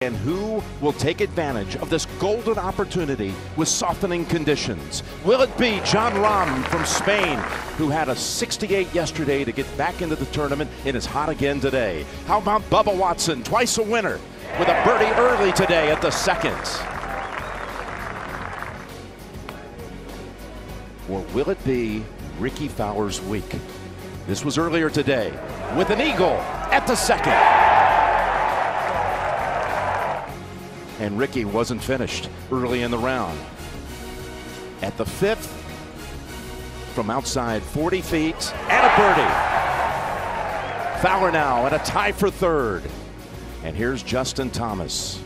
and who will take advantage of this golden opportunity with softening conditions? Will it be Jon Rahm from Spain, who had a 68 yesterday to get back into the tournament and is hot again today? How about Bubba Watson, twice a winner, with a birdie early today at the second? Or will it be Rickie Fowler's week? This was earlier today with an eagle at the second. And Rickie wasn't finished early in the round. At the fifth, from outside 40 feet, and a birdie. Fowler now at a tie for third. And here's Justin Thomas.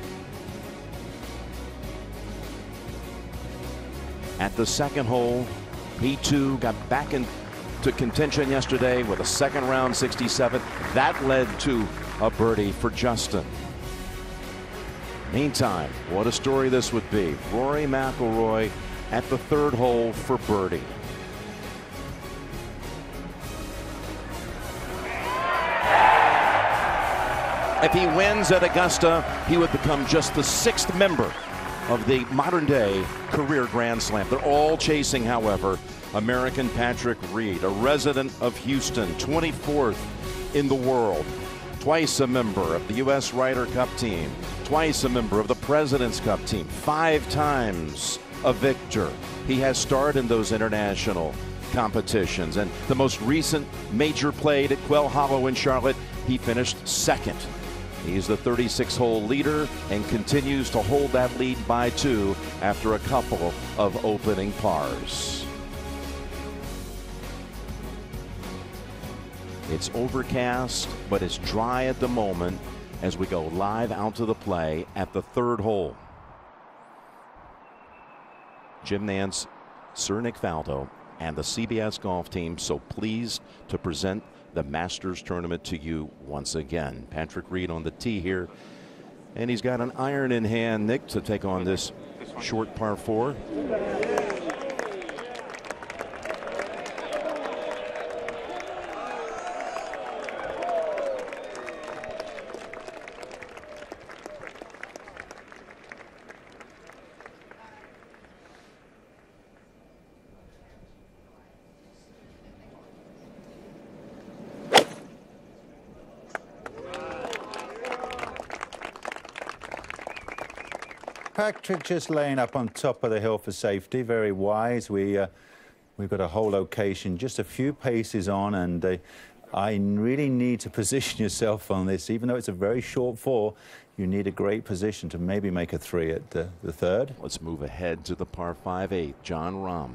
At the second hole, he too got back into contention yesterday with a second round 67. That led to a birdie for Justin. Meantime, what a story this would be. Rory McIlroy at the third hole for birdie. If he wins at Augusta, he would become just the sixth member of the modern day career Grand Slam. They're all chasing, however, American Patrick Reed, a resident of Houston, 24th in the world, twice a member of the U.S. Ryder Cup team, twice a member of the President's Cup team, 5 times a victor. He has starred in those international competitions, and the most recent major played at Quail Hollow in Charlotte, he finished second. He's the 36-hole leader and continues to hold that lead by 2 after a couple of opening pars. It's overcast, but it's dry at the moment as we go live out to the play at the third hole. Jim Nantz, Sir Nick Faldo, and the CBS golf team so pleased to present the Masters tournament to you once again. Patrick Reed on the tee here, and he's got an iron in hand, Nick, to take on this short par 4. Patrick just laying up on top of the hill for safety, very wise. We've got a whole location just a few paces on, and I really need to position yourself on this. Even though it's a very short 4, you need a great position to maybe make a 3 at the third. Let's move ahead to the par 5/8. Jon Rahm,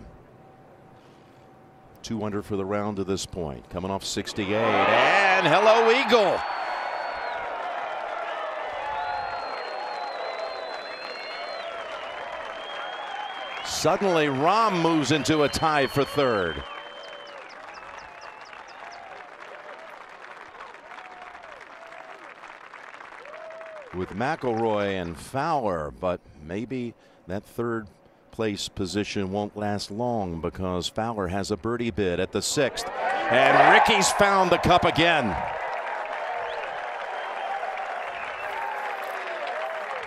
2 under for the round to this point, coming off 68, and hello eagle. Suddenly, Rahm moves into a tie for third. With McIlroy and Fowler, but maybe that third place position won't last long because Fowler has a birdie bid at the 6th, and Rickie's found the cup again.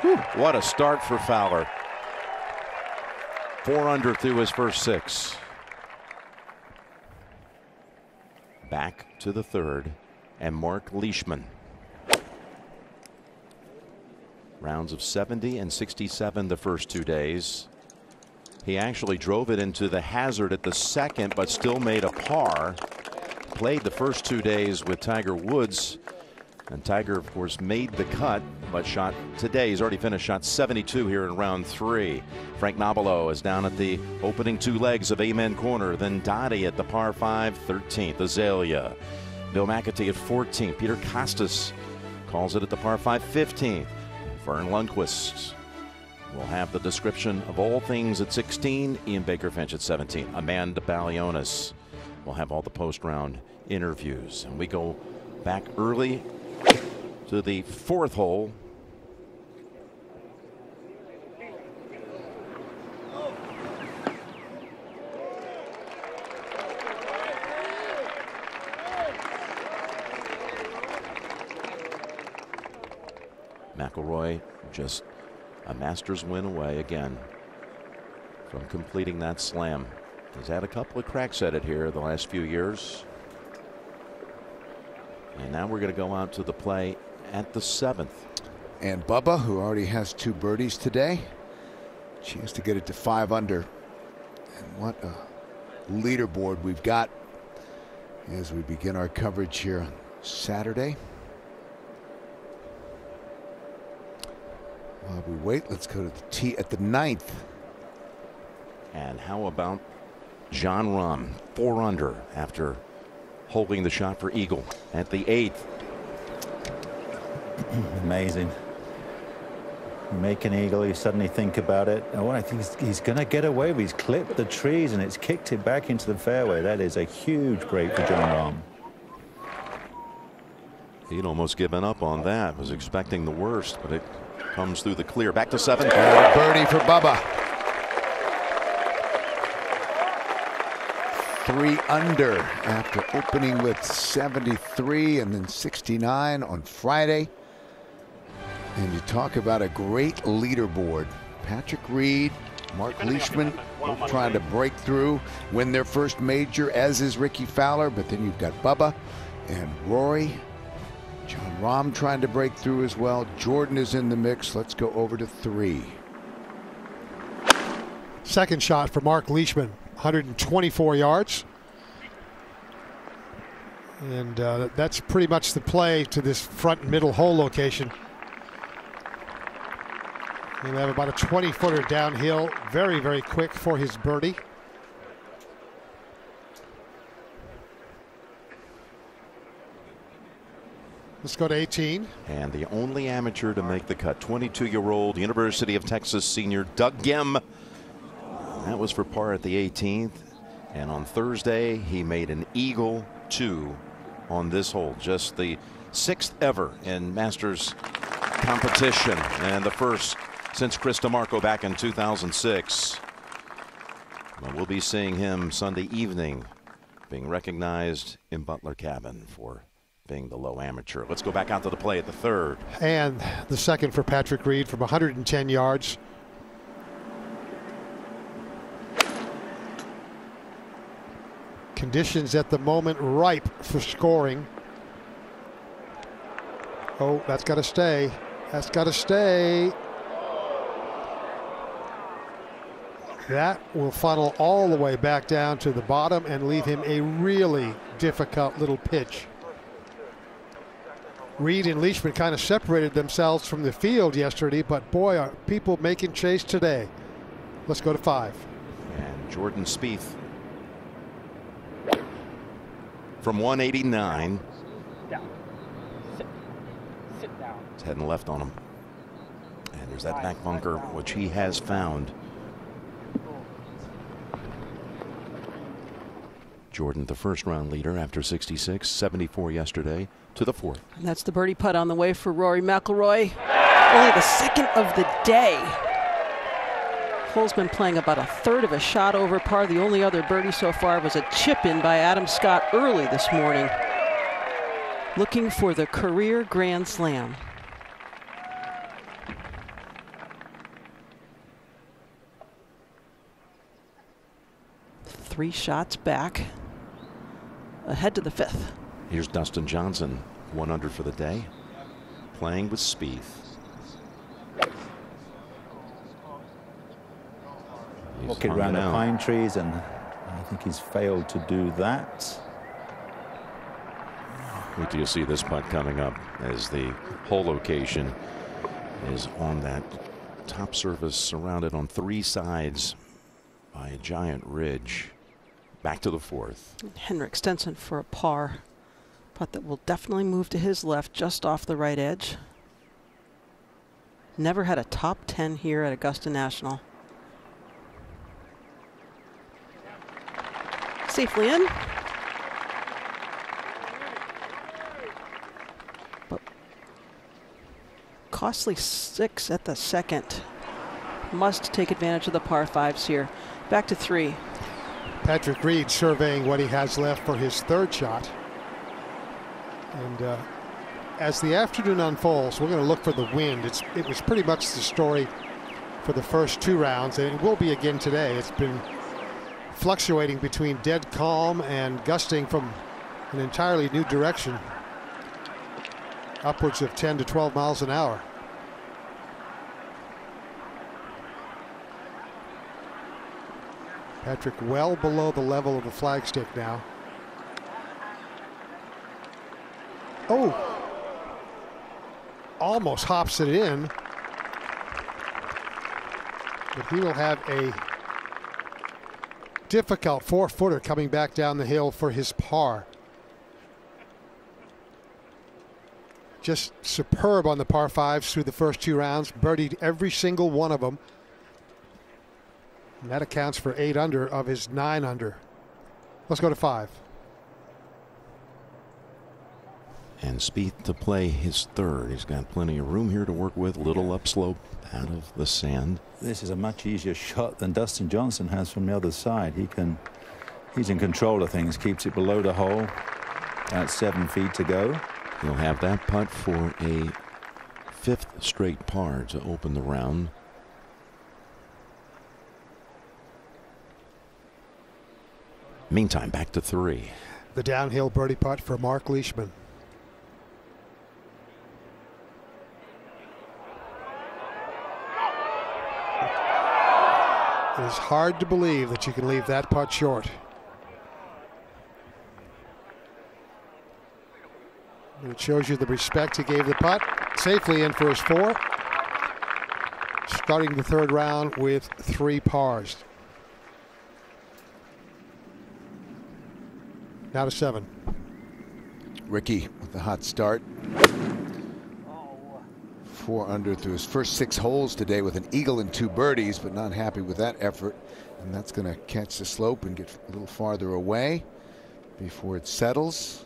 Whew, what a start for Fowler. 4 under through his first 6. Back to the third, and Mark Leishman. Rounds of 70 and 67 the first 2 days. He actually drove it into the hazard at the second, but still made a par. Played the first 2 days with Tiger Woods, and Tiger, of course, made the cut, but shot today. He's already finished shot 72 here in round 3. Frank Nobilo is down at the opening 2 legs of Amen Corner. Then Dottie at the par 5, 13th. Azalea. Bill McAtee at 14th. Peter Kostis calls it at the par 5, 15th. Vern Lundquist will have the description of all things at 16. Ian Baker Finch at 17. Amanda Balionis will have all the post-round interviews. And we go back early to the 4th hole. McIlroy just a Masters win away again from completing that slam. He's had a couple of cracks at it here the last few years. And now we're going to go out to the play at the 7th. And Bubba, who already has 2 birdies today, chance to get it to 5 under. And what a leaderboard we've got as we begin our coverage here on Saturday. While we wait, let's go to the tee at the 9th. And how about Jon Rahm, 4 under after holding the shot for eagle at the 8th. Amazing. Make an eagle, you suddenly think about it. Oh, I think he's going to get away with. He's clipped the trees and it's kicked it back into the fairway. That is a huge break for Jon Rahm. He'd almost given up on that. Was expecting the worst, but it comes through the clear. Back to 7. Birdie for Bubba. 3 under after opening with 73 and then 69 on Friday. And you talk about a great leaderboard. Patrick Reed, Mark Leishman both trying to break through, win their first major, as is Ricky Fowler. But then you've got Bubba and Rory. Jon Rahm trying to break through as well. Jordan is in the mix. Let's go over to 3. Second shot for Mark Leishman, 124 yards. And that's pretty much the play to this front and middle hole location. He'll have about a 20-footer downhill, very, very quick for his birdie. Let's go to 18. And the only amateur to make the cut, 22-year-old University of Texas senior Doug Gim. That was for par at the 18th. And on Thursday, he made an eagle 2 on this hole. Just the 6th ever in Masters competition and the first since Chris DeMarco back in 2006. Well, we'll be seeing him Sunday evening being recognized in Butler Cabin for being the low amateur. Let's go back out to the play at the 3rd. And the second for Patrick Reed from 110 yards. Conditions at the moment ripe for scoring. Oh, that's got to stay. That's got to stay. That will funnel all the way back down to the bottom and leave him a really difficult little pitch. Reed and Leishman kind of separated themselves from the field yesterday, but boy, are people making chase today. Let's go to 5. And Jordan Spieth from 189. Down. Sit down. It's heading left on him. And there's that back bunker, which he has found. Jordan, the first round leader after 66, 74 yesterday, to the 4th. And that's the birdie putt on the way for Rory McIlroy. Only the 2nd of the day. Hole's been playing about a 1/3 of a shot over par. The only other birdie so far was a chip in by Adam Scott early this morning. Looking for the career Grand Slam. Three shots back. Ahead to the 5th. Here's Dustin Johnson, 1 under for the day, playing with Spieth. Walking around the pine trees, and I think he's failed to do that. Wait till you see this putt coming up, as the hole location is on that top surface, surrounded on 3 sides by a giant ridge. Back to the 4th. Henrik Stenson for a par. Putt that will definitely move to his left, just off the right edge. Never had a top 10 here at Augusta National. Safely in. But costly 6 at the 2nd. Must take advantage of the par 5s here. Back to 3. Patrick Reed surveying what he has left for his 3rd shot. And as the afternoon unfolds, we're going to look for the wind. It was pretty much the story for the first 2 rounds, and it will be again today. It's been fluctuating between dead calm and gusting from an entirely new direction, upwards of 10 to 12 miles an hour. Patrick well below the level of the flagstick now. Oh, almost hops it in, but he will have a difficult 4-footer coming back down the hill for his par. Just superb on the par 5s through the first 2 rounds, birdied every single one of them. And that accounts for 8 under of his 9 under. Let's go to 5. And Spieth to play his 3rd. He's got plenty of room here to work with. Little upslope out of the sand. This is a much easier shot than Dustin Johnson has from the other side. He's in control of things. Keeps it below the hole. At 7 feet to go. He'll have that putt for a 5th straight par to open the round. Meantime, back to 3. The downhill birdie putt for Mark Leishman. It is hard to believe that you can leave that putt short. And it shows you the respect he gave the putt. Safely in for his 4. Starting the 3rd round with 3 pars. Now to 7. Ricky with the hot start. 4 under through his first 6 holes today with an eagle and 2 birdies, but not happy with that effort. And that's going to catch the slope and get a little farther away before it settles.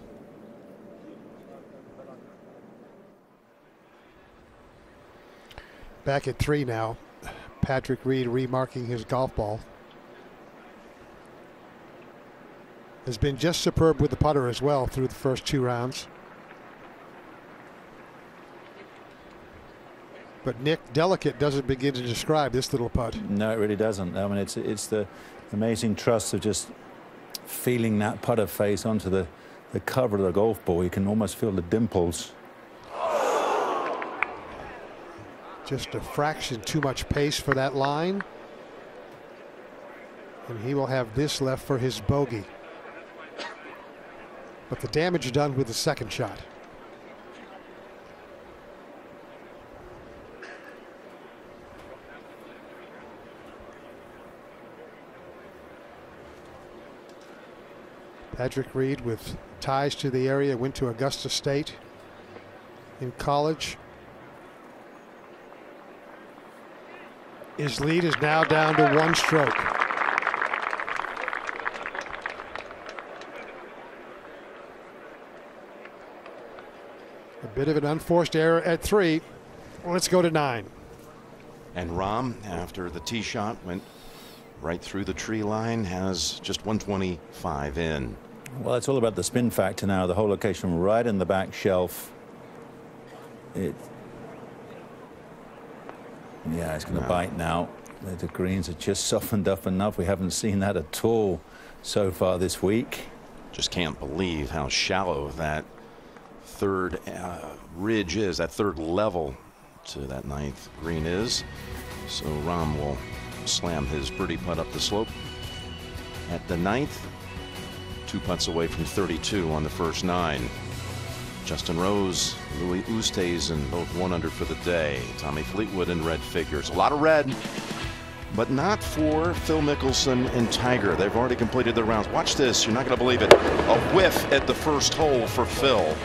Back at 3 now. Patrick Reed remarking his golf ball. Has been just superb with the putter as well through the first 2 rounds. But Nick, delicate doesn't begin to describe this little putt. No, it really doesn't. I mean, it's the amazing trust of just feeling that putter face onto the cover of the golf ball. You can almost feel the dimples. Just a fraction too much pace for that line. And he will have this left for his bogey. But the damage done with the 2nd shot. Patrick Reed, with ties to the area, went to Augusta State in college. His lead is now down to 1 stroke. A bit of an unforced error at 3. Let's go to 9. And Rahm, after the tee shot went right through the tree line, has just 125 in. Well, it's all about the spin factor now. The whole location right in the back shelf. Yeah, it's going to bite now. The greens are just softened up enough. We haven't seen that at all so far this week. Just can't believe how shallow that 3rd ridge is, that 3rd level to that 9th green is. So Rahm will slam his birdie putt up the slope at the 9th. 2 putts away from 32 on the first 9. Justin Rose, Louis Oosthuizen, both 1 under for the day. Tommy Fleetwood in red figures. A lot of red, but not for Phil Mickelson and Tiger. They've already completed their rounds. Watch this. You're not going to believe it. A whiff at the first hole for Phil.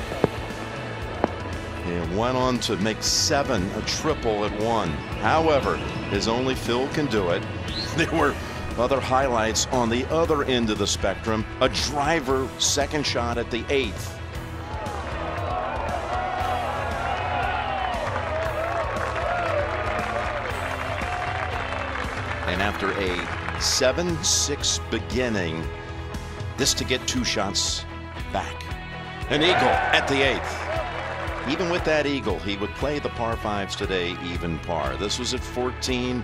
He went on to make 7, a triple at 1. However, as only Phil can do it, there were other highlights on the other end of the spectrum. A driver 2nd shot at the 8th. And after a 7-6 beginning, this to get 2 shots back. An eagle at the 8th. Even with that eagle, he would play the par fives today even par. This was at 14.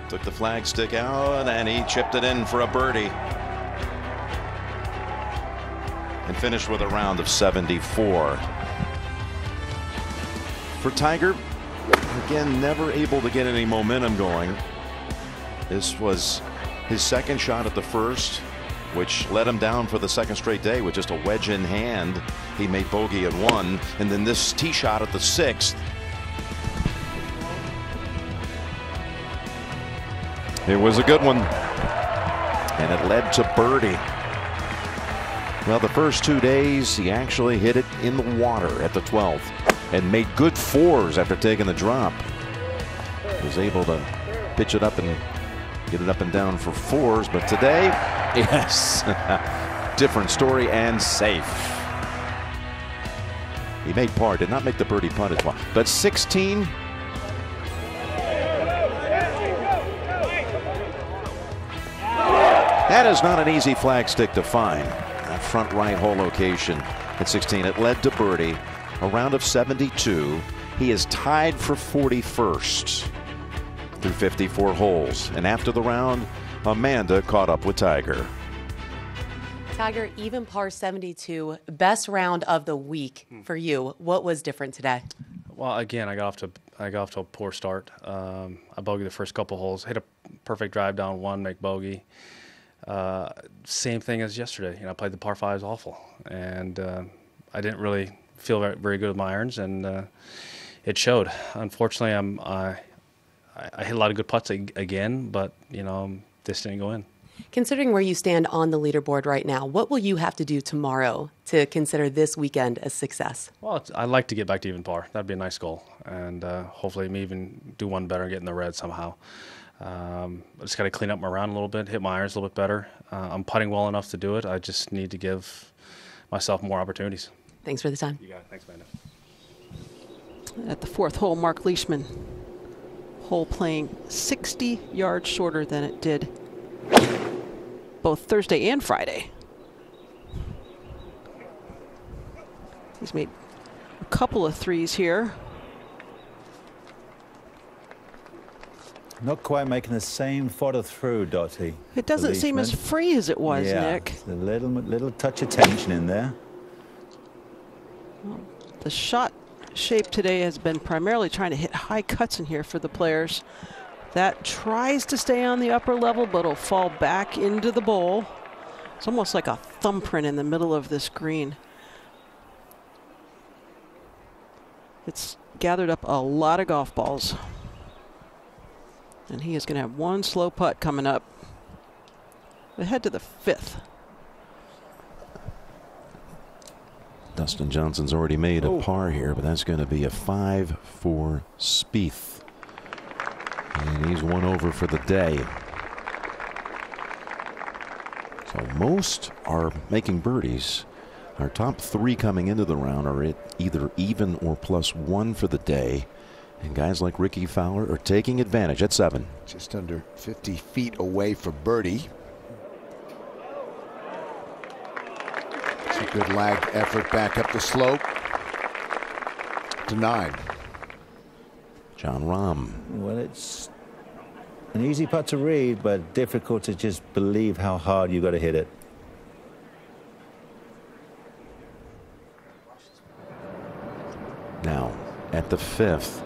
Took the flagstick out and he chipped it in for a birdie. And finished with a round of 74. For Tiger, again, never able to get any momentum going. This was his second shot at the first, which let him down for the second straight day with just a wedge in hand. He made bogey at 1, and then this tee shot at the 6th. It was a good one, and it led to birdie. Well, the first 2 days, he actually hit it in the water at the 12th and made good 4s after taking the drop. He was able to pitch it up and get it up and down for 4s, but today, yes, different story and safe. He made par, did not make the birdie putt as well, but 16. That is not an easy flagstick to find. That front right hole location at 16. It led to birdie, a round of 72. He is tied for 41st through 54 holes. And after the round, Amanda caught up with Tiger. Tiger, even par 72, best round of the week for you. What was different today? Well, again, I got off to a poor start. I bogeyed the first couple holes, hit a perfect drive down 1, make bogey. Same thing as yesterday. I played the par 5s awful, and I didn't really feel very good with my irons, and it showed. Unfortunately, I hit a lot of good putts again, but this didn't go in. Considering where you stand on the leaderboard right now, what will you have to do tomorrow to consider this weekend a success? Well, I'd like to get back to even par. That'd be a nice goal, and hopefully maybe even do one better and get in the red somehow. I just got to clean up my round a little bit, hit my irons a little bit better. I'm putting well enough to do it. I just need to give myself more opportunities. Thanks for the time. You got it. Thanks, Amanda. At the 4th hole, Mark Leishman. Hole playing 60 yards shorter than it did both Thursday and Friday. He's made a couple of 3s here. Not quite making the same follow through, Dottie. It doesn't seem as free as it was, Nick. A little touch of tension in there. Well, the shot shape today has been primarily trying to hit high cuts in here for the players. That tries to stay on the upper level, but it'll fall back into the bowl. It's almost like a thumbprint in the middle of this green. It's gathered up a lot of golf balls. And he is going to have one slow putt coming up. We head to the 5th. Dustin Johnson's already made a par here, but that's going to be a 5 for Spieth. And he's 1 over for the day. So most are making birdies. Our top 3 coming into the round are at either even or +1 for the day. And guys like Ricky Fowler are taking advantage at 7. Just under 50 feet away for birdie. It's a good lag effort back up the slope to 9. John Rahm. Well, it's an easy putt to read, but difficult to just believe how hard you got to hit it. Now at the 5th.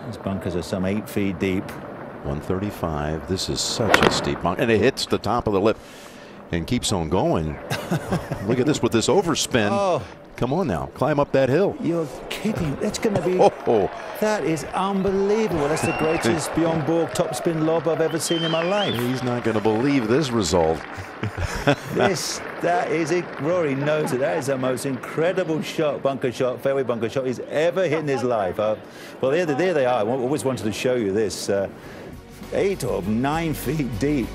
These bunkers are some 8 feet deep. 135. This is such a steep bunker, and it hits the top of the lip and keeps on going. Look at this with this overspin. Oh. Come on now, climb up that hill. You're kidding. That's going to be... Oh. That is unbelievable. That's the greatest beyond Borg topspin lob I've ever seen in my life. He's not going to believe this result. That is it. Rory knows it. That is the most incredible shot, bunker shot, fairway bunker shot he's ever hit in his life. Well, there they are. I always wanted to show you this. 8 or 9 feet deep.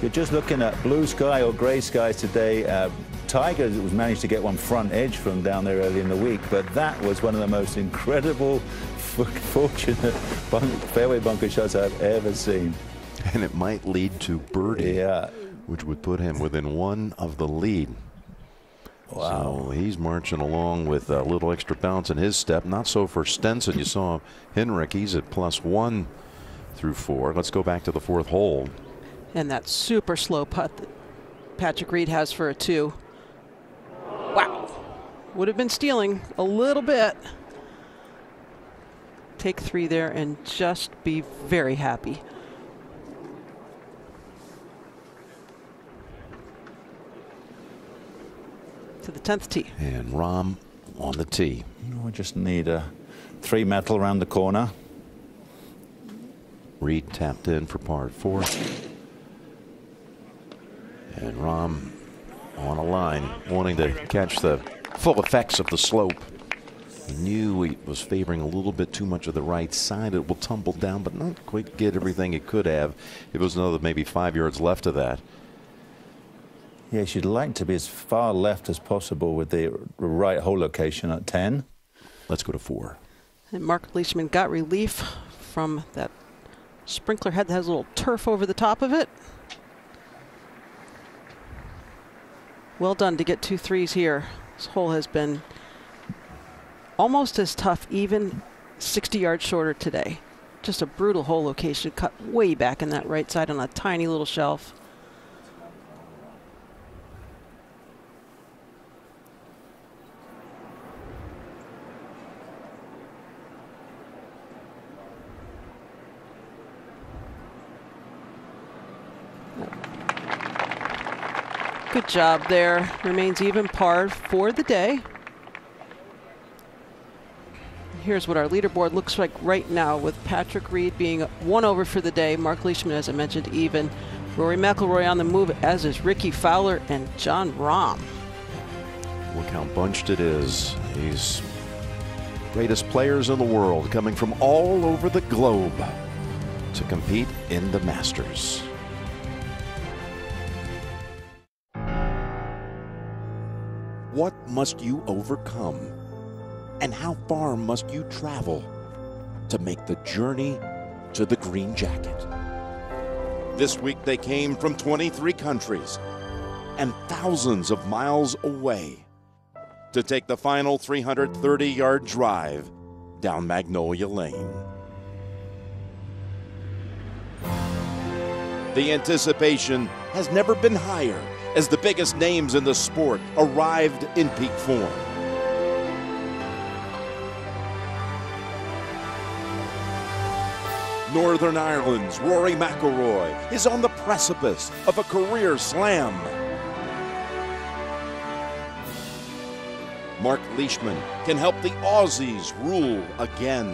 You're just looking at blue sky or gray skies today. Tiger was managed to get one front edge from down there early in the week, but that was one of the most incredible, fortunate fairway bunker shots I've ever seen. And it might lead to birdie, yeah, which would put him within 1 of the lead. Wow. So he's marching along with a little extra bounce in his step. Not so for Stenson. You saw Henrik. He's at +1 through 4. Let's go back to the 4th hole. And that super slow putt that Patrick Reed has for a 2. Wow. Would have been stealing a little bit. Take 3 there and just be very happy. To the 10th tee. And Rahm on the tee. We just need a 3 metal around the corner. Reed tapped in for par 4. And Rahm on a line, wanting to catch the full effects of the slope. He knew he was favoring a little bit too much of the right side. It will tumble down, but not quite get everything it could have. If it was another maybe 5 yards left of that. Yes, you'd like to be as far left as possible with the right hole location at 10. Let's go to 4. And Mark Leishman got relief from that sprinkler head that has a little turf over the top of it. Well done to get 2 threes here. This hole has been almost as tough, even 60 yards shorter today. Just a brutal hole location, cut way back in that right side on a tiny little shelf. Good job there. Remains even par for the day. Here's what our leaderboard looks like right now, with Patrick Reed being 1 over for the day. Mark Leishman, as I mentioned, even. Rory McIlroy on the move, as is Ricky Fowler and Jon Rahm. Look how bunched it is. These greatest players in the world coming from all over the globe to compete in the Masters. What must you overcome? And how far must you travel to make the journey to the green jacket? This week they came from 23 countries and thousands of miles away to take the final 330-yard drive down Magnolia Lane. The anticipation has never been higher as the biggest names in the sport arrived in peak form. Northern Ireland's Rory McIlroy is on the precipice of a career slam. Mark Leishman can help the Aussies rule again.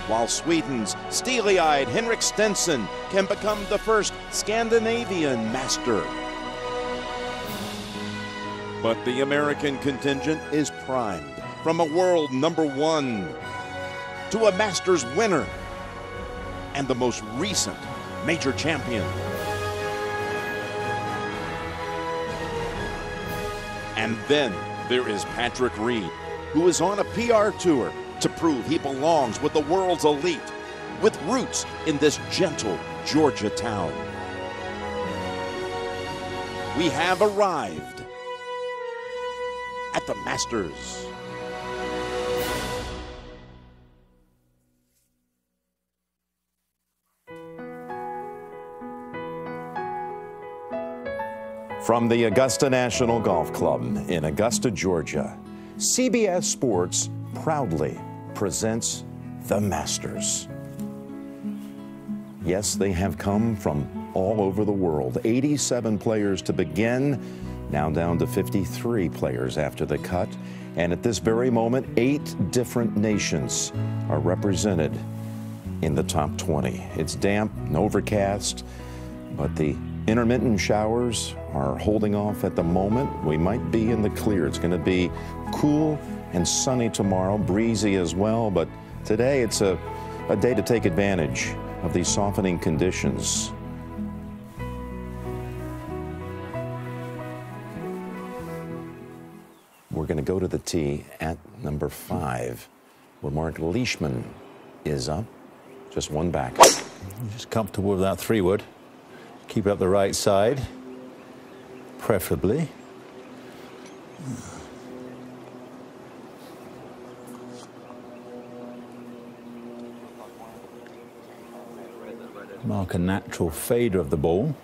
While Sweden's steely-eyed Henrik Stenson can become the first Scandinavian master. But the American contingent is primed from a world #1 to a Masters winner and the most recent major champion. And then there is Patrick Reed, who is on a PR tour to prove he belongs with the world's elite, with roots in this gentle Georgia town. We have arrived at the Masters. From the Augusta National Golf Club in Augusta, Georgia, CBS Sports proudly presents the Masters. Yes, they have come from all over the world. 87 players to begin, now down to 53 players after the cut. And at this very moment, 8 different nations are represented in the top 20. It's damp and overcast, but the intermittent showers are holding off at the moment. We might be in the clear. It's going to be cool and sunny tomorrow, breezy as well, but today it's a day to take advantage of these softening conditions. We're going to go to the tee at number 5, where Mark Leishman is up, just 1 back. Just comfortable with that 3-wood. Keep it up the right side. preferably. Mark a natural fader of the ball.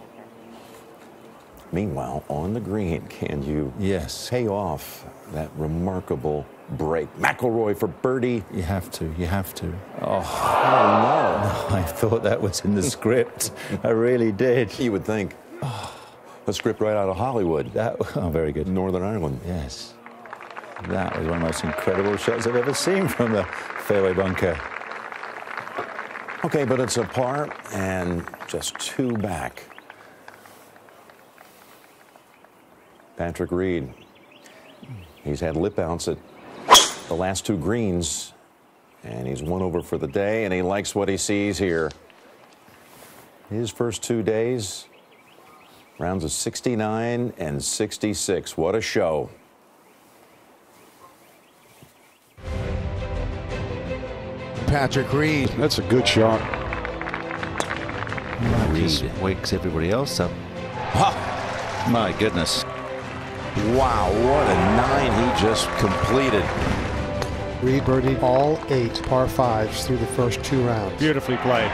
Meanwhile, on the green, can you pay off that remarkable break? McIlroy for birdie. You have to. You have to. Oh, no. I thought that was in the script. I really did. You would think. A script right out of Hollywood. Very good. Northern Ireland. Yes. That was one of the most incredible shots I've ever seen from the fairway bunker. Okay, but it's a par and just 2 back. Patrick Reed. He's had lip outs at the last 2 greens, and he's 1 over for the day, and he likes what he sees here. His first 2 days, rounds of 69 and 66. What a show. Patrick Reed. That's a good shot. Reed wakes everybody else up. My goodness. Wow, what a 9 he just completed. Reed birdied all 8 par 5s through the first 2 rounds. Beautifully played.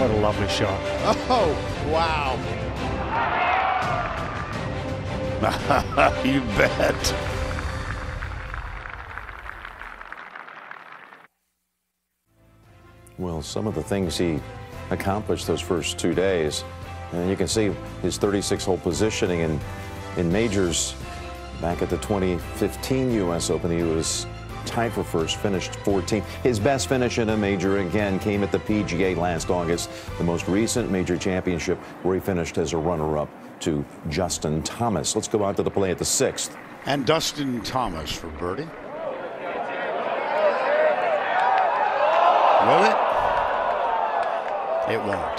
What a lovely shot. Oh, wow. You bet. Well, some of the things he accomplished those first 2 days, and you can see his 36-hole positioning in majors. Back at the 2015 U.S. Open, he was tied for first, finished 14th. His best finish in a major, again, came at the PGA last August, the most recent major championship, where he finished as a runner-up to Justin Thomas. Let's go out to the play at the 6th. And Dustin Thomas for birdie. Will it? It won't.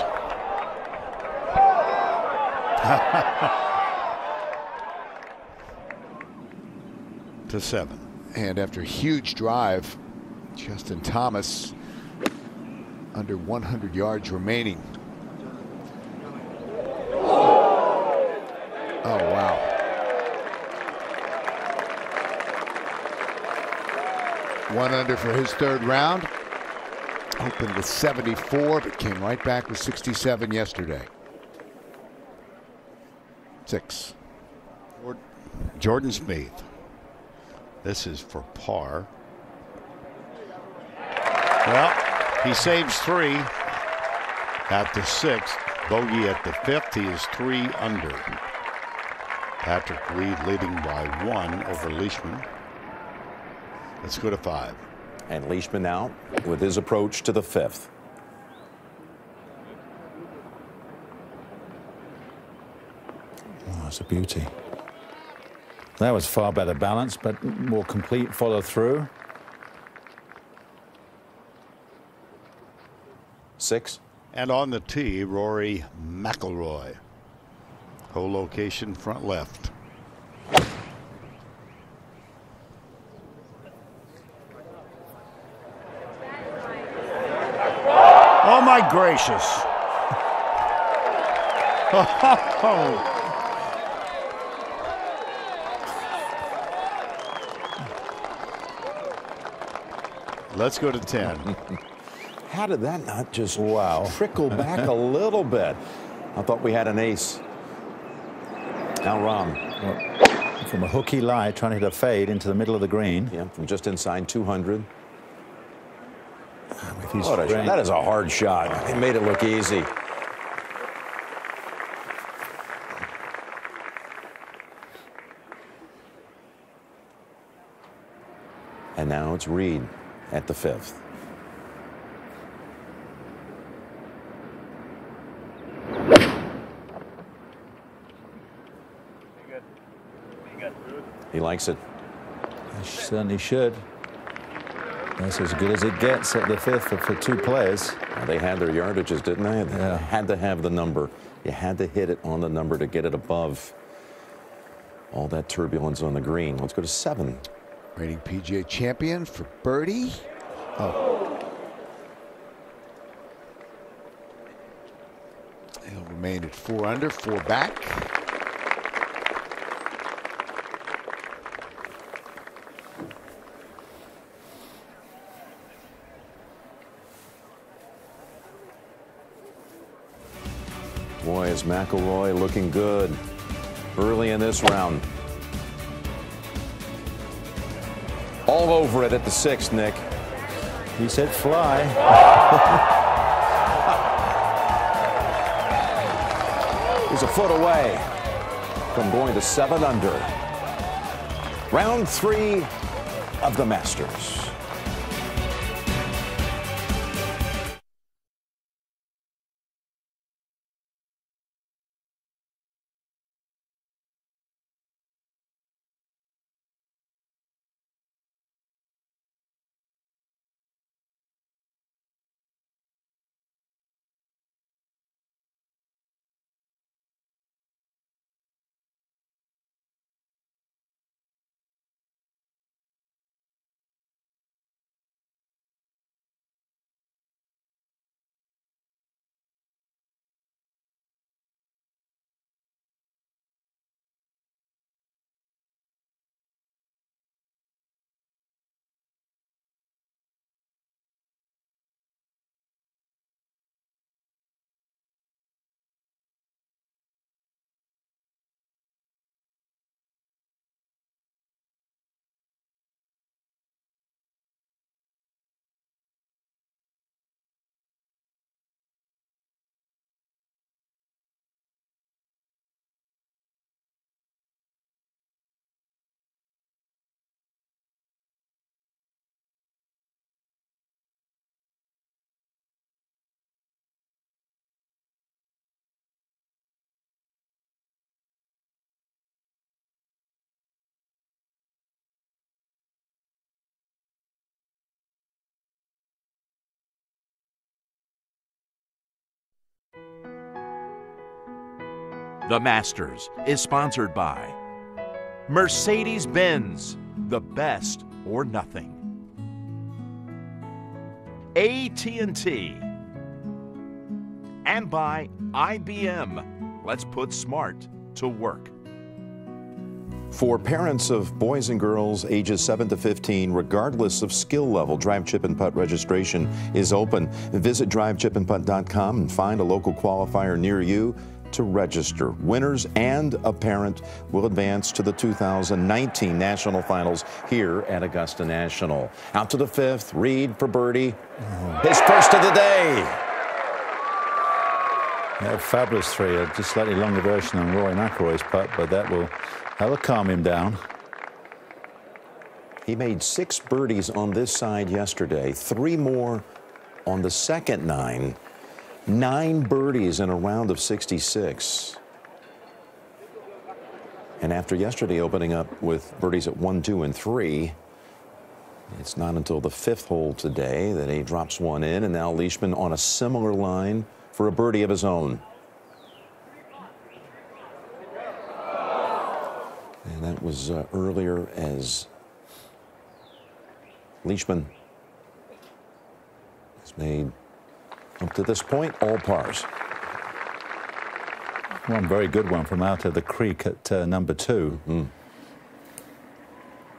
To 7. And after a huge drive, Justin Thomas under 100 yards remaining. Oh, wow. One under for his 3rd round. Opened with 74, but came right back with 67 yesterday. 6. Jordan Spieth. This is for par. Well, he saves 3 at the 6th. Bogey at the 5th. He is 3 under. Patrick Reed leading by 1 over Leishman. Let's go to 5. And Leishman now with his approach to the 5th. Oh, that's a beauty. That was far better balance, but more complete follow through. 6. And on the tee, Rory McIlroy. Hole location front left. Oh my gracious. Let's go to 10. How did that not just trickle back a little bit? I thought we had an ace. Al Ram. From a hooky lie, trying to hit a fade into the middle of the green. Yeah, from just inside 200. What that is a hard shot. He made it look easy. And now it's Reed at the 5th. He likes it. He certainly should. That's as good as it gets at the 5th for 2 players. Well, they had their yardages, didn't they? They had to have the number. You had to hit it on the number to get it above all that turbulence on the green. Let's go to 7. Reigning PGA champion for birdie. Oh. He'll remain at 4 under, 4 back. Boy, is McIlroy looking good early in this round. All over it at the 6th, Nick. He said fly. He's a foot away from going to 7 under. Round 3 of the Masters. The Masters is sponsored by Mercedes-Benz, the best or nothing. AT&T. And by IBM. Let's put smart to work. For parents of boys and girls ages 7 to 15, regardless of skill level, Drive Chip and Putt registration is open. Visit drivechipandputt.com and find a local qualifier near you to register. Winners and a parent will advance to the 2019 National Finals here at Augusta National. Out to the 5th, Reed for birdie. His first of the day. Yeah, fabulous 3. A just slightly longer version on Rory McIlroy's putt, but that'll calm him down. He made 6 birdies on this side yesterday, 3 more on the second 9. 9 birdies in a round of 66. And after yesterday opening up with birdies at 1, 2, and 3, it's not until the 5th hole today that he drops one in, and now Leishman on a similar line for a birdie of his own. And that was earlier as Leishman has made, up to this point, all pars. One very good one from out of the creek at number 2. Mm-hmm.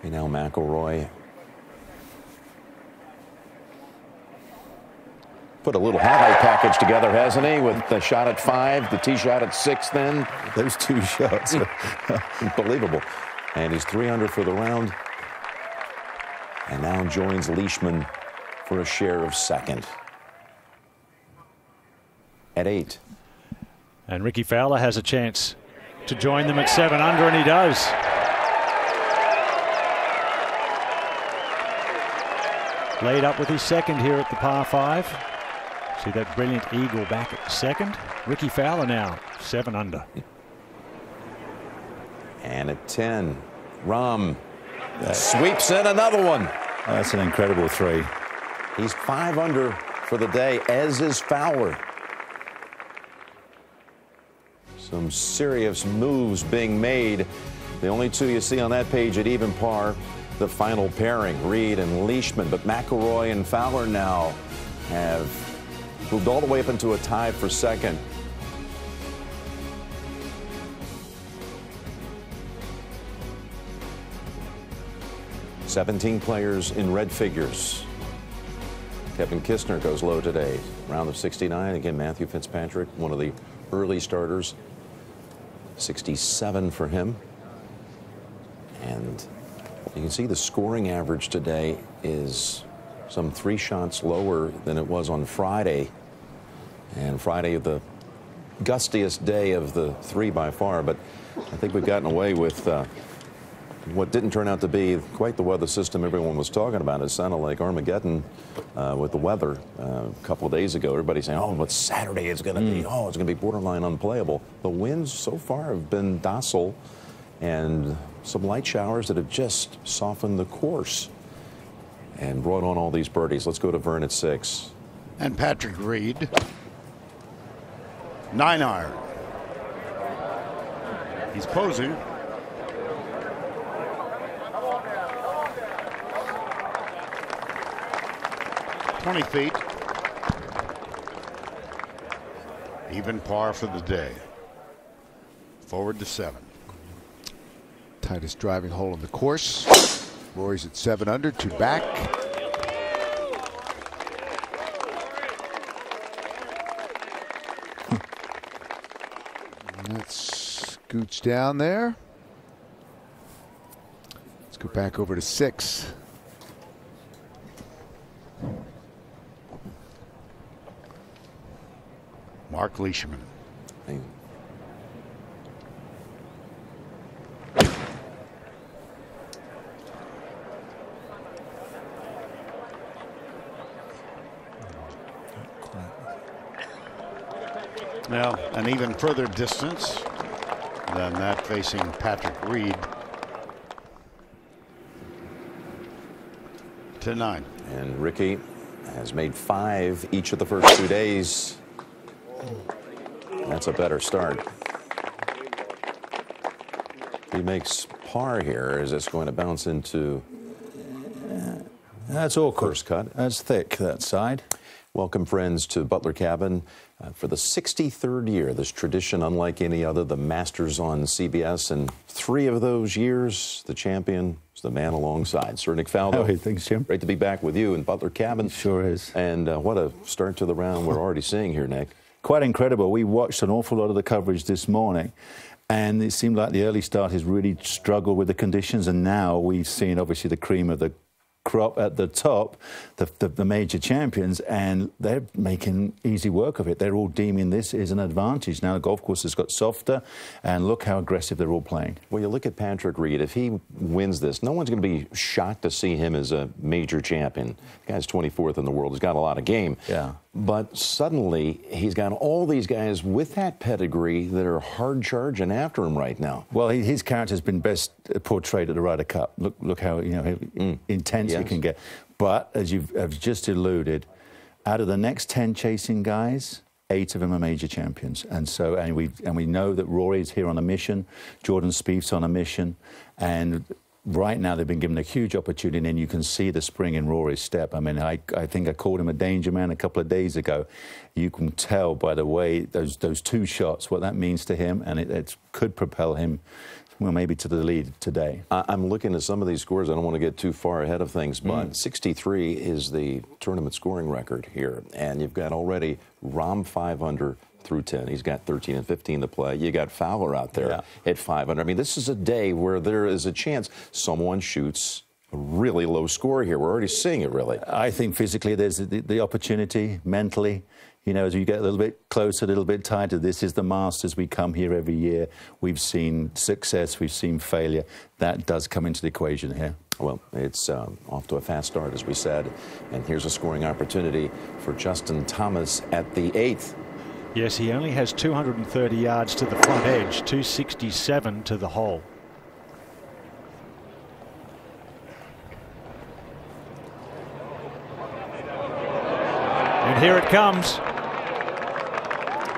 And now McIlroy put a little highlight package together, hasn't he? With the shot at 5, the tee shot at 6 then. Those 2 shots. Unbelievable. And he's 3 under for the round. And now joins Leishman for a share of 2nd. At 8. And Ricky Fowler has a chance to join them at 7 under, and he does. Laid up with his 2nd here at the par 5. See that brilliant eagle back at the 2nd. Ricky Fowler now 7 under. And at 10, Rahm sweeps in another one. That's an incredible 3. He's 5 under for the day, as is Fowler. Some serious moves being made. The only 2 you see on that page at even par, the final pairing, Reed and Leishman. But McIlroy and Fowler now have moved all the way up into a tie for 2nd. "17 players in red figures." Kevin Kistner goes low today, round of 69. Again, Matthew Fitzpatrick, one of the early starters. 67 for him. And you can see the scoring average today is some 3 shots lower than it was on Friday. And Friday, the gustiest day of the 3 by far. But I think we've gotten away with what didn't turn out to be quite the weather system everyone was talking about. It sounded like Armageddon with the weather a couple of days ago. Everybody's saying, oh, what Saturday is going to be. Oh, it's going to be borderline unplayable. The winds so far have been docile, and some light showers that have just softened the course and brought on all these birdies. Let's go to Vern at 6. And Patrick Reed, 9-iron. He's posing. "20 feet. Even par for the day. Forward to 7. Tightest driving hole in the course. Rory's at 7 under, 2 back. Let's scooch down there. Let's go back over to 6. Mark Leishman. Now, an even further distance than that facing Patrick Reed to 9. And Ricky has made 5 each of the first 2 days. That's a better start. He makes par here. Is this going to bounce into? That's awkward. First cut. That's thick, that side. Welcome, friends, to Butler Cabin. For the 63rd year, this tradition unlike any other, the Masters on CBS. And 3 of those years, the champion is the man alongside, Sir Nick Faldo. Hey, thanks, Jim. Great to be back with you in Butler Cabin. Sure is. And what a start to the round we're already seeing here, Nick. Quite incredible. We watched an awful lot of the coverage this morning, and it seemed like the early starters really struggled with the conditions, and now we've seen obviously the cream of the crop at the top, the major champions, and they're making easy work of it. They're all deeming this is an advantage. Now the golf course has got softer, and look how aggressive they're all playing. Well, you look at Patrick Reed. If he wins this, no one's going to be shocked to see him as a major champion. The guy's 24th in the world. He's got a lot of game. Yeah. But suddenly, he's got all these guys with that pedigree that are hard charging after him right now. Well, his character's been best portrayed at the Ryder Cup. Look how intense he can get. But as you've just alluded, out of the next 10 chasing guys, 8 of them are major champions, and we know that Rory's here on a mission, Jordan Spieth's on a mission, and right now they've been given a huge opportunity, and you can see the spring in Rory's step. I mean, I think I called him a danger man a couple of days ago. You can tell by the way those 2 shots what that means to him, and it could propel him, well, maybe to the lead today. I'm looking at some of these scores. I don't want to get too far ahead of things, but 63 is the tournament scoring record here, and you've got already Rahm 5 under through 10. He's got 13 and 15 to play. You got Fowler out there at 5 under. I mean, this is a day where there is a chance someone shoots a really low score here. We're already seeing it, really. I think physically there's the opportunity, mentally. You know, as you get a little bit closer, a little bit tighter, this is the Masters. We come here every year. We've seen success. We've seen failure. That does come into the equation here. Well, it's off to a fast start, as we said. And here's a scoring opportunity for Justin Thomas at the 8th. Yes, he only has 230 yards to the front edge, 267 to the hole. And here it comes.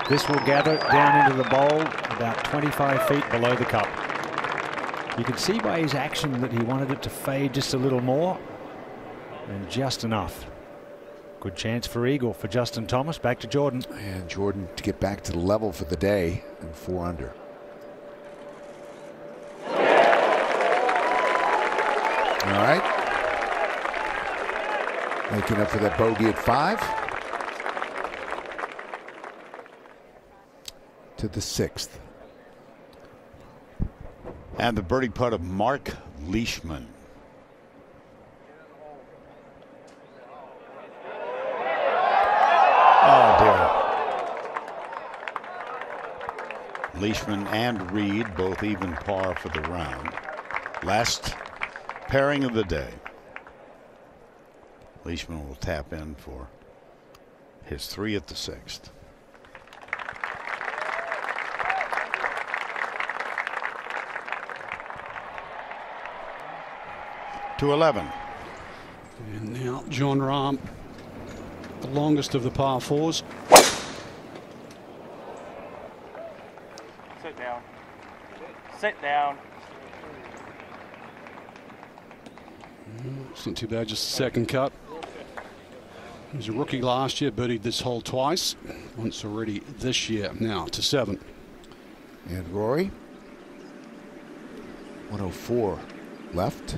This will gather down into the bowl about 25 feet below the cup. You can see by his action that he wanted it to fade just a little more, and just enough. Good chance for eagle for Justin Thomas. Back to Jordan. And Jordan to get back to the level for the day and 4 under. All right. Making up for that bogey at 5. to the 6th. And the birdie putt of Mark Leishman. Oh, dear. Leishman and Reed both even par for the round. Last pairing of the day. Leishman will tap in for his 3 at the 6th. To 11. And now Jon Rahm, the longest of the par 4s. Sit down. Sit down. It's not too bad, just a second cut. He was a rookie last year, birdied this hole twice, once already this year. Now to 7. And Rory, 104 left.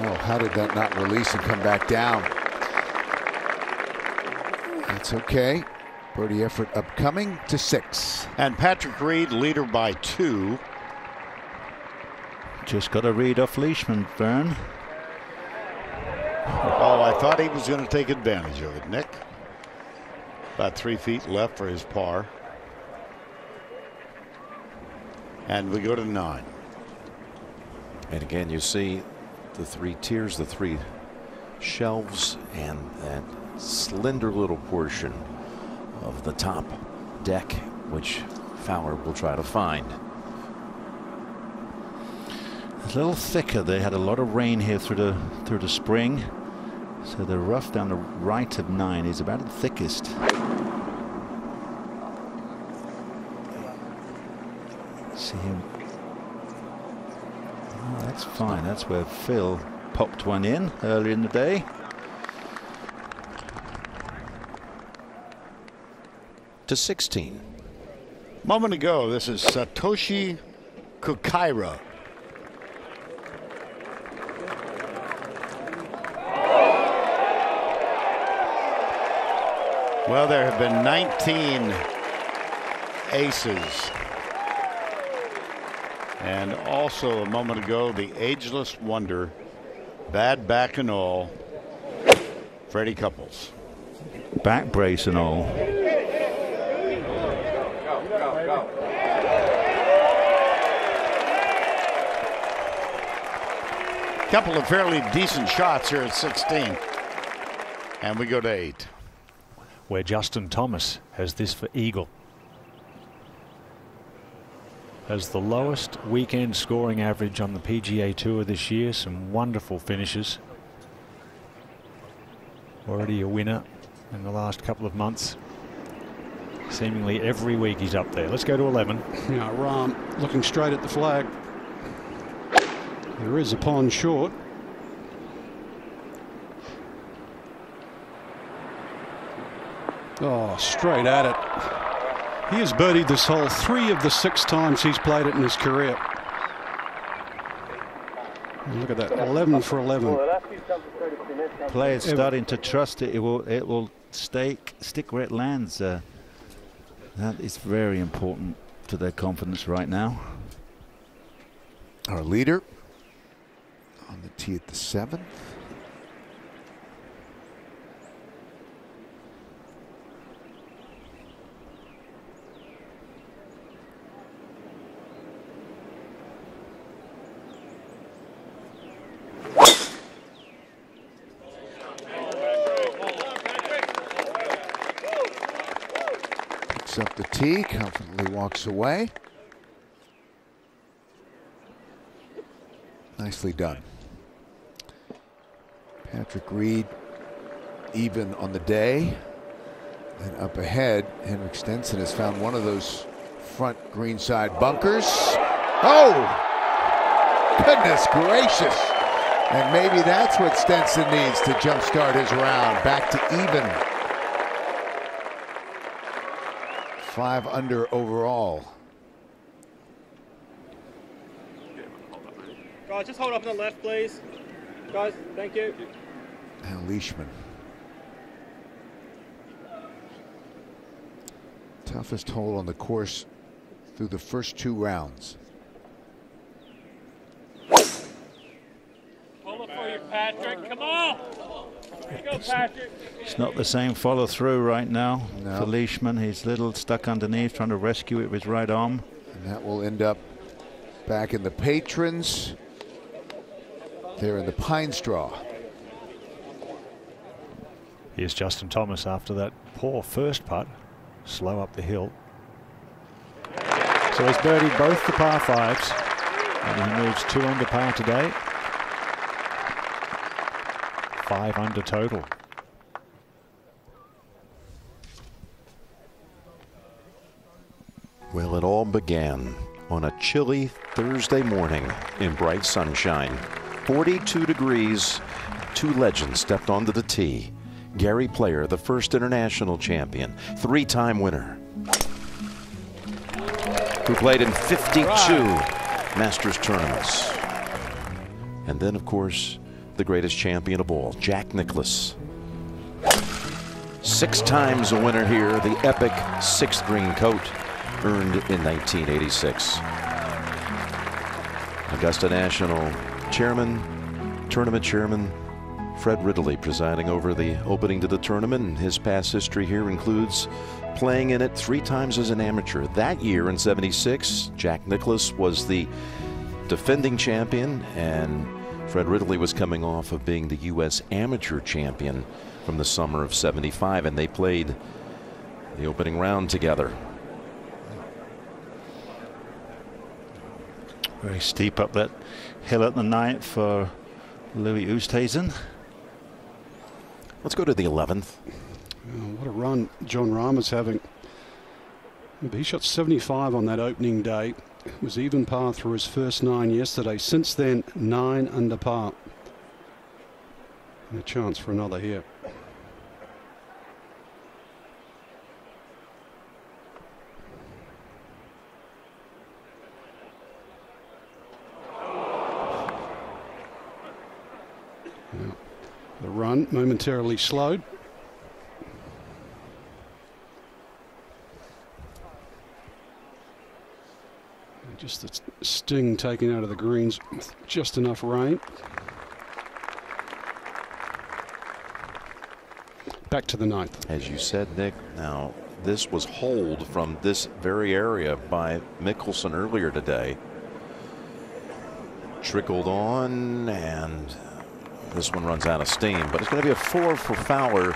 Oh, how did that not release and come back down? That's okay. Birdie effort upcoming to 6. And Patrick Reed, leader by 2. Just got to read off Leishman, Vern. Oh, I thought he was going to take advantage of it, Nick. About 3 feet left for his par. And we go to 9. And again, you see the 3 tiers, the 3 shelves, and that slender little portion of the top deck, which Fowler will try to find. It's a little thicker. They had a lot of rain here through the spring, so the rough down the right of 9 is about the thickest. See him. Oh, that's fine. That's where Phil popped one in earlier in the day. To 16. Moment ago, this is Satoshi Kokaira. Well, there have been 19 aces. And also a moment ago, the ageless wonder, bad back and all, Freddie Couples. Back brace and all. Couple of fairly decent shots here at 16. And we go to 8. Where Justin Thomas has this for eagle. Has the lowest weekend scoring average on the PGA Tour this year. Some wonderful finishes. Already a winner in the last couple of months. Seemingly every week he's up there. Let's go to 11. Now Rahm looking straight at the flag. There is a pond short. Oh, straight at it. He has birdied this hole 3 of the 6 times he's played it in his career. And look at that, 11 for 11. Players starting to trust it. It will stick where it lands. That is very important to their confidence right now. Our leader on the tee at the 7th. Picks up the tee, confidently walks away. Nicely done. Patrick Reed even on the day. And up ahead, Henrik Stenson has found one of those front greenside bunkers. Oh! Goodness gracious! And maybe that's what Stenson needs to jumpstart his round. Back to even. 5 under overall. Guys, just hold up on the left, please. Guys, thank you. Now Leishman. Toughest hole on the course through the first 2 rounds. Hold up for you, Patrick. Come on. There you go, Patrick. It's not the same follow through right now No. for Leishman. He's a little stuck underneath, trying to rescue it with his right arm. And that will end up back in the patrons. There in the pine straw. Here's Justin Thomas after that poor first putt. Slow up the hill. So he's birdied both the par 5s. And he moves 2 under par today. 5 under total. Well, it all began on a chilly Thursday morning in bright sunshine. 42 degrees. 2 legends stepped onto the tee. Gary Player, the first international champion, 3-time winner, who played in 52 Masters tournaments. And then, of course, the greatest champion of all, Jack Nicklaus. 6 times a winner here, the epic 6th green coat, earned in 1986. Augusta National Tournament Chairman Fred Ridley presiding over the opening to the tournament, and his past history here includes playing in it 3 times as an amateur. That year in '76, Jack Nicklaus was the defending champion, and Fred Ridley was coming off of being the U.S. amateur champion from the summer of '75, and they played the opening round together. Very steep up that hill at the 9th for Louis Oosthuizen. Let's go to the 11th. Oh, what a run John Rahm's having. He shot 75 on that opening day. It was even par through his first 9 yesterday. Since then, 9 under par. And a chance for another here. The run momentarily slowed. And just the sting taken out of the greens with just enough rain. Back to the 9th. As you said, Nick, now this was holed from this very area by Mickelson earlier today. Trickled on, and this one runs out of steam, but it's going to be a 4 for Fowler,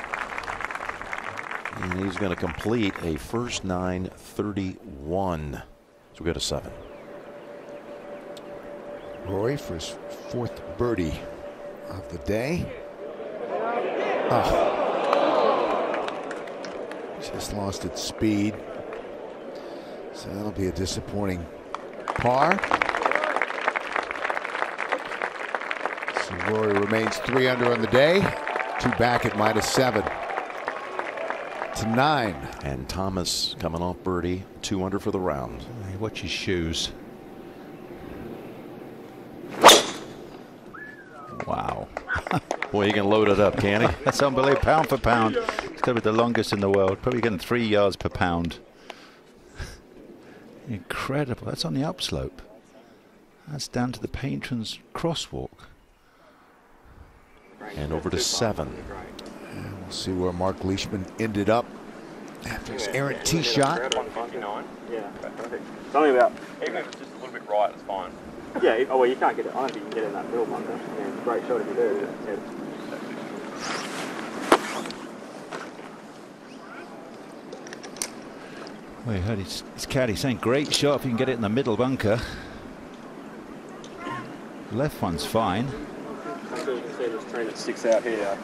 and he's going to complete a first 9 31. So we go to 7. Rory for his 4th birdie of the day. Oh. Just lost its speed, so that'll be a disappointing par. So Rory remains 3 under on the day, 2 back at -7 to 9. And Thomas coming off birdie, 2 under for the round. Hey, watch his shoes. Wow. Boy, he can load it up, can he? That's unbelievable. Pound for pound. It's going to be the longest in the world. Probably getting 3 yards per pound. Incredible. That's on the upslope. That's down to the patrons crosswalk. And over to 7. And we'll see where Mark Leishman ended up after his errant tee shot. Yeah, perfect. It's only about, even if it's just a little bit right, it's fine. Yeah, oh well, you can't get it. I don't think you can get it in that middle bunker. Yeah, it's a great shot if you do. Yeah. Well, you heard his caddy saying, great shot if you can get it in the middle bunker. Left one's fine. You can see this tree that sticks out here.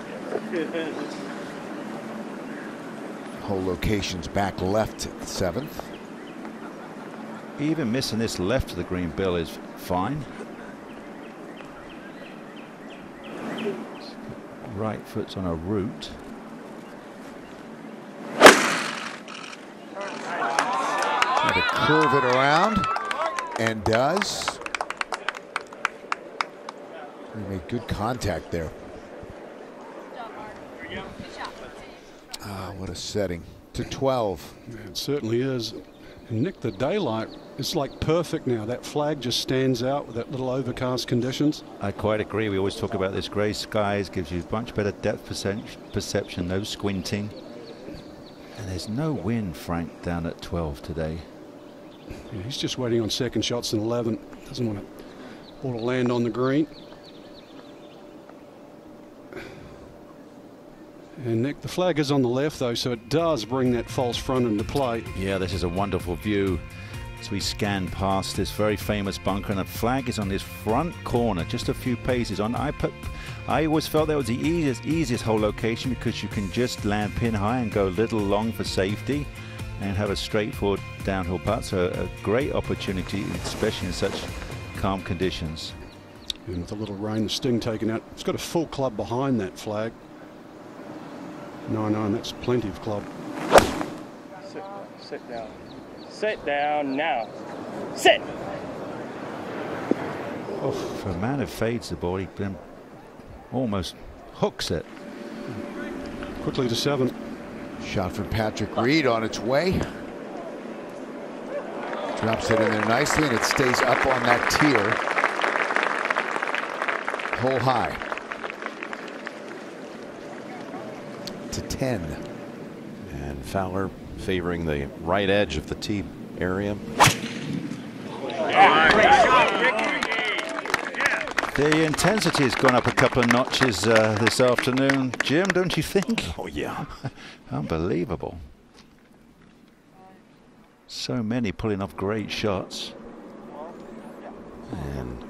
Hole locations back left at the 7th. Even missing this left of the green bill is fine. Right foot's on a root. Try to curve it around, and does. He made good contact there. Ah, what a setting. To 12. Yeah, it certainly is. And Nick, the daylight is like perfect now. That flag just stands out with that little overcast conditions. I quite agree. We always talk about this grey skies, gives you much better depth perception, no squinting. And there's no wind, Frank, down at 12 today. Yeah, he's just waiting on second shots in 11. Doesn't want to land on the green. And Nick, the flag is on the left though, so it does bring that false front into play. Yeah, this is a wonderful view as we scan past this very famous bunker, and the flag is on this front corner, just a few paces on. I always felt that was the easiest hole location because you can just land pin high and go a little long for safety and have a straightforward downhill putt. So a great opportunity, especially in such calm conditions. And with a little rain, the sting taken out. It's got a full club behind that flag. 9-9, that's plenty of club. Sit down. Sit down now. Sit! Oh, for a man who fades the ball, he then almost hooks it. Quickly to 7. Shot from Patrick Reed on its way. Drops it in there nicely, and it stays up on that tier. Hole high. To 10. And Fowler favoring the right edge of the tee area. The intensity has gone up a couple of notches this afternoon, Jim, don't you think? Oh, yeah. Unbelievable. So many pulling off great shots. And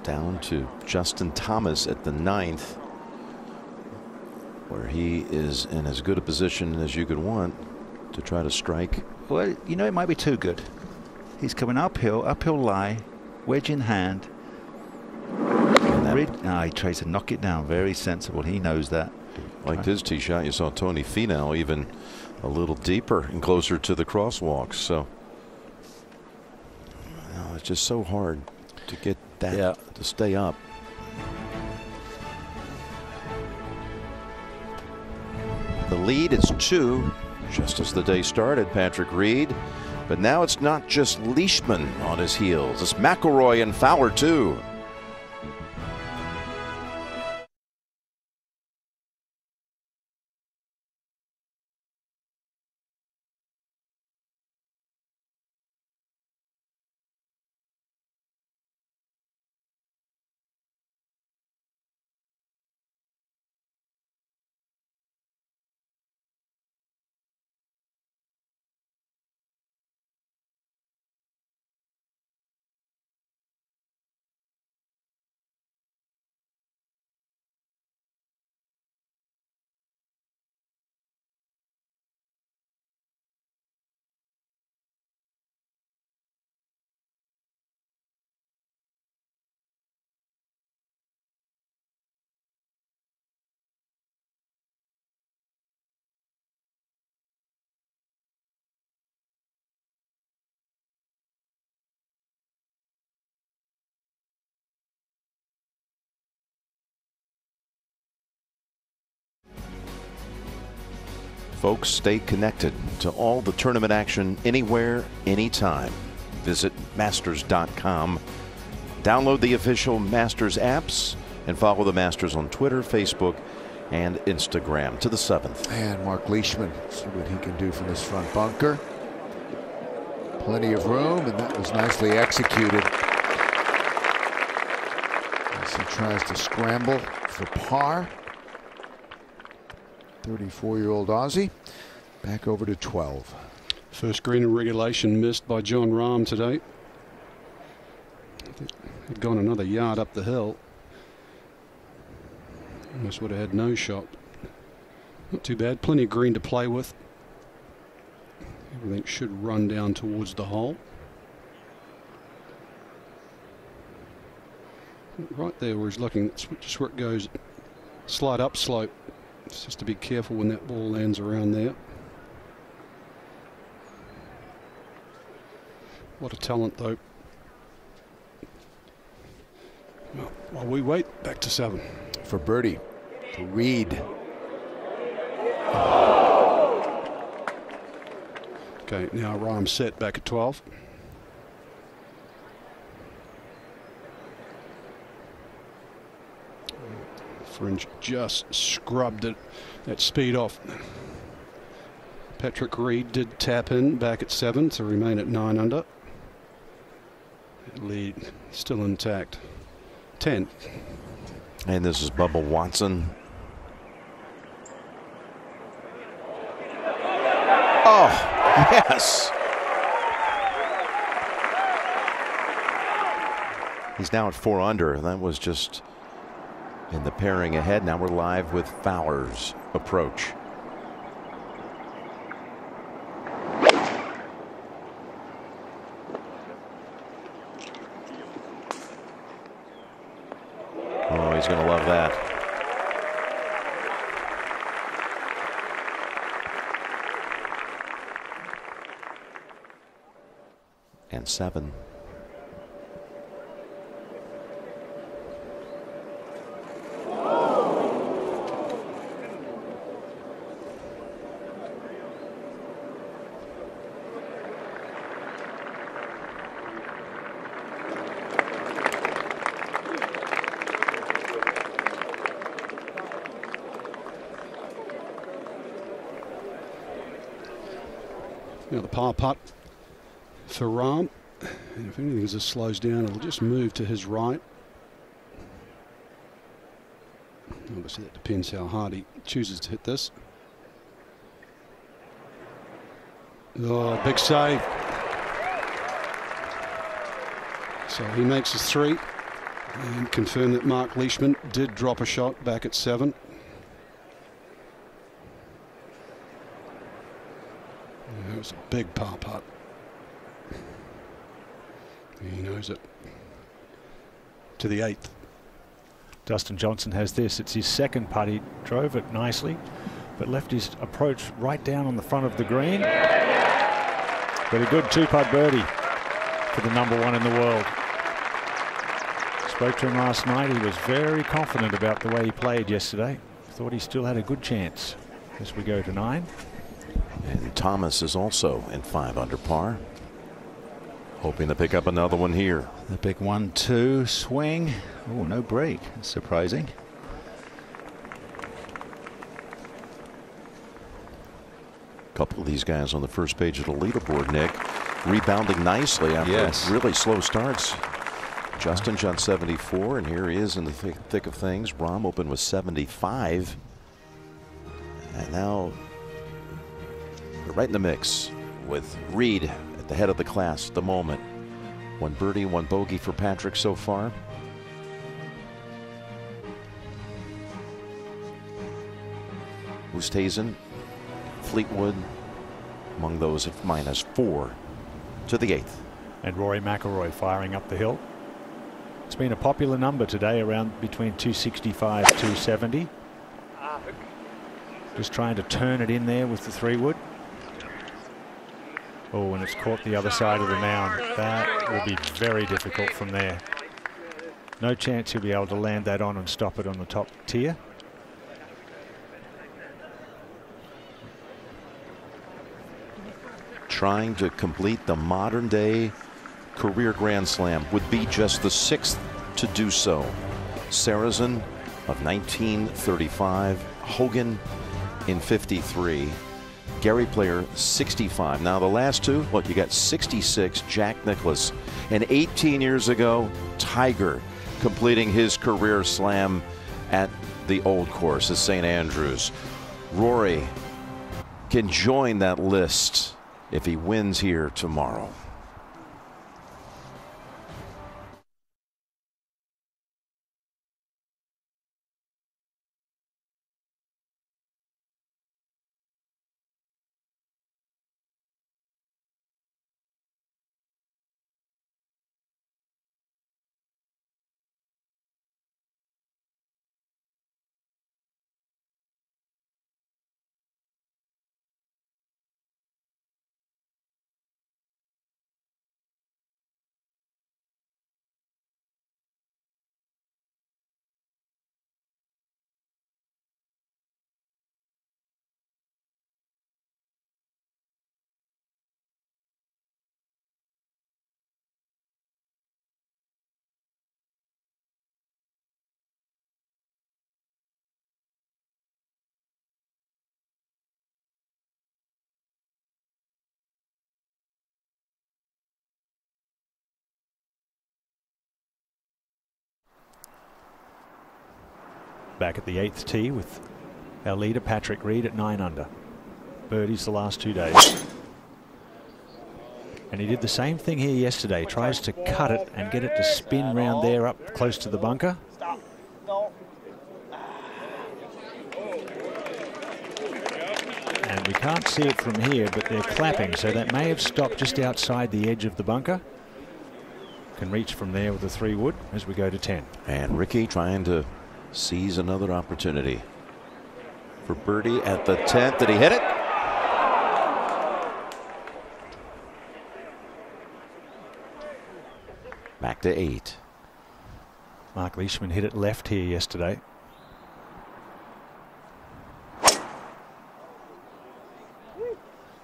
down to Justin Thomas at the 9th, where he is in as good a position as you could want to try to strike. Well, you know, it might be too good. He's coming uphill lie, wedge in hand. He tries to knock it down. Very sensible. He knows that. Like his tee shot, you saw Tony Finau even a little deeper and closer to the crosswalks. So it's just so hard to get that to stay up. The lead is 2, just as the day started, Patrick Reed. But now it's not just Leishman on his heels. It's McIlroy and Fowler too. Folks, stay connected to all the tournament action anywhere, anytime. Visit Masters.com. Download the official Masters apps and follow the Masters on Twitter, Facebook, and Instagram. To the 7th. And Mark Leishman, see what he can do from this front bunker. Plenty of room, and that was nicely executed. As he tries to scramble for par. 34-year-old Aussie, back over to 12. First green in regulation missed by Jon Rahm today. He'd gone another yard up the hill. Almost would have had no shot. Not too bad. Plenty of green to play with. Everything should run down towards the hole. Right there where he's looking, that's just where it goes. Slight upslope. It's just to be careful when that ball lands around there. A lot of talent though. While we wait, back to 7. For birdie, for Reed. Okay, now Rahm set back at 12. Fringe just scrubbed it, that speed off. Patrick Reed did tap in back at 7 to remain at 9 under. Lead still intact. 10. And this is Bubba Watson. Oh, yes. He's now at 4 under. That was just in the pairing ahead. Now we're live with Fowler's approach. Oh, he's going to love that. And 7. Now the par putt for Rahm. And if anything just slows down, it'll just move to his right. Obviously that depends how hard he chooses to hit this. Oh, big save. So he makes his 3 and confirm that Mark Leishman did drop a shot back at 7. It was a big par putt. He knows it. To the 8th. Dustin Johnson has this. It's his second putt. He drove it nicely, but left his approach right down on the front of the green. But a good 2-putt birdie for the #1 in the world. Spoke to him last night. He was very confident about the way he played yesterday. Thought he still had a good chance as we go to 9. And Thomas is also in 5 under par. Hoping to pick up another one here. The big 1-2 swing. Oh, no break. Surprising. A couple of these guys on the first page of the leaderboard, Nick, rebounding nicely after really slow starts. Justin shot 74, and here he is in the thick of things. Rahm opened with 75. And now we're right in the mix with Reed at the head of the class at the moment. 1 birdie, 1 bogey for Patrick so far. Oosthuizen, Fleetwood among those at -4 to the 8th. And Rory McIlroy firing up the hill. It's been a popular number today, around between 265, 270. Just trying to turn it in there with the 3-wood. Oh, and it's caught the other side of the mound. That will be very difficult from there. No chance he'll be able to land that on and stop it on the top tier. Trying to complete the modern day career Grand Slam, would be just the 6th to do so. Sarazen of 1935, Hogan in 53, Gary Player 65. Now the last 2, look, you got 66, Jack Nicklaus, and 18 years ago, Tiger completing his career slam at the old course at St. Andrews. Rory can join that list if he wins here tomorrow. back at the 8th tee with our leader Patrick Reed at 9 under. Birdies the last 2 days. And he did the same thing here yesterday. Tries to cut it and get it to spin round there up close to the bunker. And we can't see it from here, but they're clapping, so that may have stopped just outside the edge of the bunker. Can reach from there with the 3-wood as we go to 10. And Ricky trying to seize another opportunity for birdie at the 10th. Did he hit it? Back to 8. Mark Leishman hit it left here yesterday.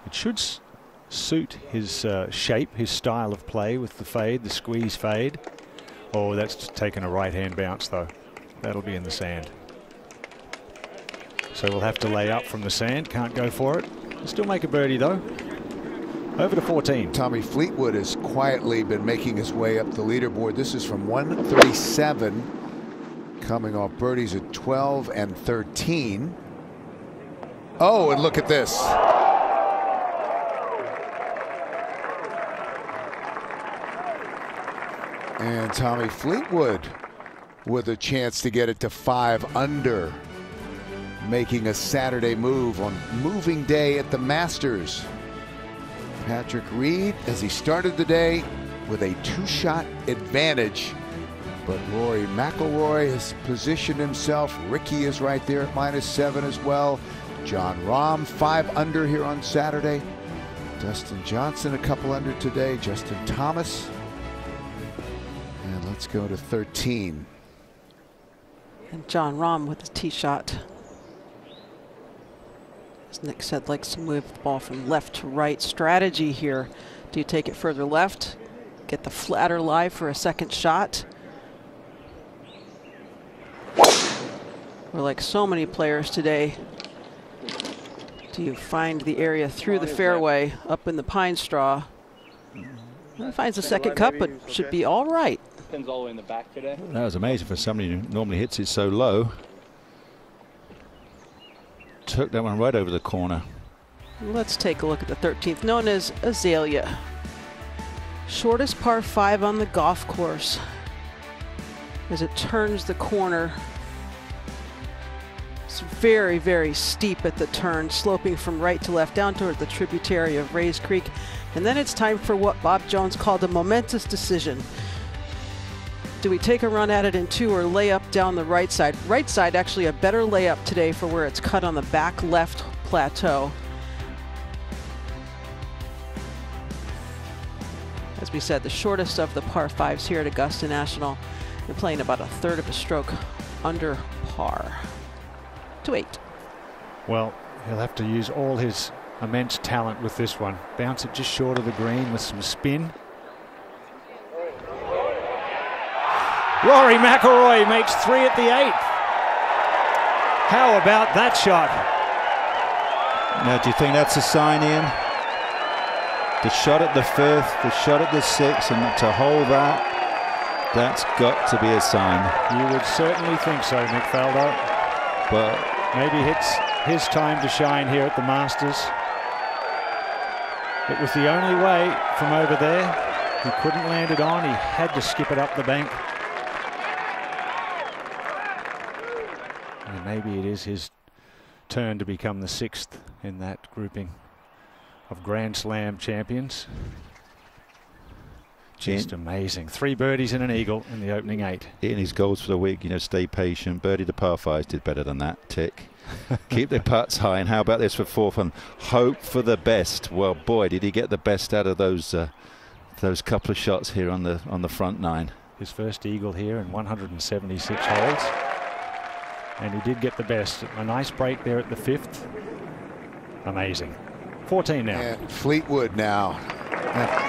It should suit his shape, his style of play with the fade, the squeeze fade. Oh, that's taken a right-hand bounce though. That'll be in the sand. So we'll have to lay up from the sand. Can't go for it. Still make a birdie though. Over to 14. Tommy Fleetwood has quietly been making his way up the leaderboard. This is from 137, coming off birdies at 12 and 13. Oh, and look at this. And Tommy Fleetwood with a chance to get it to 5 under, making a Saturday move on moving day at the Masters. Patrick Reed, as he started the day with a 2-shot advantage, but Rory McIlroy has positioned himself. Ricky is right there at -7 as well. Jon Rahm 5 under here on Saturday. Dustin Johnson a couple under today. Justin Thomas. And let's go to 13. And Jon Rahm with the tee shot. As Nick said, likes to move the ball from left to right. Strategy here. Do you take it further left? Get the flatter lie for a second shot? Or like so many players today, do you find the area through the fairway up in the pine straw? Well, finds the second cup, but should be all right. Pins all the way in the back today. That was amazing for somebody who normally hits it so low. Took that one right over the corner. Let's take a look at the 13th, known as Azalea. Shortest par 5 on the golf course. As it turns the corner, it's very, very steep at the turn, sloping from right to left down toward the tributary of Rays Creek. And then it's time for what Bob Jones called a momentous decision. Do we take a run at it in 2 or lay up down the right side? Right side actually a better layup today for where it's cut on the back left plateau. As we said, the shortest of the par 5s here at Augusta National. They're playing about a third of a stroke under par. To 8. Well, he'll have to use all his immense talent with this one. Bounce it just short of the green with some spin. Rory McIlroy makes 3 at the 8th. How about that shot? Now, do you think that's a sign, Ian? The shot at the 5th, the shot at the 6th, and to hold that, that's got to be a sign. You would certainly think so, Nick Faldo. But maybe it's his time to shine here at the Masters. It was the only way from over there. He couldn't land it on. He had to skip it up the bank. And maybe it is his turn to become the 6th in that grouping of Grand Slam champions. Just amazing. 3 birdies and an eagle in the opening 8. In his goals for the week, you know, stay patient. Birdie the par 5s did better than that. Tick. Keep the putts high. And how about this for 4th and hope for the best? Well, boy, did he get the best out of those couple of shots here on the front 9. His first eagle here in 176 holes. And he did get the best. A nice break there at the 5th. Amazing. 14 now. And Fleetwood now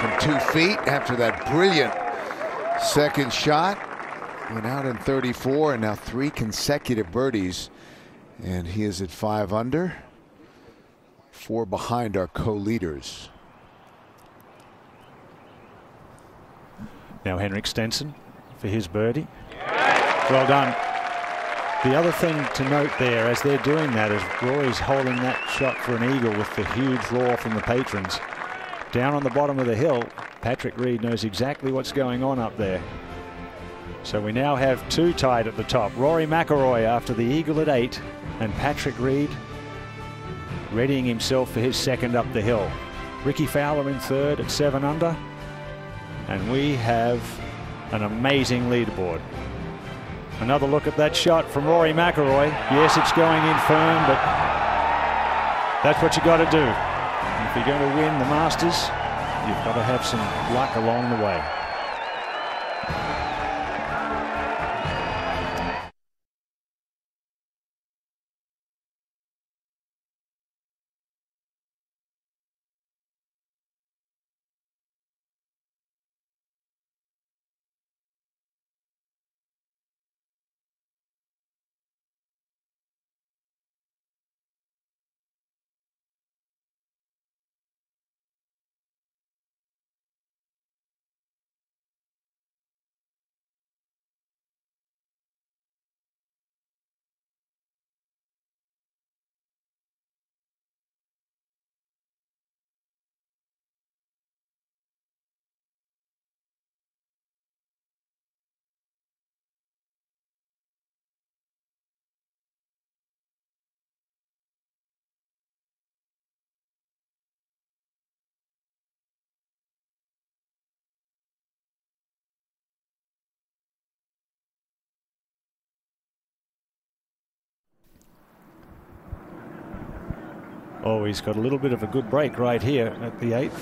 from 2 feet after that brilliant second shot. Went out in 34 and now 3 consecutive birdies. And he is at 5 under. 4 behind our co-leaders. Now Henrik Stenson for his birdie. Well done. The other thing to note there as they're doing that is Rory's holding that shot for an eagle with the huge roar from the patrons. Down on the bottom of the hill, Patrick Reed knows exactly what's going on up there. So we now have two tied at the top. Rory McIlroy after the eagle at 8 and Patrick Reed readying himself for his second up the hill. Ricky Fowler in third at 7 under. And we have an amazing leaderboard. Another look at that shot from Rory McIlroy. Yes, it's going in firm, but that's what you got to do. And if you're going to win the Masters, you've got to have some luck along the way. Oh, he's got a little bit of a good break right here at the 8th.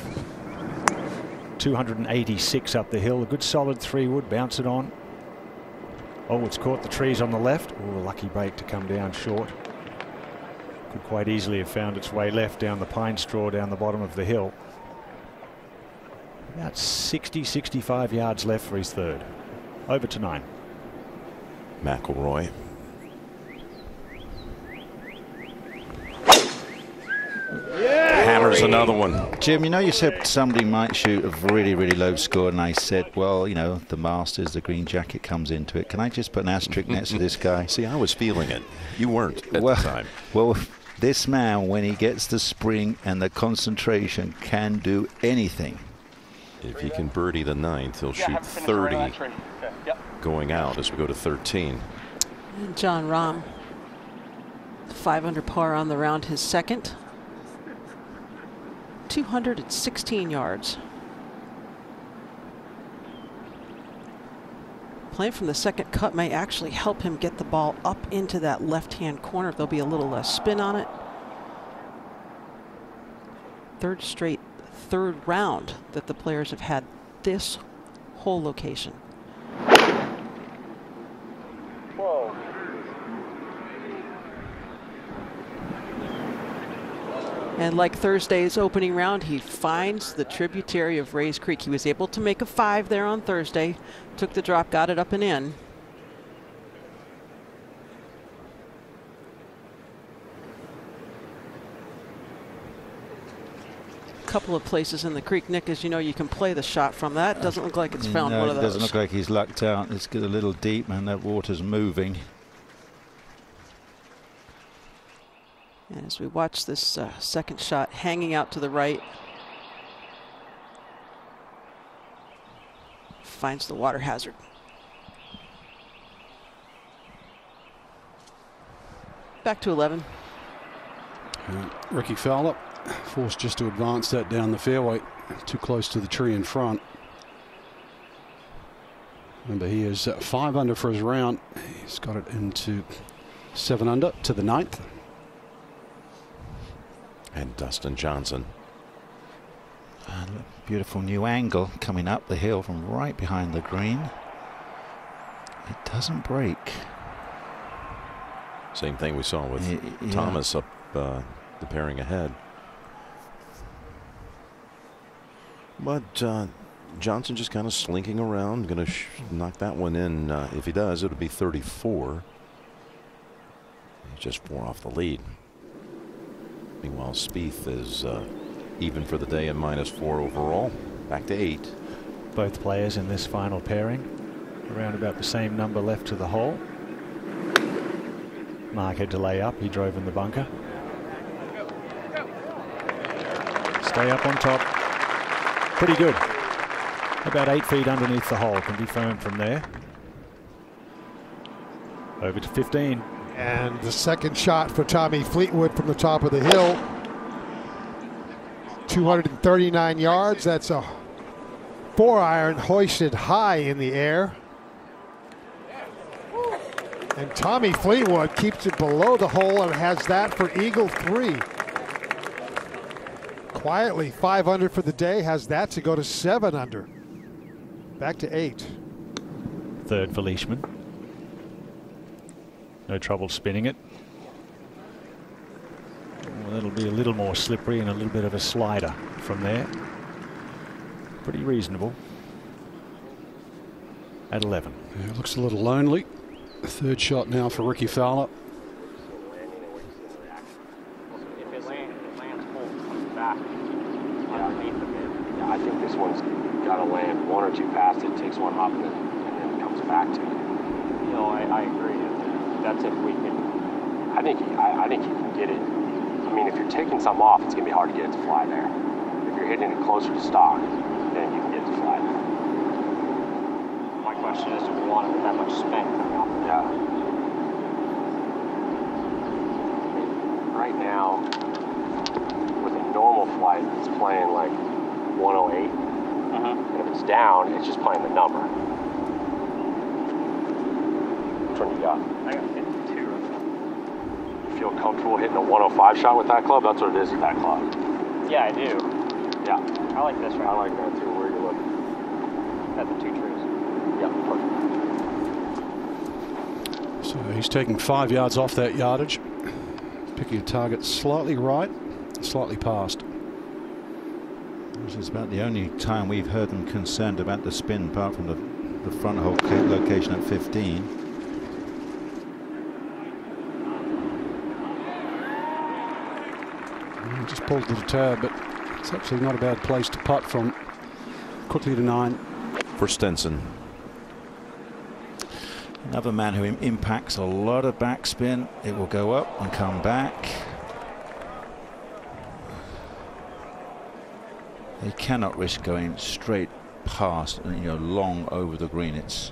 286 up the hill. A good solid 3-wood. Bounce it on. Oh, it's caught the trees on the left. Oh, a lucky break to come down short. Could quite easily have found its way left down the pine straw down the bottom of the hill. About 60, 65 yards left for his third. Over to 9. McIlroy. Hammers another one. Jim, you know, you said somebody might shoot a really, really low score, and I said, well, you know, the Masters, the green jacket comes into it. Can I just put an asterisk next to this guy? See, I was feeling it. You weren't at the time. Well, this man, when he gets the spring and the concentration, can do anything. If he can birdie the 9th, he'll shoot 30 going out as we go to 13. And Jon Rahm, 5 under par on the round, his second. 216 yards. Playing from the second cut may actually help him get the ball up into that left-hand corner. There'll be a little less spin on it. Third straight third round that the players have had this whole location. Whoa. And like Thursday's opening round, he finds the tributary of Rays Creek. He was able to make a 5 there on Thursday, took the drop, got it up and in. Couple of places in the creek, Nick, as you know, you can play the shot from that. Doesn't look like it's found one of those. It doesn't look like he's lucked out. It's a little deep, and that water's moving. And as we watch this second shot hanging out to the right, finds the water hazard. Back to 11. Ricky Fowler forced just to advance that down the fairway, too close to the tree in front. Remember, he is 5 under for his round. He's got it into 7 under to the 9th. And Dustin Johnson. Beautiful new angle coming up the hill from right behind the green. It doesn't break. Same thing we saw with Thomas up the pairing ahead. But Johnson just kind of slinking around, going to knock that one in. If he does, it'll be 34. He's just 4 off the lead. Meanwhile, Spieth is even for the day and -4 overall. Back to 8. Both players in this final pairing. Around about the same number left to the hole. Mark had to lay up. He drove in the bunker. Stay up on top. Pretty good. About 8 feet underneath the hole. Can be firm from there. Over to 15. And the second shot for Tommy Fleetwood from the top of the hill. 239 yards. That's a 4-iron hoisted high in the air. And Tommy Fleetwood keeps it below the hole and has that for eagle 3. Quietly 5 under for the day, has that to go to 7 under. Back to 8. Third for Leishman. No trouble spinning it. Well, it'll be a little more slippery and a little bit of a slider from there. Pretty reasonable. At 11. Yeah, it looks a little lonely. Third shot now for Ricky Fowler. If it lands full, comes back underneath the bit. Yeah, I think this one's got to land 1 or 2 past it, takes one hop, and then comes back to it. You know, I agree. That's if we can. I think you can get it. I mean, if you're taking something off, it's going to be hard to get it to fly there. If you're hitting it closer to stock, then you can get it to fly there. My question is, do we want it with that much spin coming off? Yeah. Right now, with a normal flight, it's playing like 108. And if it's down, it's just playing the number. Which one you got? I got 52 right now. You feel comfortable hitting a 105 shot with that club? That's what it is with that club. Yeah, I do. Yeah. I like this right. I like that too. Where are you looking? At the 2 trees. Yeah, perfect. So he's taking 5 yards off that yardage. Picking a target slightly right, slightly past. This is about the only time we've heard them concerned about the spin, apart from the front hole location at 15. He just pulled to the tab, but it's actually not a bad place to putt from. Quickly to 9. For Stenson. Another man who impacts a lot of backspin. It will go up and come back. They cannot risk going straight past, long over the green. It's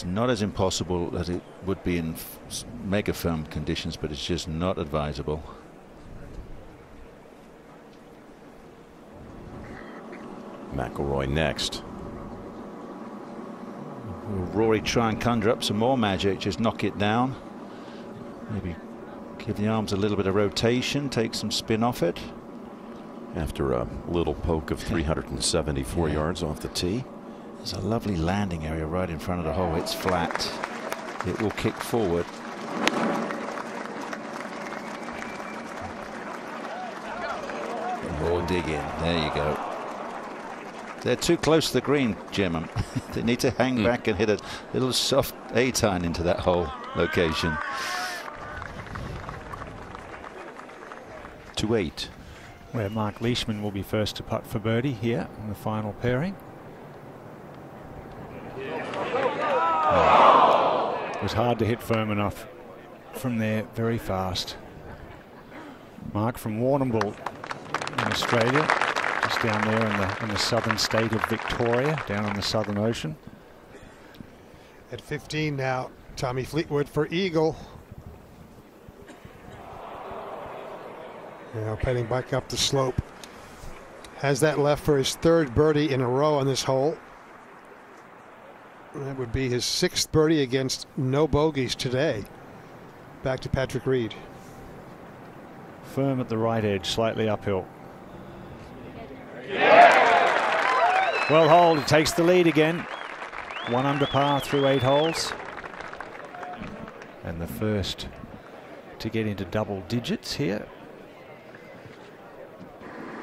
not as impossible as it would be in mega firm conditions, but it's just not advisable. McIlroy next. Will Rory try and conjure up some more magic, just knock it down? Maybe give the arms a little bit of rotation, take some spin off it. After a little poke of 374 yards off the tee. There's a lovely landing area right in front of the hole. It's flat. It will kick forward. More dig in. There you go. They're too close to the green, Jim. They need to hang back and hit a little soft 8-iron into that hole location. 2-8. Where Mark Leishman will be first to putt for birdie here in the final pairing. It was hard to hit firm enough from there, very fast. Mark from Warrnambool in Australia, just down there in the southern state of Victoria, down on the Southern Ocean. At 15 now, Tommy Fleetwood for eagle. Now heading back up the slope. Has that left for his 3rd birdie in a row on this hole. That would be his 6th birdie against no bogeys today. Back to Patrick Reed. Firm at the right edge, slightly uphill. Well holed, he takes the lead again. 1 under par through 8 holes. And the first to get into double digits here.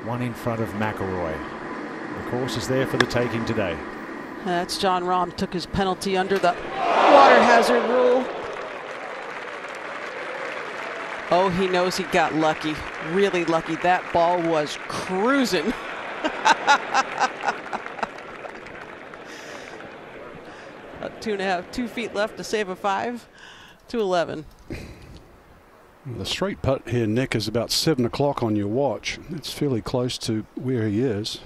1 in front of McIlroy. The course is there for the taking today. That's Jon Rahm, took his penalty under the water hazard rule. Oh, he knows he got lucky, really lucky. That ball was cruising. 2 feet left to save a 5. to 11. The straight putt here, Nick, is about 7 o'clock on your watch. It's fairly close to where he is.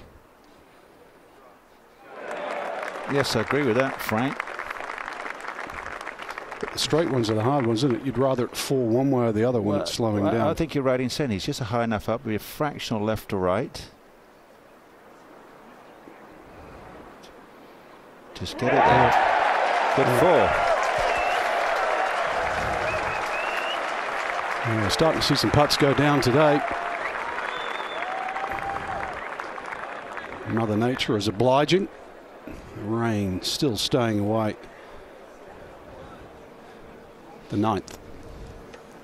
Yes, I agree with that, Frank. But the straight ones are the hard ones, isn't it? You'd rather it fall one way or the other when it's slowing down. I think you're right in saying he's just a high enough up, be a fractional left to right. Just get it there. Good fall. We're starting to see some putts go down today. Mother Nature is obliging. The rain still staying away. The 9th.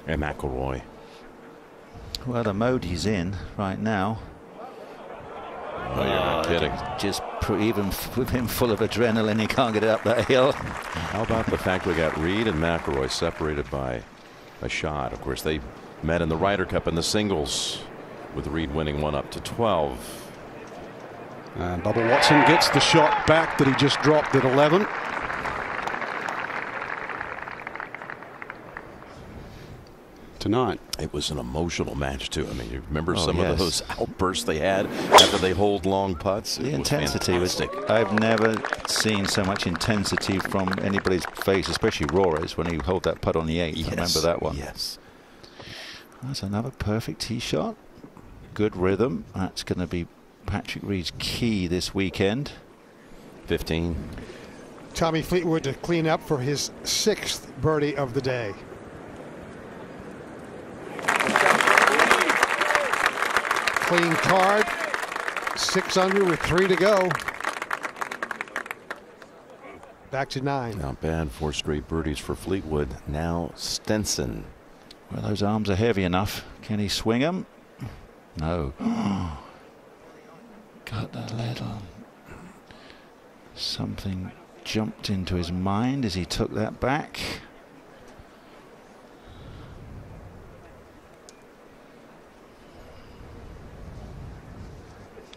And McIlroy. Well, the mode he's in right now. Oh, you're not kidding. Just even with him full of adrenaline, he can't get it up that hill. How about the fact we got Reed and McIlroy separated by a shot? Of course, they met in the Ryder Cup in the singles, with Reed winning 1 up to 12. And Bubba Watson gets the shot back that he just dropped at 11. Tonight. It was an emotional match, too. I mean, you remember some yes. of those outbursts they had after they hold long putts? The intensity was. I've never seen so much intensity from anybody's face, especially Rory's, when he held that putt on the 8th. Yes. I remember that one. Yes. That's another perfect tee shot. Good rhythm. That's going to be Patrick Reed's key this weekend. 15. Tommy Fleetwood to clean up for his 6th birdie of the day. Clean card. 6 under with 3 to go. Back to 9. Not bad. 4 straight birdies for Fleetwood. Now Stenson. Well, those arms are heavy enough. Can he swing them? No. Got a little. Something jumped into his mind as he took that back.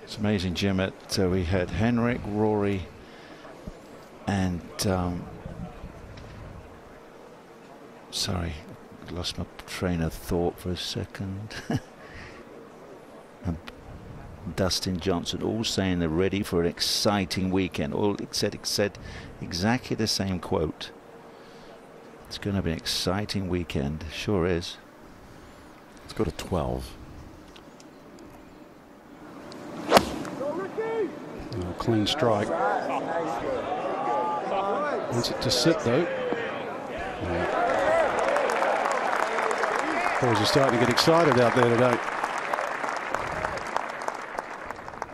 It's amazing, Jim. We had Henrik, Rory, and sorry, lost my train of thought for a second. And Dustin Johnson, all saying they're ready for an exciting weekend. All said exactly the same quote. It's going to be an exciting weekend. Sure is. Let's go to 12. Clean strike. Wants it to sit though. Boys are starting to get excited out there today.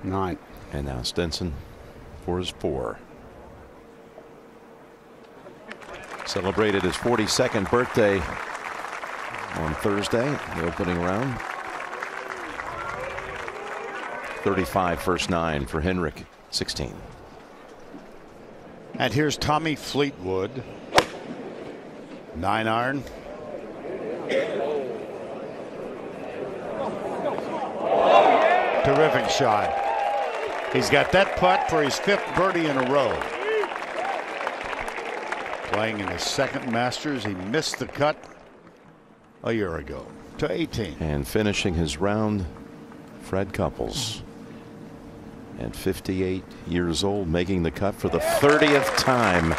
9. And now Stenson for his 4. Celebrated his 42nd birthday on Thursday, the opening round. 35 first 9 for Henrik. 16. And here's Tommy Fleetwood. 9 iron. Terrific shot. He's got that putt for his 5th birdie in a row. Playing in his 2nd Masters, he missed the cut a year ago to 18. And finishing his round, Fred Couples. At 58 years old, making the cut for the 30th time.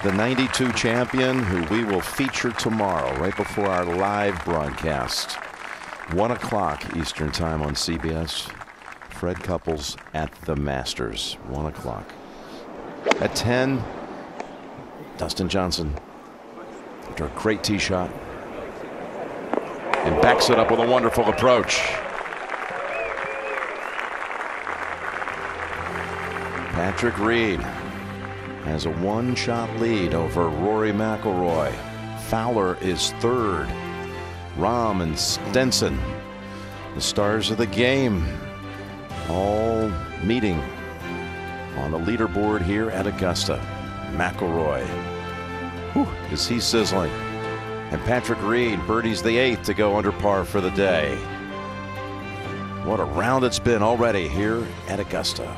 The 92 champion, who we will feature tomorrow, right before our live broadcast. 1 o'clock Eastern time on CBS. Fred Couples at the Masters. 1 o'clock. At 10, Dustin Johnson. After a great tee shot. And backs it up with a wonderful approach. Patrick Reed has a 1-shot lead over Rory McIlroy. Fowler is 3rd. Rahm and Stenson, the stars of the game, all meeting on the leaderboard here at Augusta. McIlroy, is he sizzling? And Patrick Reed birdies the 8th to go under par for the day. What a round it's been already here at Augusta.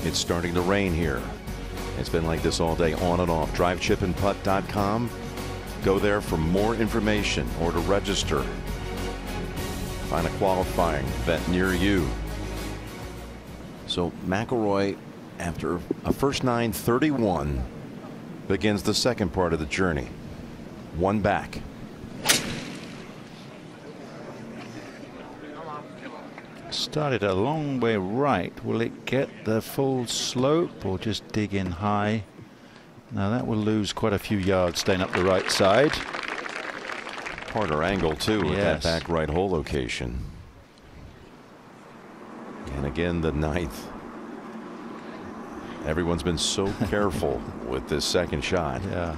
It's starting to rain here. It's been like this all day, on and off. DriveChipandPutt.com. Go there for more information or to register. Find a qualifying event near you. So McIlroy, after a first 9:31, begins the second part of the journey. One back. Started a long way right. Will it get the full slope or just dig in high? Now that will lose quite a few yards staying up the right side. Harder angle too with that back right hole location. And again, the 9th. Everyone's been so careful with this second shot. Yeah.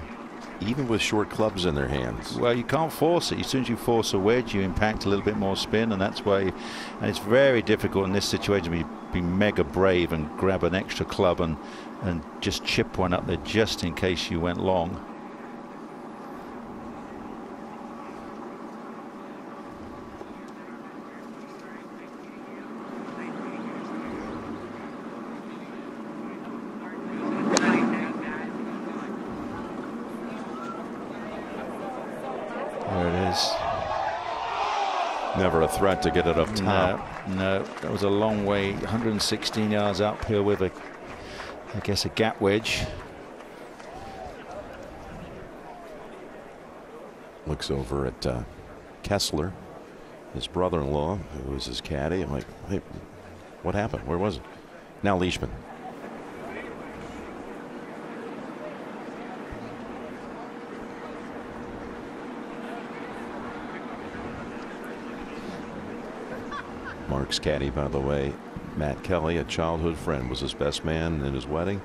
Even with short clubs in their hands. Well, you can't force it. As soon as you force a wedge, you impact a little bit more spin, and that's why. And it's very difficult in this situation to be mega brave and grab an extra club and just chip one up there just in case you went long. Never a threat to get it up top. No, that was a long way. 116 yards uphill with I guess a gap wedge. Looks over at Kessler, his brother-in-law, who was his caddy. I'm like, hey, what happened? Where was it? Now Leishman. Mark's caddy, by the way, Matt Kelly, a childhood friend, was his best man in his wedding,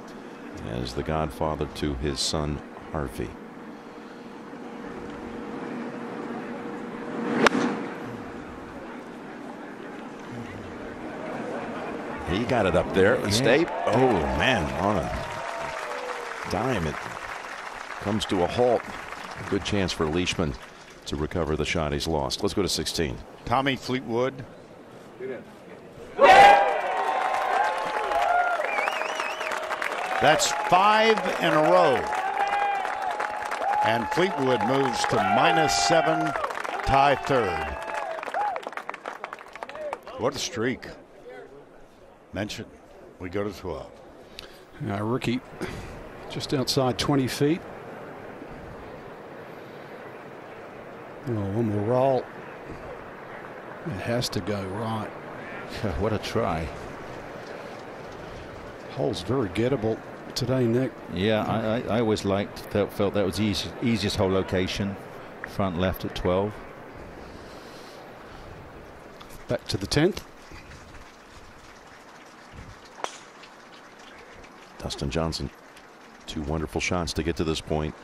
as the godfather to his son Harvey. He got it up there. Yeah. Stayed. Oh man, on a dime, it comes to a halt. A good chance for Leishman to recover the shot he's lost. Let's go to 16. Tommy Fleetwood. That's 5 in a row. And Fleetwood moves to -7, tie third. What a streak. Mentioned. We go to 12. Ricky just outside 20 feet. Oh, one more roll. It has to go right. What a try. Hole's very gettable today, Nick. Yeah, I always felt that was easiest hole location. Front left at 12. Back to the 10th. Dustin Johnson. 2 wonderful shots to get to this point.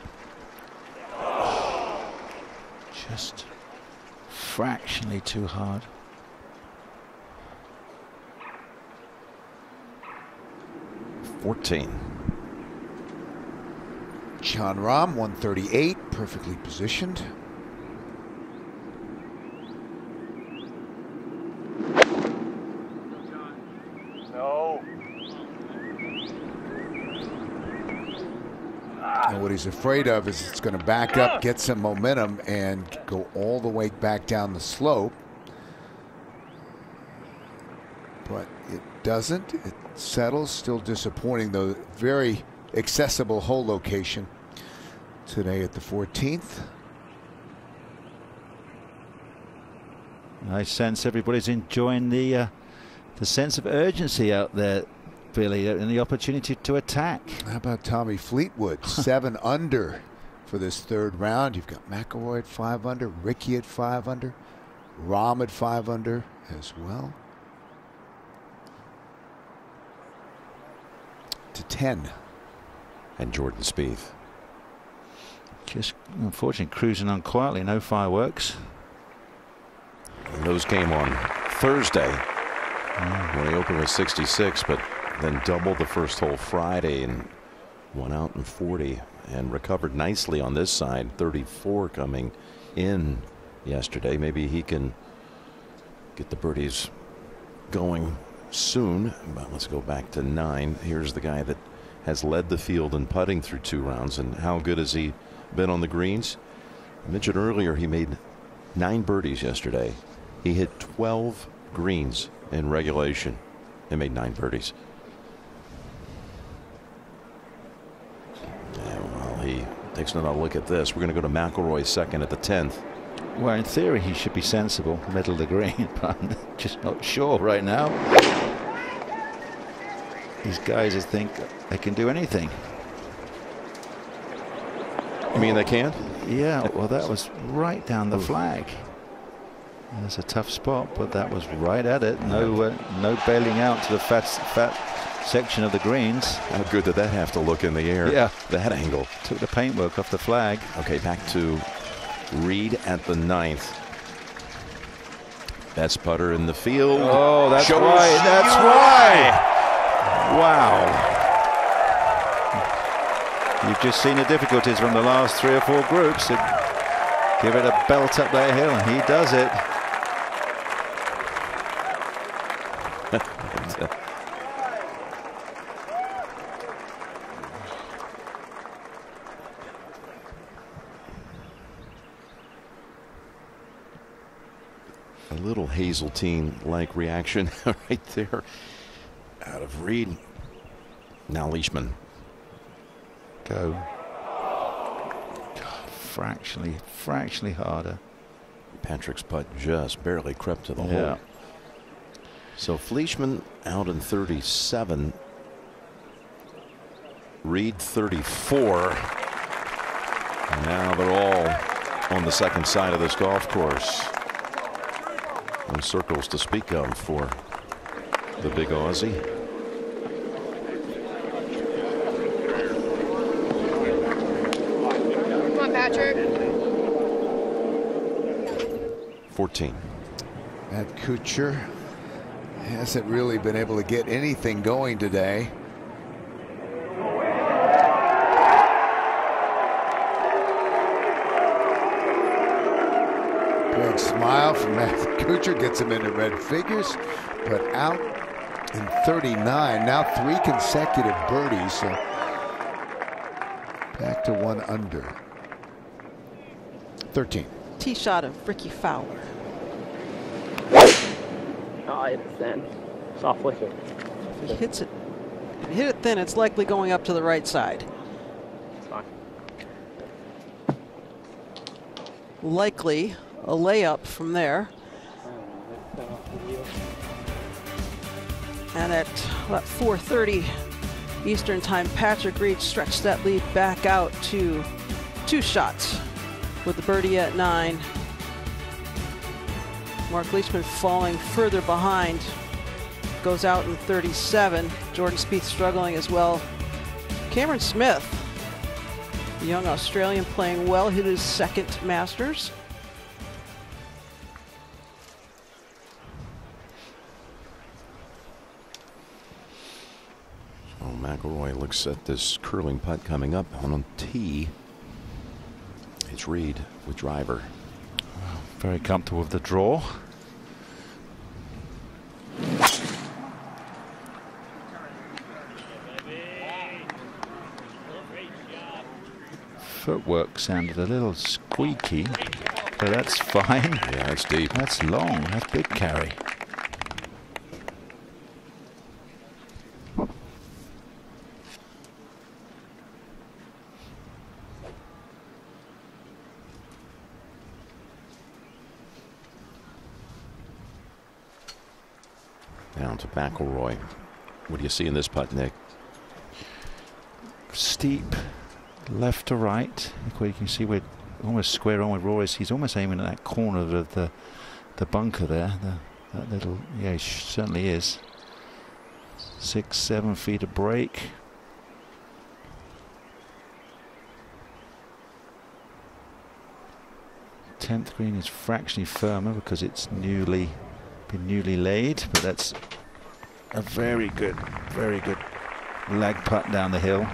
Just fractionally too hard. Jon Rahm, 138, perfectly positioned. No. And what he's afraid of is it's going to back up, get some momentum, and go all the way back down the slope. But it doesn't. It settles. Still disappointing, though. Very accessible hole location today at the 14th. I sense everybody's enjoying the sense of urgency out there, Billy, and the opportunity to attack. How about Tommy Fleetwood? 7 under for this third round. You've got McIlroy at 5 under, Ricky at 5 under, Rahm at 5 under as well. To 10. And Jordan Spieth. Just unfortunately cruising on quietly, no fireworks. And those came on Thursday when he opened with 66, but then doubled the first hole Friday and went out in 40 and recovered nicely on this side. 34 coming in yesterday. Maybe he can get the birdies going soon. But let's go back to 9. Here's the guy that has led the field in putting through 2 rounds. And how good has he been on the greens? I mentioned earlier he made 9 birdies yesterday. He hit 12 greens in regulation and made 9 birdies. Yeah, well, he takes another look at this. We're going to go to McIlroy second at the 10th. Well, in theory, he should be sensible, middle of the green, but I'm just not sure right now. These guys just think they can do anything. You mean they can? Yeah, well, that was right down the flag. That's a tough spot, but that was right at it. No bailing out to the fat section of the greens. How good did that have to look in the air? Yeah. That angle. Took the paintwork off the flag. Okay, back to Reed at the 9th. Best putter in the field. Oh, that's right. That's right. Wow. You've just seen the difficulties from the last 3 or 4 groups. Give it a belt up that hill, and he does it. A little Hazeltine-like reaction right there out of Reed. Now Leishman. Go. Fractionally harder. Patrick's putt just barely crept to the hole. Yeah. So Fleischmann out in 37. Reed 34. And now they're all on the second side of this golf course. No circles to speak of for the big Aussie. Come on, Patrick. 14. Matt Kuchar hasn't really been able to get anything going today. Big smile from Matt Kuchar, gets him into red figures, but out in 39. Now 3 consecutive birdies, so back to 1 under. 13. Tee shot of Ricky Fowler. Oh, I hit it thin. Soft wicket. If he hits it, if you hit it thin, it's likely going up to the right side. It's fine. Likely a layup from there. And at about 4:30 Eastern time, Patrick Reed stretched that lead back out to 2 shots with the birdie at 9. Mark Leishman falling further behind, goes out in 37. Jordan Spieth struggling as well. Cameron Smith, the young Australian, playing well, hit his 2nd Masters. Oh, McIlroy looks at this curling putt coming up on tee. It's Reed with driver. Very comfortable with the draw. Footwork sounded a little squeaky, but that's fine. Yeah, that's deep. That's long. That's big carry. Down to McIlroy. What do you see in this putt, Nick? Steep, left to right. You can see we're almost square on with Royce. He's almost aiming at that corner of the bunker there. That little, yeah, he certainly is. 6-7 feet of break. Tenth green is fractionally firmer because it's been newly laid, but that's a very good lag putt down the hill.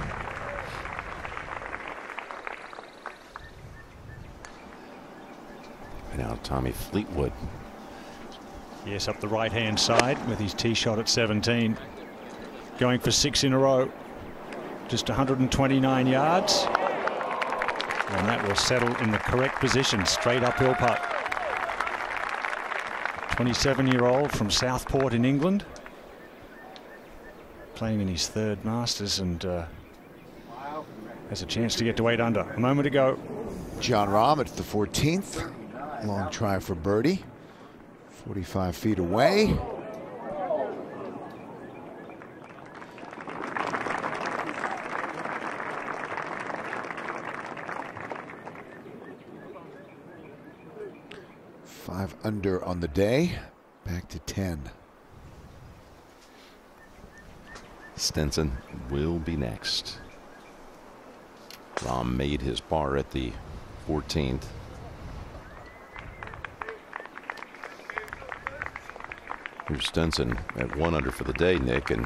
And now Tommy Fleetwood. Yes, up the right-hand side with his tee shot at 17. Going for 6 in a row. Just 129 yards. And that will settle in the correct position. Straight uphill putt. 27-year-old from Southport in England. Playing in his 3rd Masters and has a chance to get to 8 under. A moment to go. Jon Rahm at the 14th. Long try for birdie. 45 feet away. Five under on the day. Back to 10. Stenson will be next. Rahm made his par at the 14th. Here's Stenson at 1 under for the day, Nick. And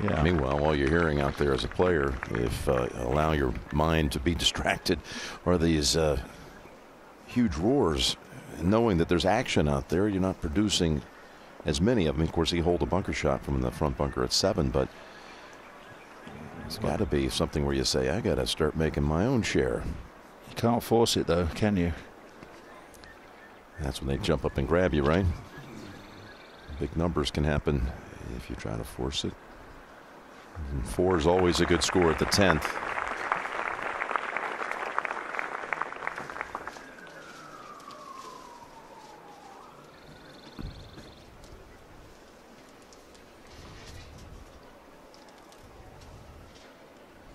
yeah. Meanwhile, all you're hearing out there as a player, if allow your mind to be distracted, are these huge roars, knowing that there's action out there. You're not producing as many of them. Of course, he holed a bunker shot from the front bunker at 7, but it's got to be something where you say, I got to start making my own share. You can't force it, though, can you? That's when they jump up and grab you, right? Big numbers can happen if you try to force it. And 4 is always a good score at the 10th.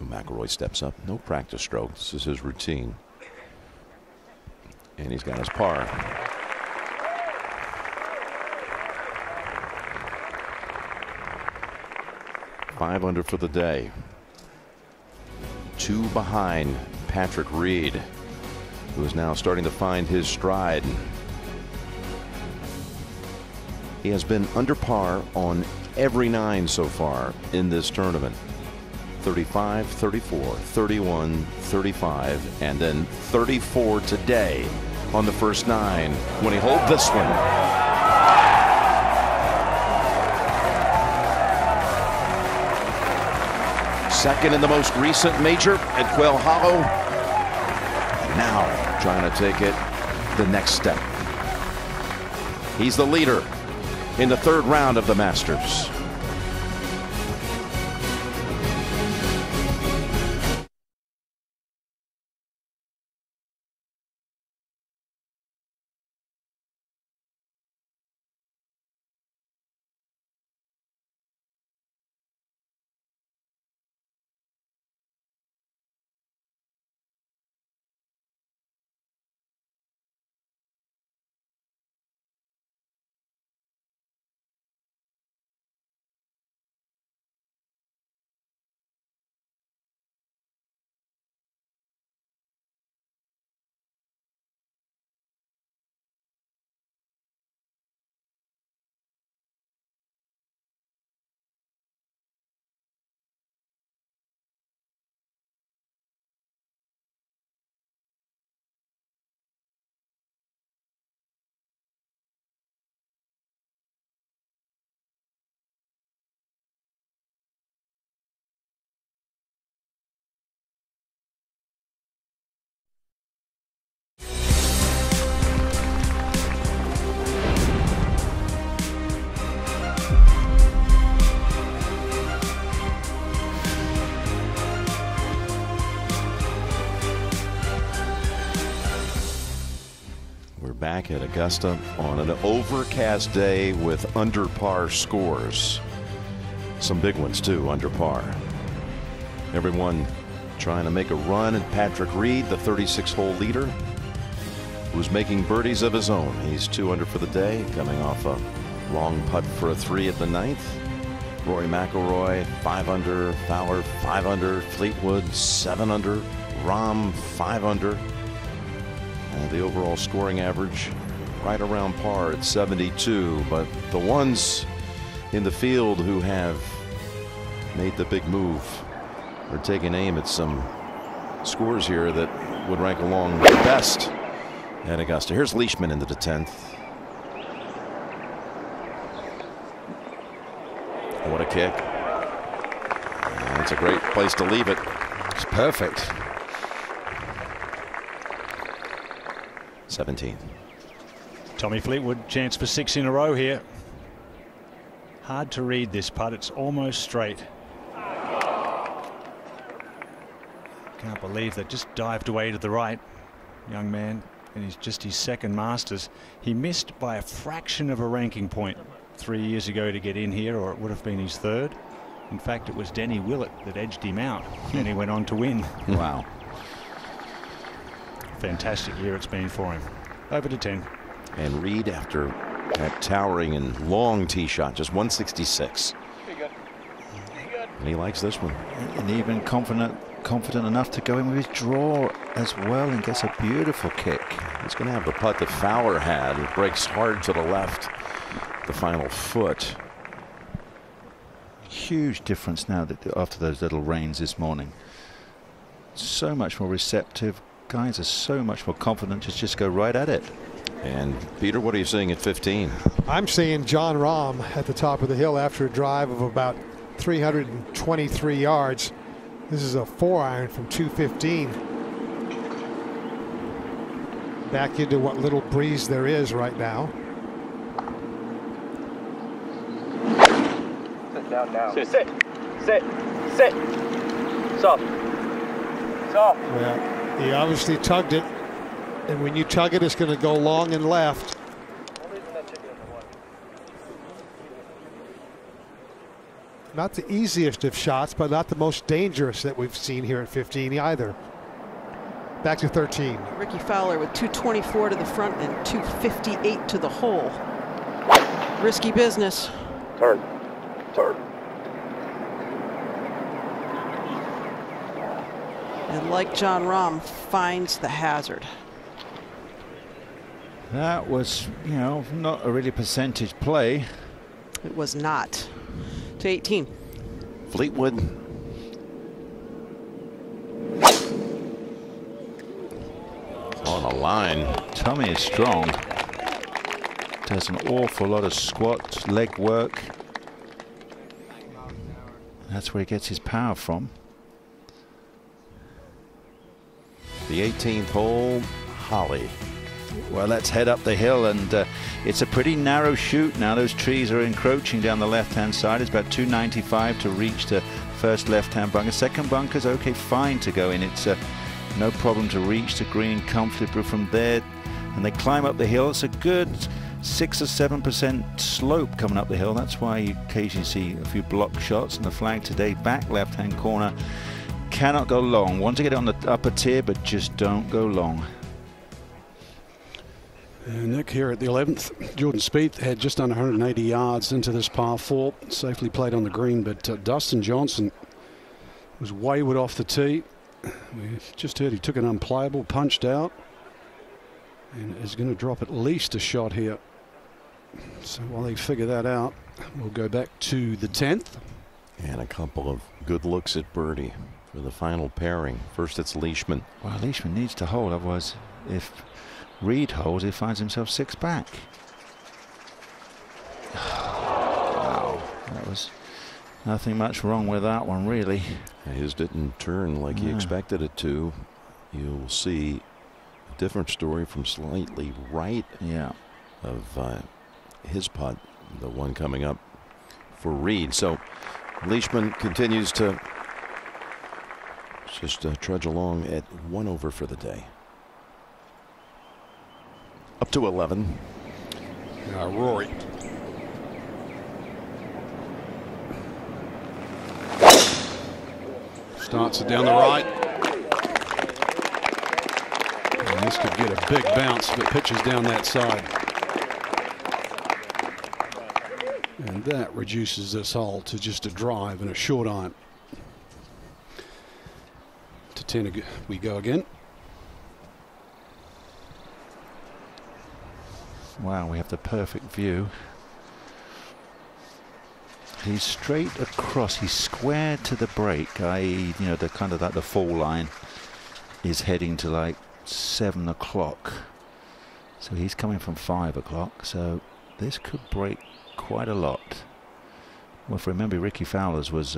McIlroy steps up. No practice stroke. This is his routine. And he's got his par. Five under for the day. 2 behind Patrick Reed, who is now starting to find his stride. He has been under par on every 9 so far in this tournament. 35, 34, 31, 35, and then 34 today on the first 9 when he holed this one. Second in the most recent major at Quail Hollow. Now trying to take it the next step. He's the leader in the 3rd round of the Masters. Back at Augusta on an overcast day with under par scores. Some big ones too, under par. Everyone trying to make a run, and Patrick Reed, the 36-hole leader, who's making birdies of his own. He's 2 under for the day, coming off a long putt for a 3 at the 9th. Rory McIlroy 5 under, Fowler 5 under, Fleetwood 7 under, Rahm 5 under. The overall scoring average right around par at 72, but the ones in the field who have made the big move are taking aim at some scores here that would rank along the best at Augusta. Here's Leishman into the 10th. What a kick. That's a great place to leave it. It's perfect. 17. Tommy Fleetwood, chance for 6 in a row here. Hard to read this putt. It's almost straight. Can't believe that just dived away to the right. Young man, and he's just his second Masters. He missed by a fraction of a ranking point 3 years ago to get in here, or it would have been his third. In fact, it was Denny Willett that edged him out, and he went on to win. Wow. Fantastic year it's been for him. Over to 10. And Reed, after that towering and long tee shot, just 166. And he likes this one. And even confident enough to go in with his draw as well, and gets a beautiful kick. He's going to have the putt that Fowler had. It breaks hard to the left, the final foot. Huge difference now that after those little rains this morning. So much more receptive. Guys are so much more confident to just go right at it. And Peter, what are you seeing at 15? I'm seeing Jon Rahm at the top of the hill after a drive of about 323 yards. This is a 4-iron from 215. Back into what little breeze there is right now. Sit down now. Sit. Soft. Well, he obviously tugged it, and when you tug it, it's going to go long and left. Not the easiest of shots, but not the most dangerous that we've seen here at 15 either. Back to 13. Ricky Fowler with 224 to the front and 258 to the hole. Risky business. Turn. And like Jon Rahm, finds the hazard. That was, you know, not a really percentage play. It was not. To 18. Fleetwood. On a line. Tommy is strong. Does an awful lot of squat, leg work. That's where he gets his power from. The 18th hole, Holly. Well, let's head up the hill, and it's a pretty narrow shoot now. Those trees are encroaching down the left-hand side. It's about 295 to reach the first left-hand bunker. Second bunker's okay, fine to go in. It's no problem to reach the green comfortably from there. And they climb up the hill. It's a good 6 or 7% slope coming up the hill. That's why you occasionally see a few block shots. And the flag today, back left-hand corner. Cannot go long. Want to get it on the upper tier, but just don't go long. Nick here at the 11th. Jordan Spieth had just under 180 yards into this par 4. Safely played on the green, but Dustin Johnson was wayward off the tee. We just heard he took an unplayable, punched out, and is going to drop at least a shot here. So while they figure that out, we'll go back to the 10th. And a couple of good looks at birdie for the final pairing. First it's Leishman. Well, Leishman needs to hold, otherwise if Reed holds, he finds himself 6 back. Wow, that was nothing much wrong with that one, really. His didn't turn like he expected it to. You'll see a different story from slightly right of his putt, the one coming up for Reed. So Leishman continues to just trudge along at 1 over for the day. Up to 11. Rory. Starts it down the right. And this could get a big bounce if it pitches down that side. And that reduces this hole to just a drive and a short iron. To 10 we go again. Wow, we have the perfect view. He's straight across. He's square to the break, i.e., you know, the kind of like the fall line is heading to like 7 o'clock. So he's coming from 5 o'clock. So this could break quite a lot. Well, if you remember, Ricky Fowler's was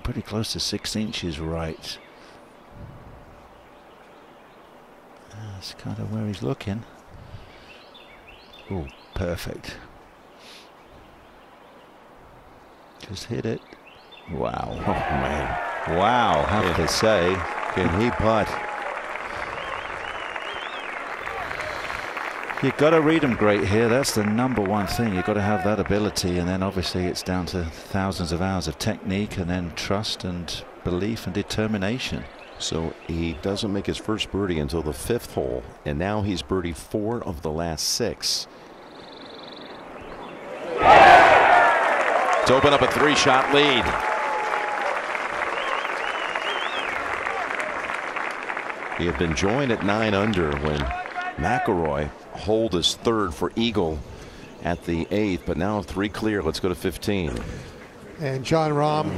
pretty close to 6 inches right. That's kind of where he's looking. Oh, perfect. Just hit it. Wow. Oh, man. Wow, have to say. Can he putt? You've got to read them great here. That's the #1 thing. You've got to have that ability, and then obviously it's down to thousands of hours of technique and then trust and belief and determination. So he doesn't make his first birdie until the 5th hole, and now he's birdied 4 of the last 6. To open up a 3-shot lead. He had been joined at 9 under when McIlroy holed his 3rd for eagle at the 8th, but now 3 clear. Let's go to 15. And Jon Rahm,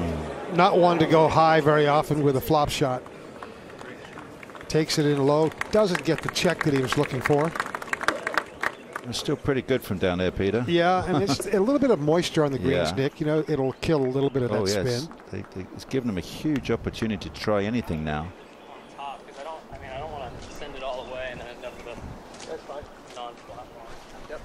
not one to go high very often with a flop shot. Takes it in low, doesn't get the check that he was looking for. It's still pretty good from down there, Peter. Yeah, and it's a little bit of moisture on the greens, Yeah. Nick. You know, it'll kill a little bit of that spin. It's given them a huge opportunity to try anything now. I don't want to send it all away and then end up with a non-spot. Yep.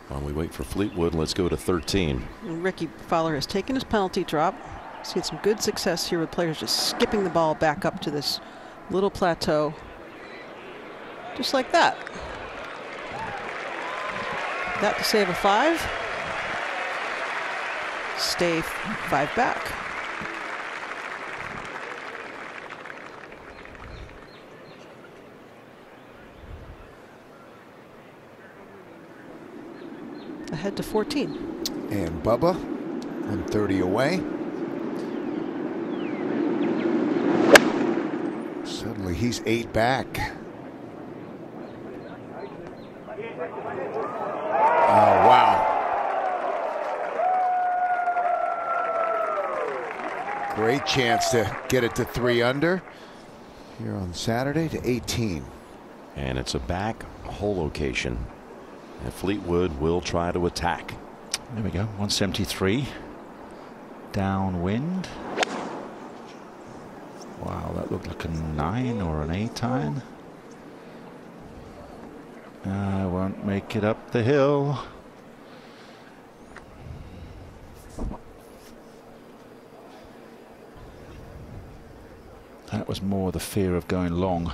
While we wait for Fleetwood, let's go to 13. And Ricky Fowler has taken his penalty drop. Seen some good success here with players just skipping the ball back up to this little plateau. Just like that. That to save a 5. Stay 5 back. Ahead to 14. And Bubba, 130 away. Suddenly he's 8 back. Oh, wow. Great chance to get it to 3 under here on Saturday to 18. And it's a back hole location. And Fleetwood will try to attack. There we go, 173. Downwind. Wow, that looked like a 9 or an 8 iron. I won't make it up the hill. That was more the fear of going long.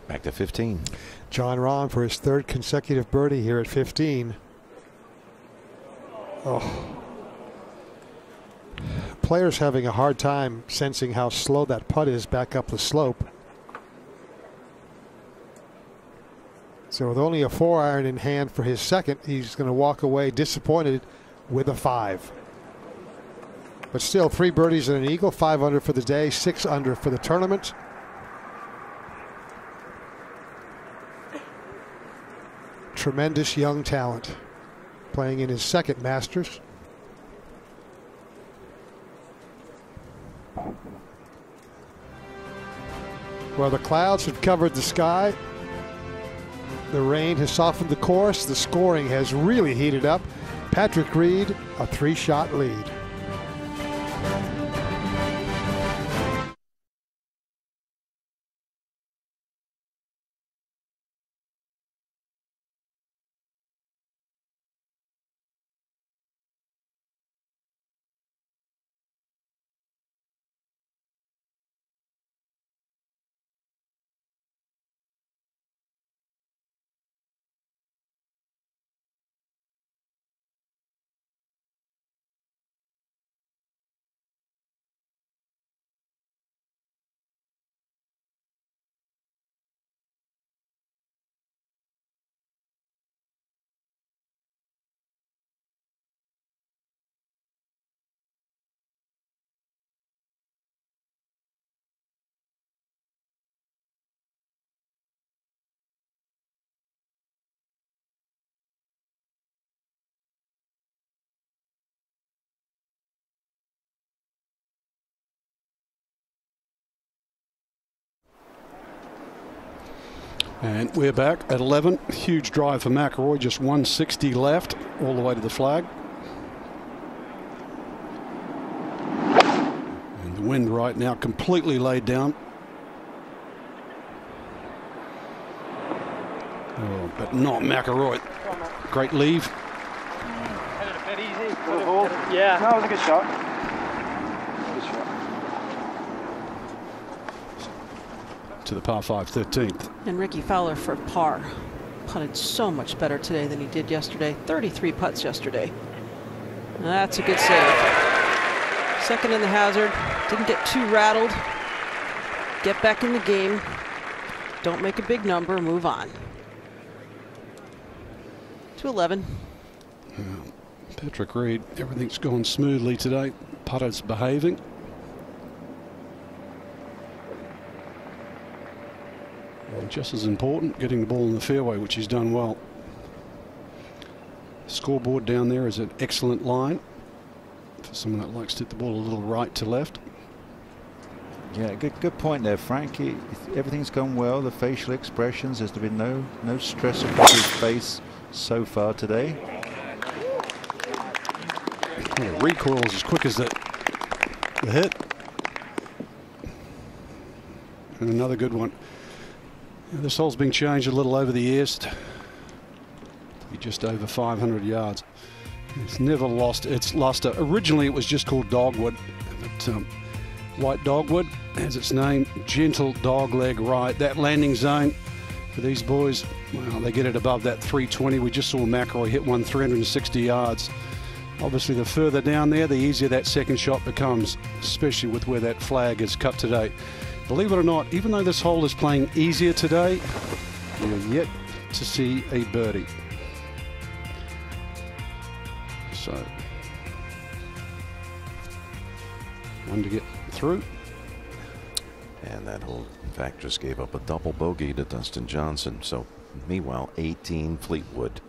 Back to 15. Jon Rahm for his 3rd consecutive birdie here at 15. Oh. Players having a hard time sensing how slow that putt is back up the slope. So with only a 4-iron in hand for his 2nd, he's going to walk away disappointed with a 5. But still 3 birdies and an eagle, 5 under for the day, 6 under for the tournament. Tremendous young talent playing in his 2nd Masters. Well, the clouds have covered the sky. The rain has softened the course. The scoring has really heated up. Patrick Reed, a 3-shot lead. And we're back at 11. Huge drive for McIlroy, just 160 left, all the way to the flag. And the wind right now completely laid down. Oh, but not McIlroy. Great leave. Yeah. No, it was a good shot. To the par 5 13th. And Ricky Fowler for par. Putted so much better today than he did yesterday. 33 putts yesterday. That's a good save. Second in the hazard. Didn't get too rattled. Get back in the game. Don't make a big number. Move on. To 11. Patrick Reed, everything's gone smoothly today. Putter's behaving. And just as important, getting the ball in the fairway, which he's done well. Scoreboard down there is an excellent line for someone that likes to hit the ball a little right to left. Yeah, good point there, Frank. Everything's gone well. The facial expressions, there's been no stress across his face so far today. Yeah, recoils as quick as the hit. And another good one. Yeah, this hole's been changed a little over the years to be just over 500 yards. It's never lost its luster. Originally it was just called Dogwood, but White Dogwood has its name. Gentle dog leg right. That landing zone for these boys, well, they get it above that 320. We just saw McIlroy hit one 360 yards. Obviously, the further down there, the easier that second shot becomes, especially with where that flag is cut today. Believe it or not, even though this hole is playing easier today, we're yet to see a birdie. So, one to get through. And that hole, in fact, just gave up a double bogey to Dustin Johnson. So, meanwhile, 18 Fleetwood.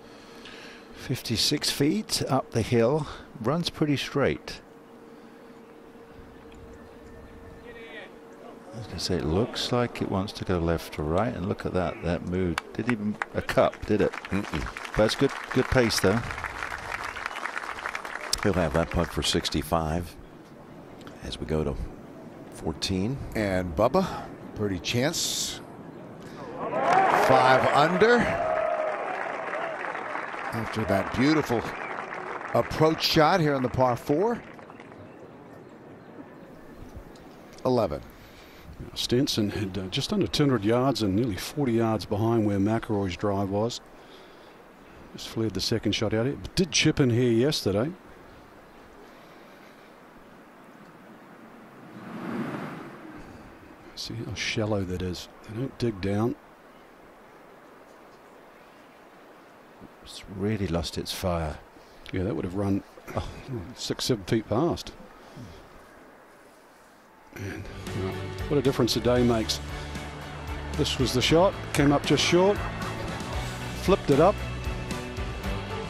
56 feet up the hill, runs pretty straight. I was going to say, it looks like it wants to go left to right, and look at that move. Did even a cup, did it? But it's good pace though. He'll have that putt for 65 as we go to 14. And Bubba, birdie chance. 5 under. After that beautiful approach shot here on the par 4. 11. Stenson had just under 200 yards and nearly 40 yards behind where McIlroy's drive was. Just flared the second shot out here. But did chip in here yesterday. See how shallow that is. They don't dig down. It's really lost its fire. Yeah, that would have run 6-7 feet past. And what a difference a day makes. This was the shot, came up just short, flipped it up,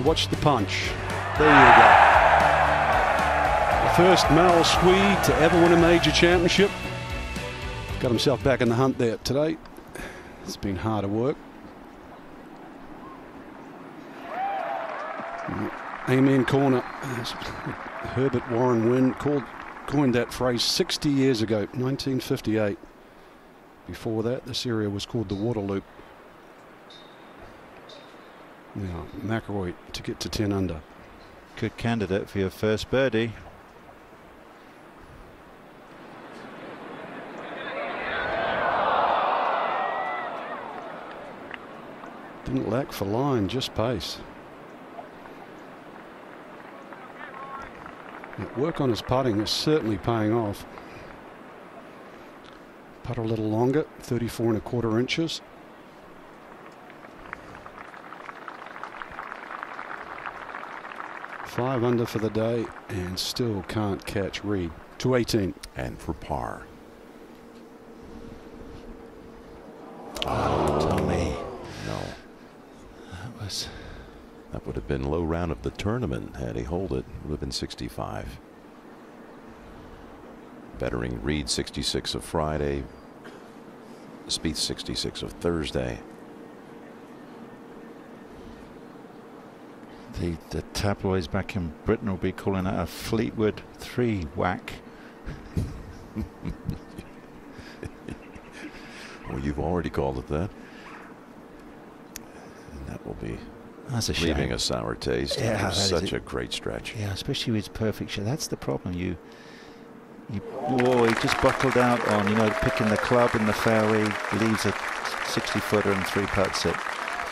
watch the punch. There you go. The first Merrill Swede to ever win a major championship. Got himself back in the hunt there today. It's been hard work. Amen corner. Herbert Warren Wynn coined that phrase 60 years ago, 1958. Before that, this area was called the Water Loop. Now, McIlroy to get to 10 under. Good candidate for your first birdie. Didn't lack for line, just pace. Work on his putting is certainly paying off. Putt a little longer, 34 1/4 inches. Five under for the day and still can't catch Reed. 218. And for par. Oh, Tommy. No. That would have been low round of the tournament had he hold it. Would have been 65. Bettering Reed 66 of Friday. Spieth 66 of Thursday. The tabloids back in Britain will be calling it a Fleetwood 3 whack. Well, you've already called it that. And that will be leaving a sour taste. Yeah, it was such a great stretch. Yeah, especially with perfect shot. That's the problem. He just buckled out on, picking the club in the fairway, leaves a 60-footer and 3 putts it.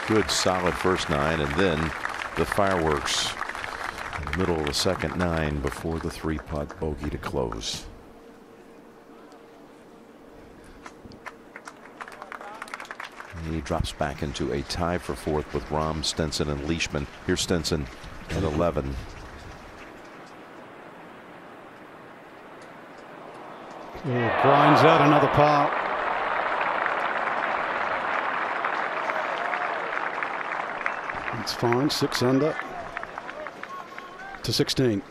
Good solid first 9, and then the fireworks in the middle of the second 9 before the 3-putt bogey to close. He drops back into a tie for 4th with Rahm, Stenson, and Leishman. Here's Stenson at 11. Grinds out another par. It's fine. 6 under to 16.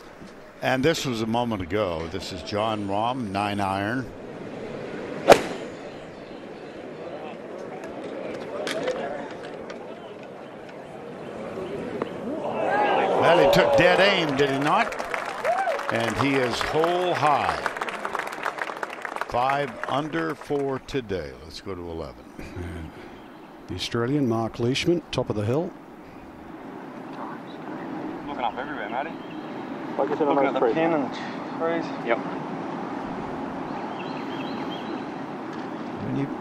And this was a moment ago. This is Jon Rahm, 9-iron. Well, he took dead aim, did he not? And he is hole high. 5 under for today. Let's go to 11. And the Australian Mark Leishman, top of the hill. Looking up everywhere, Matty. Focus on the pin and trees. Yep.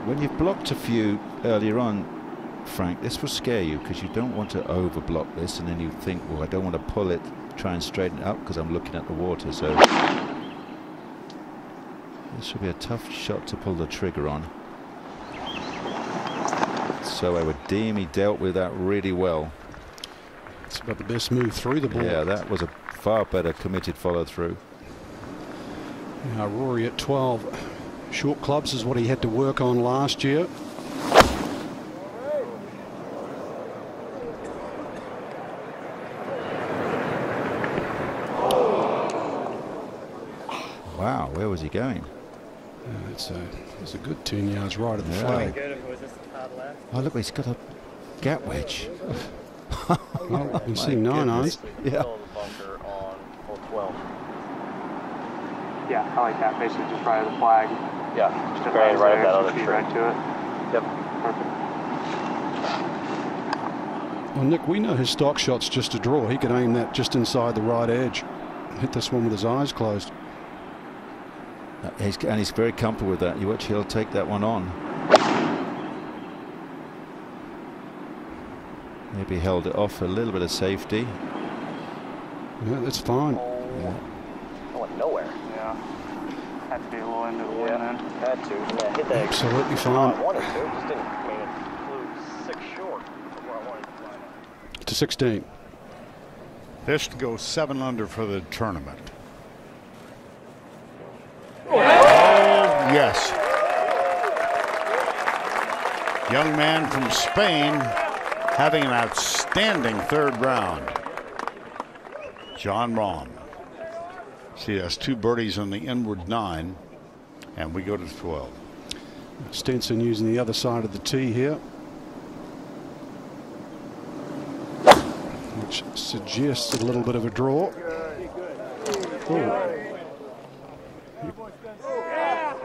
When you've blocked a few earlier on, Frank, this will scare you because you don't want to overblock this, and then you think, well, I don't want to pull it, try and straighten it up because I'm looking at the water. So this will be a tough shot to pull the trigger on. So I would deem he dealt with that really well. It's about the best move through the ball. Yeah, that was a far better committed follow through. Now Rory at 12. Short clubs is what he had to work on last year. Wow, where was he going? It's a good 10 yards right at the flag. Oh, look, he's got a gap wedge. Well, you see 9 irons. Yeah. Yeah, I like that. Basically, just right at the flag. Yeah, just right at that other tree. Right to it. Yep. Perfect. Well, Nick, we know his stock shot's just a draw. He can aim that just inside the right edge. Hit this one with his eyes closed. And he's very comfortable with that. You watch, he'll take that one on. Maybe held it off for a little bit of safety. Yeah, that's fine. Yeah. I went nowhere. Yeah. Had to be a little into the wind then. Had to. Yeah, hit that. Absolutely fine. I wanted to. Just didn't. I mean, it flew 6 short of where I wanted to fly. To 16. This goes 7 under for the tournament. Oh, yes. Young man from Spain having an outstanding 3rd round. Jon Rahm. See, that's 2 birdies on the inward 9, and we go to 12. Stenson using the other side of the tee here, which suggests a little bit of a draw. Ooh.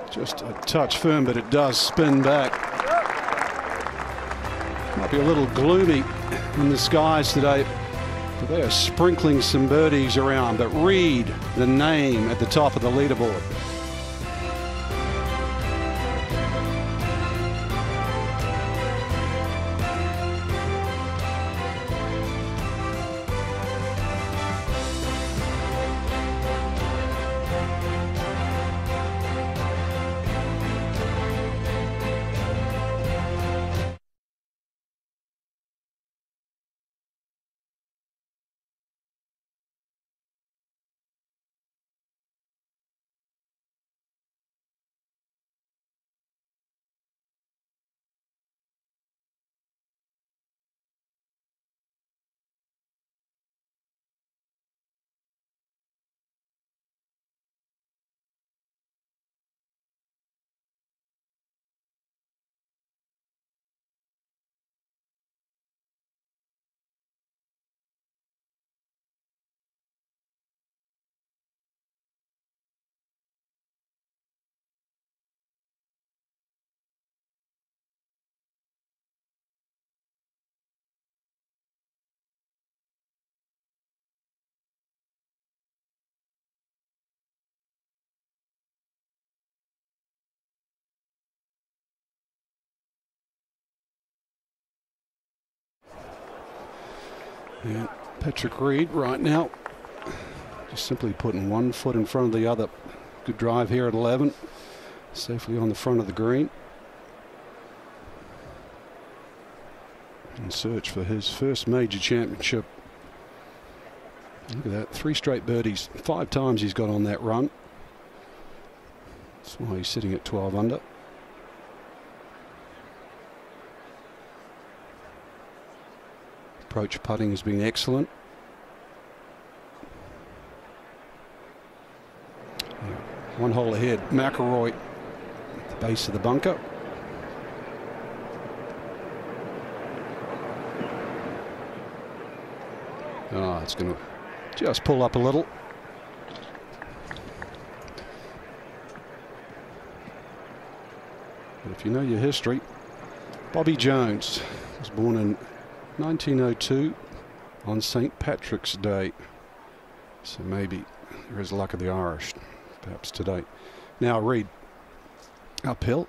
Just a touch firm, but it does spin back. Might be a little gloomy in the skies today, but they are sprinkling some birdies around. But read the name at the top of the leaderboard. And Patrick Reed right now just simply putting one foot in front of the other. Good drive here at 11. Safely on the front of the green. In search for his first major championship. Look at that, 3 straight birdies. 5 times he's got on that run. That's why he's sitting at 12 under. Approach putting has been excellent. One hole ahead, McIlroy at the base of the bunker. Oh, it's going to just pull up a little. But if you know your history, Bobby Jones was born in 1902 on St. Patrick's Day. So maybe there is luck of the Irish, perhaps today. Now Reed, uphill.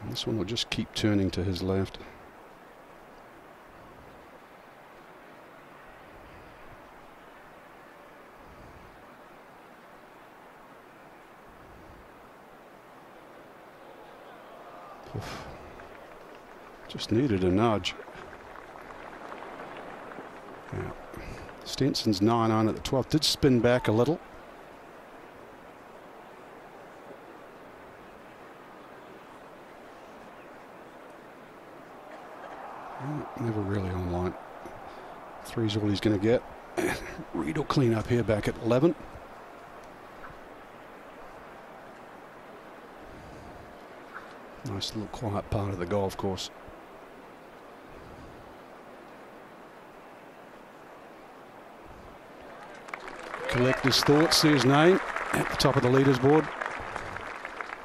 And this one will just keep turning to his left. Just needed a nudge. Now, Stenson's 9 on at the 12th. Did spin back a little. Never really on line. 3's all he's going to get. Reed will clean up here back at 11. Nice little quiet part of the golf course. Collect his thoughts, see his name at the top of the leaders board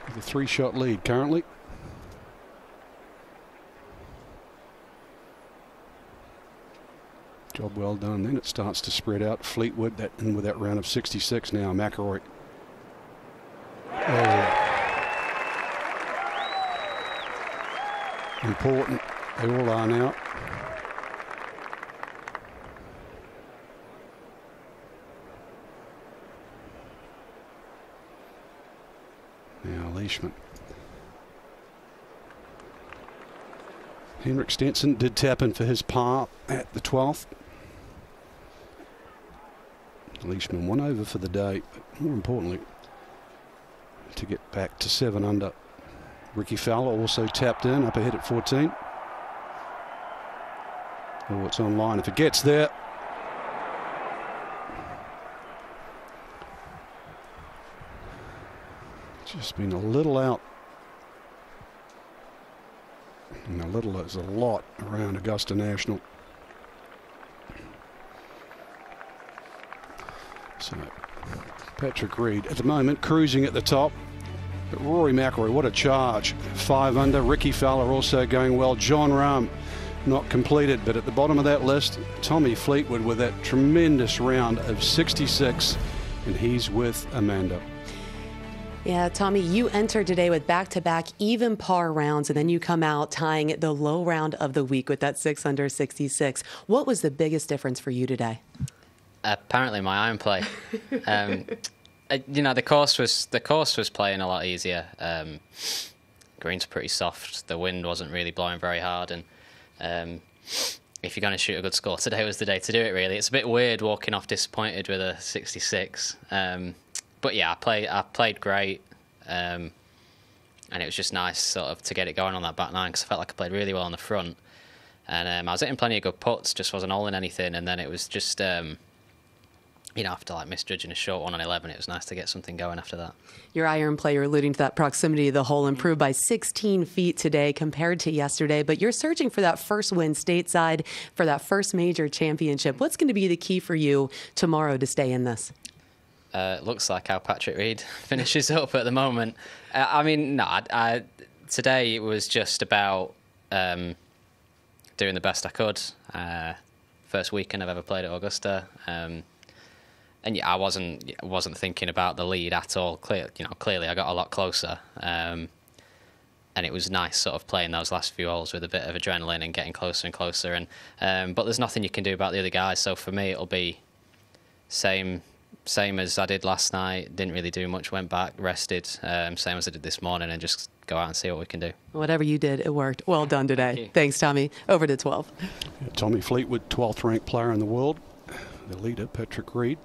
with a 3-shot lead currently. Job well done. Then it starts to spread out. Fleetwood that in with that round of 66 now. McIlroy. Oh. Important. They all are now. Now Leishman. Henrik Stenson did tap in for his par at the 12th. Leishman 1 over for the day, but more importantly, to get back to 7 under. Ricky Fowler also tapped in, up ahead at 14. Oh, it's on line if it gets there. Just been a little out. And a little is a lot around Augusta National. So Patrick Reed at the moment cruising at the top. But Rory McIlroy, what a charge. 5 under. Ricky Fowler also going well. Jon Rahm not completed, but at the bottom of that list, Tommy Fleetwood with that tremendous round of 66, and he's with Amanda. Yeah, Tommy, you entered today with back-to-back even par rounds, and then you come out tying the low round of the week with that 6 under 66. What was the biggest difference for you today? Apparently my iron play. You know, the course was playing a lot easier. Greens pretty soft. The wind wasn't really blowing very hard, and if you're going to shoot a good score, today was the day to do it. Really, it's a bit weird walking off disappointed with a 66. But yeah, I played great, and it was just nice sort of to get it going on that back nine because I felt like I played really well on the front, and I was hitting plenty of good putts, just wasn't all in anything, and then it was just. You know, after like misjudging a short 1 on 11, it was nice to get something going after that. Your iron play, you're alluding to that proximity of the hole, improved by 16 feet today compared to yesterday, but you're searching for that first win stateside, for that first major championship. What's going to be the key for you tomorrow to stay in this? It looks like how Patrick Reed finishes up at the moment. I mean, no, today it was just about doing the best I could. First weekend I've ever played at Augusta. And yeah, I wasn't thinking about the lead at all. Clearly, I got a lot closer. and it was nice sort of playing those last few holes with a bit of adrenaline and getting closer and closer. And but there's nothing you can do about the other guys. So for me, it'll be same as I did last night. Didn't really do much. Went back, rested, same as I did this morning, and just go out and see what we can do. Whatever you did, it worked. Well done today. Thanks, Tommy. Over to 12. Yeah, Tommy Fleetwood, 12th ranked player in the world. The leader, Patrick Reed,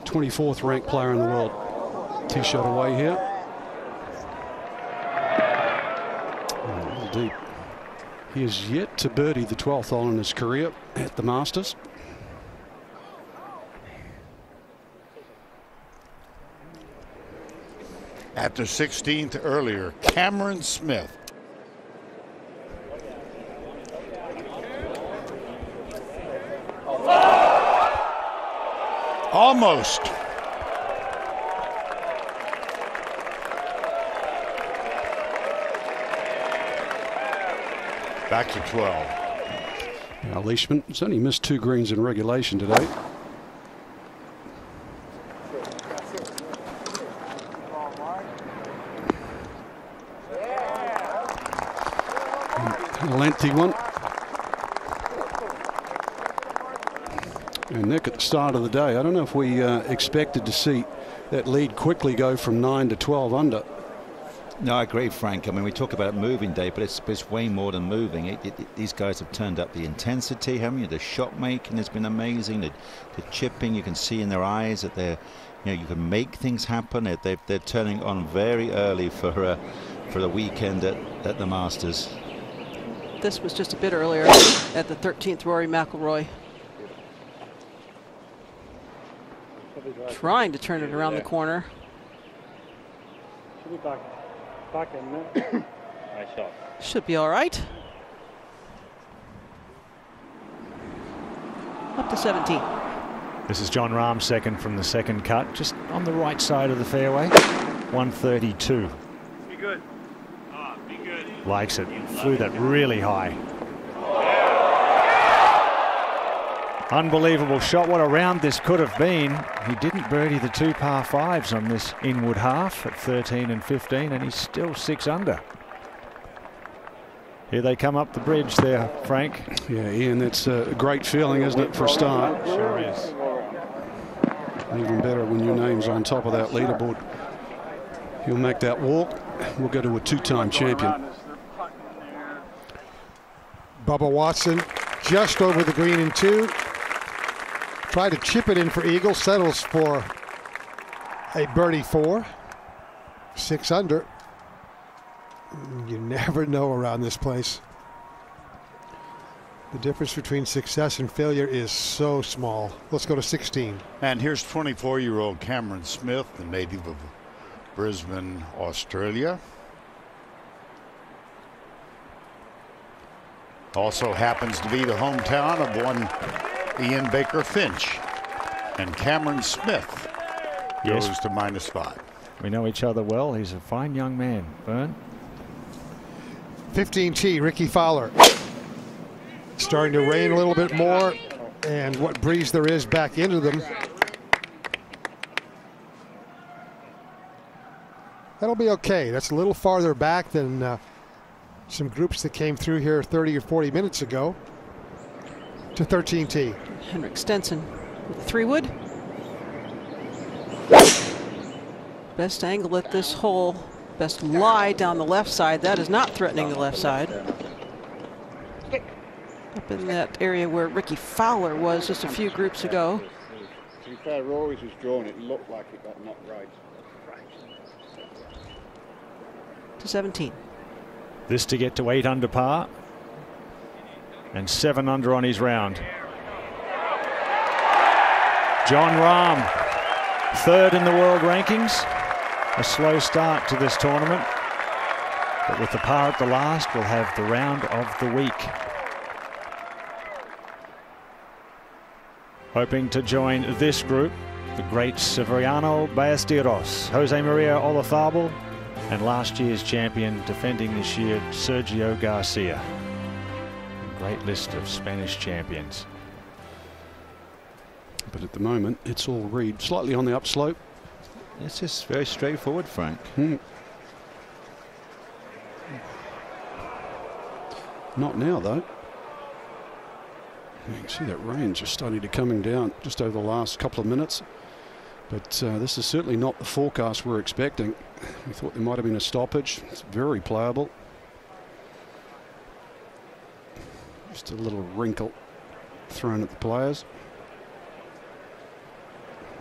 24th ranked player in the world. Tee shot away here. A little deep. He has yet to birdie the 12th hole in his career at the Masters. At the 16th earlier, Cameron Smith. Almost. Back to 12. Now Leishman has only missed 2 greens in regulation today. A lengthy one. And Nick, at the start of the day, I don't know if we expected to see that lead quickly go from 9 to 12 under. No, I agree, Frank. I mean, we talk about moving day, but it's way more than moving. These guys have turned up the intensity, haven't you? The shot making has been amazing. The chipping, you can see in their eyes that they're, you can make things happen. They're turning on very early for the weekend at the Masters. This was just a bit earlier at the 13th, Rory McIlroy. Trying to turn it around the corner. Should be back in there. Nice shot. Should be all right. Up to 17. This is Jon Rahm, second from the second cut, just on the right side of the fairway. 132. Be good. Be good. Likes it. Flew that really high. Unbelievable shot. What a round this could have been. He didn't birdie the 2 par 5s on this inward half at 13 and 15, and he's still 6 under. Here they come up the bridge there, Frank. Yeah, Ian, that's a great feeling, isn't it, for a start? Sure is. Even better when your name's on top of that leaderboard. He'll make that walk. We'll go to a 2-time champion. Bubba Watson just over the green in 2. Try to chip it in for eagle, settles for a birdie 4. 6 under. You never know around this place. The difference between success and failure is so small. Let's go to 16. And here's 24-year-old Cameron Smith, the native of Brisbane, Australia. Also happens to be the hometown of one Ian Baker Finch. And Cameron Smith goes to -5. We know each other well. He's a fine young man. Vern. 15T, Ricky Fowler. Starting to rain a little bit more, and what breeze there is back into them. That'll be okay. That's a little farther back than some groups that came through here 30 or 40 minutes ago. To 13T. Henrik Stenson with a 3-wood. Best angle at this hole. Best lie down the left side. That is not threatening the left side. Up in that area where Ricky Fowler was just a few groups ago. To be fair, Rory's was drawn. It looked like it got knocked right. To 17. This to get to 8 under par. And 7 under on his round. Jon Rahm, 3rd in the world rankings. A slow start to this tournament, but with the par at the last, we'll have the round of the week. Hoping to join this group, the great Severiano Ballesteros, Jose Maria Olazabal, and last year's champion defending this year, Sergio Garcia. A great list of Spanish champions. But at the moment, it's all Reed, slightly on the upslope. It's just very straightforward, Frank. Not now, though. You can see that rain just starting to coming down just over the last couple of minutes. But this is certainly not the forecast we're expecting. We thought there might have been a stoppage. It's very playable. Just a little wrinkle thrown at the players.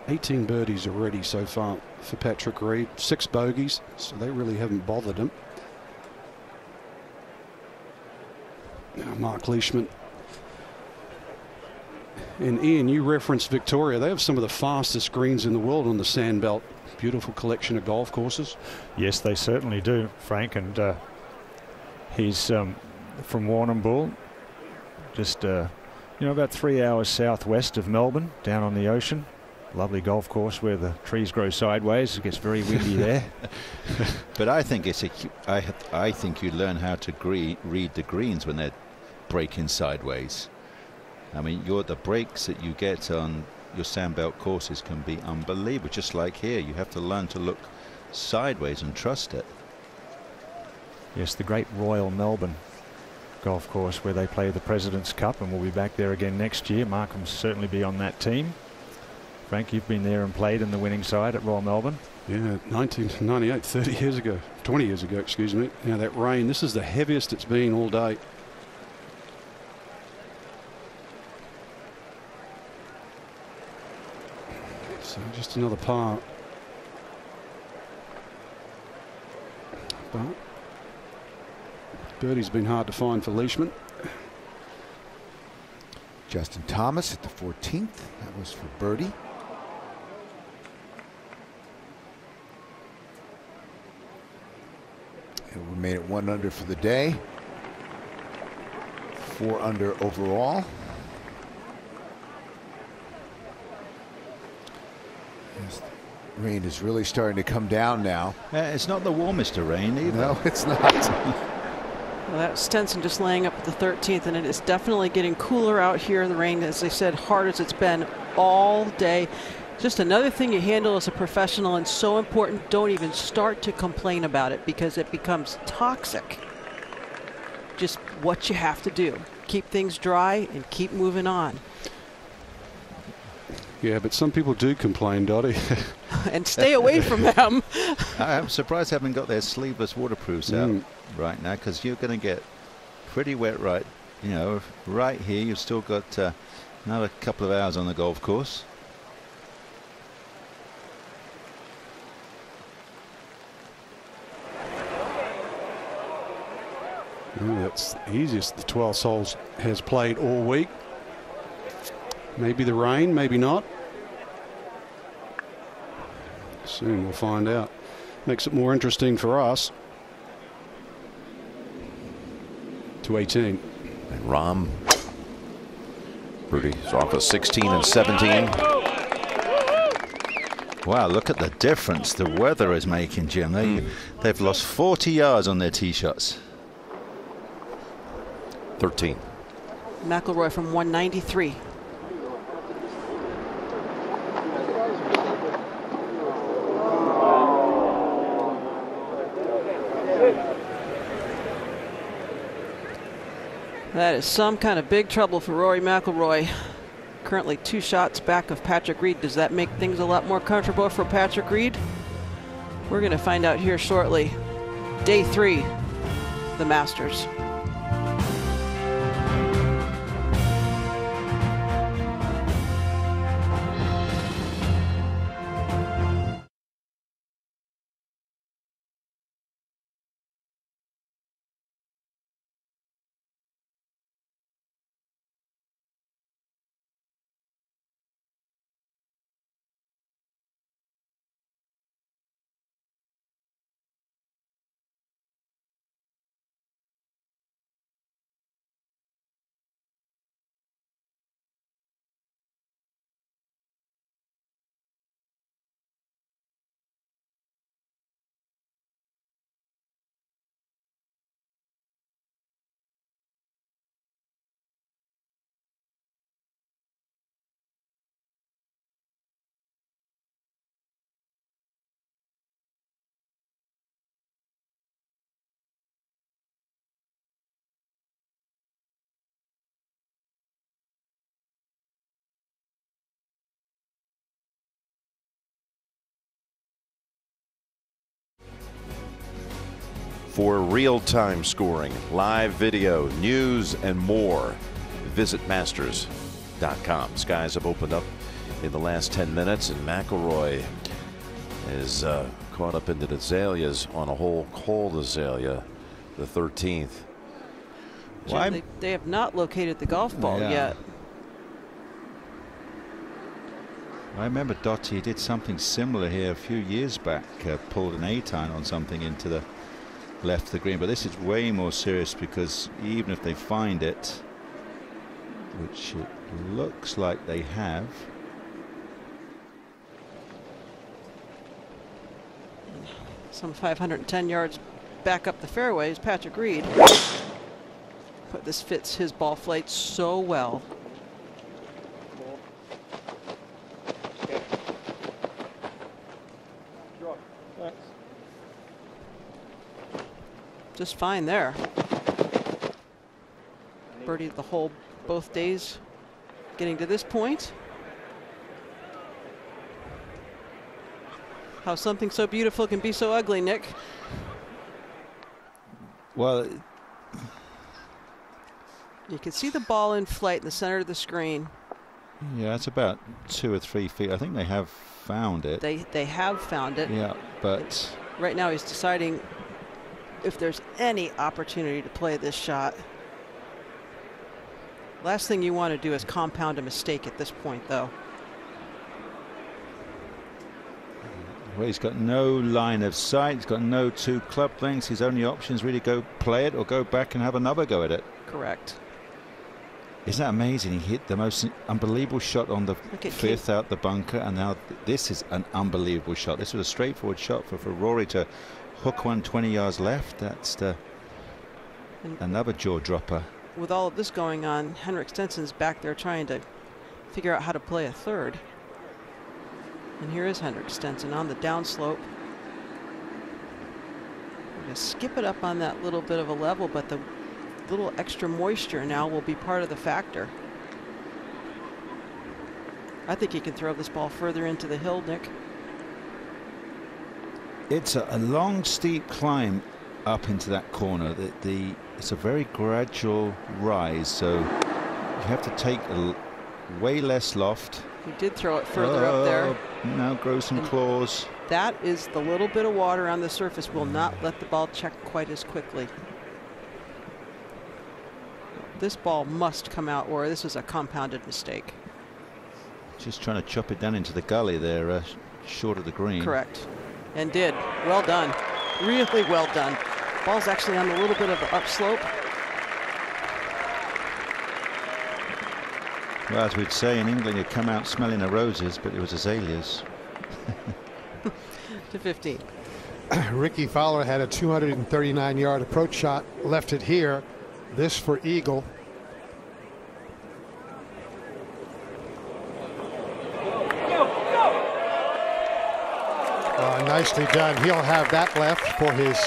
18 birdies already so far for Patrick Reed. 6 bogeys, so they really haven't bothered him. Now Mark Leishman. And Ian, you referenced Victoria. They have some of the fastest greens in the world on the Sandbelt. Beautiful collection of golf courses. Yes, they certainly do, Frank. And he's from Warrnambool, just about 3 hours southwest of Melbourne, down on the ocean. Lovely golf course where the trees grow sideways. It gets very windy there. But I think I think you learn how to read the greens when they're breaking sideways. I mean, the breaks that you get on your Sandbelt courses can be unbelievable. Just like here, you have to learn to look sideways and trust it. Yes, the great Royal Melbourne golf course where they play the President's Cup, and we'll be back there again next year. Mark will certainly be on that team. Frank, you've been there and played in the winning side at Royal Melbourne. Yeah, 1998, 30 years ago, 20 years ago, excuse me. Now that rain, this is the heaviest it's been all day. So just another par. But birdie's been hard to find for Leishman. Justin Thomas at the 14th. That was for birdie. And we made it 1 under for the day. 4 under overall. Yes, the rain is really starting to come down now. It's not the warmest of rain either. No, it's not. Well, that was Stenson just laying up at the 13th, and it is definitely getting cooler out here. The rain, as I said, hard as it's been all day. Just another thing you handle as a professional, and so important. Don't even start to complain about it because it becomes toxic. Just what you have to do. Keep things dry and keep moving on. Yeah, but some people do complain, Dottie. And stay away from them. I'm surprised they haven't got their sleeveless waterproofs out right now, because you're going to get pretty wet right here. You've still got another couple of hours on the golf course. That's the easiest the 12 holes has played all week. Maybe the rain, maybe not. Soon we'll find out. Makes it more interesting for us. To 18. And Rahm. Birdie's off of 16 and 17. Wow, look at the difference the weather is making, Jim. They've lost 40 yards on their tee shots. 13. McIlroy from 193. That is some kind of big trouble for Rory McIlroy. Currently 2 shots back of Patrick Reed. Does that make things a lot more comfortable for Patrick Reed? We're going to find out here shortly. Day 3, the Masters. For real-time scoring, live video, news, and more, visit Masters.com. Skies have opened up in the last 10 minutes, and McIlroy is caught up into the azaleas on a hole called Azalea, the 13th. Jim, they have not located the golf ball yet. I remember Dottie did something similar here a few years back, pulled an 8-iron on something into the left of the green, but this is way more serious because even if they find it, which it looks like they have. Some 510 yards back up the fairways, Patrick Reed. But this fits his ball flight so well. Just fine there. Birdied the hole both days getting to this point. How something so beautiful can be so ugly, Nick. Well, you can see the ball in flight in the center of the screen. Yeah, it's about 2 or 3 feet. I think they have found it. They have found it. Yeah, but right now he's deciding if there's any opportunity to play this shot. Last thing you want to do is compound a mistake at this point, though. Well, he's got no line of sight. He's got no 2 club lengths. His only options really go play it or go back and have another go at it. Correct. Isn't that amazing? He hit the most unbelievable shot on the 5th out the bunker, and now this is an unbelievable shot. This was a straightforward shot for Rory to hook one 20 yards left. That's another jaw dropper. With all of this going on, Henrik Stenson's back there trying to figure out how to play a third. And here is Henrik Stenson on the downslope. We're going to skip it up on that little bit of a level, but the little extra moisture now will be part of the factor. I think he can throw this ball further into the hill, Nick. It's a long, steep climb up into that corner. It's a very gradual rise, so you have to take way less loft. He did throw it further up there. Now grow some claws. That is the little bit of water on the surface will not let the ball check quite as quickly. This ball must come out, or this is a compounded mistake. Just trying to chop it down into the gully there, short of the green. Correct. And did. Well done. Really well done. Ball's actually on a little bit of the upslope. Well, as we'd say in England, you come out smelling the roses, but it was azaleas. To 15. Ricky Fowler had a 239-yard approach shot, left it here. This for eagle. Nicely done. He'll have that left for his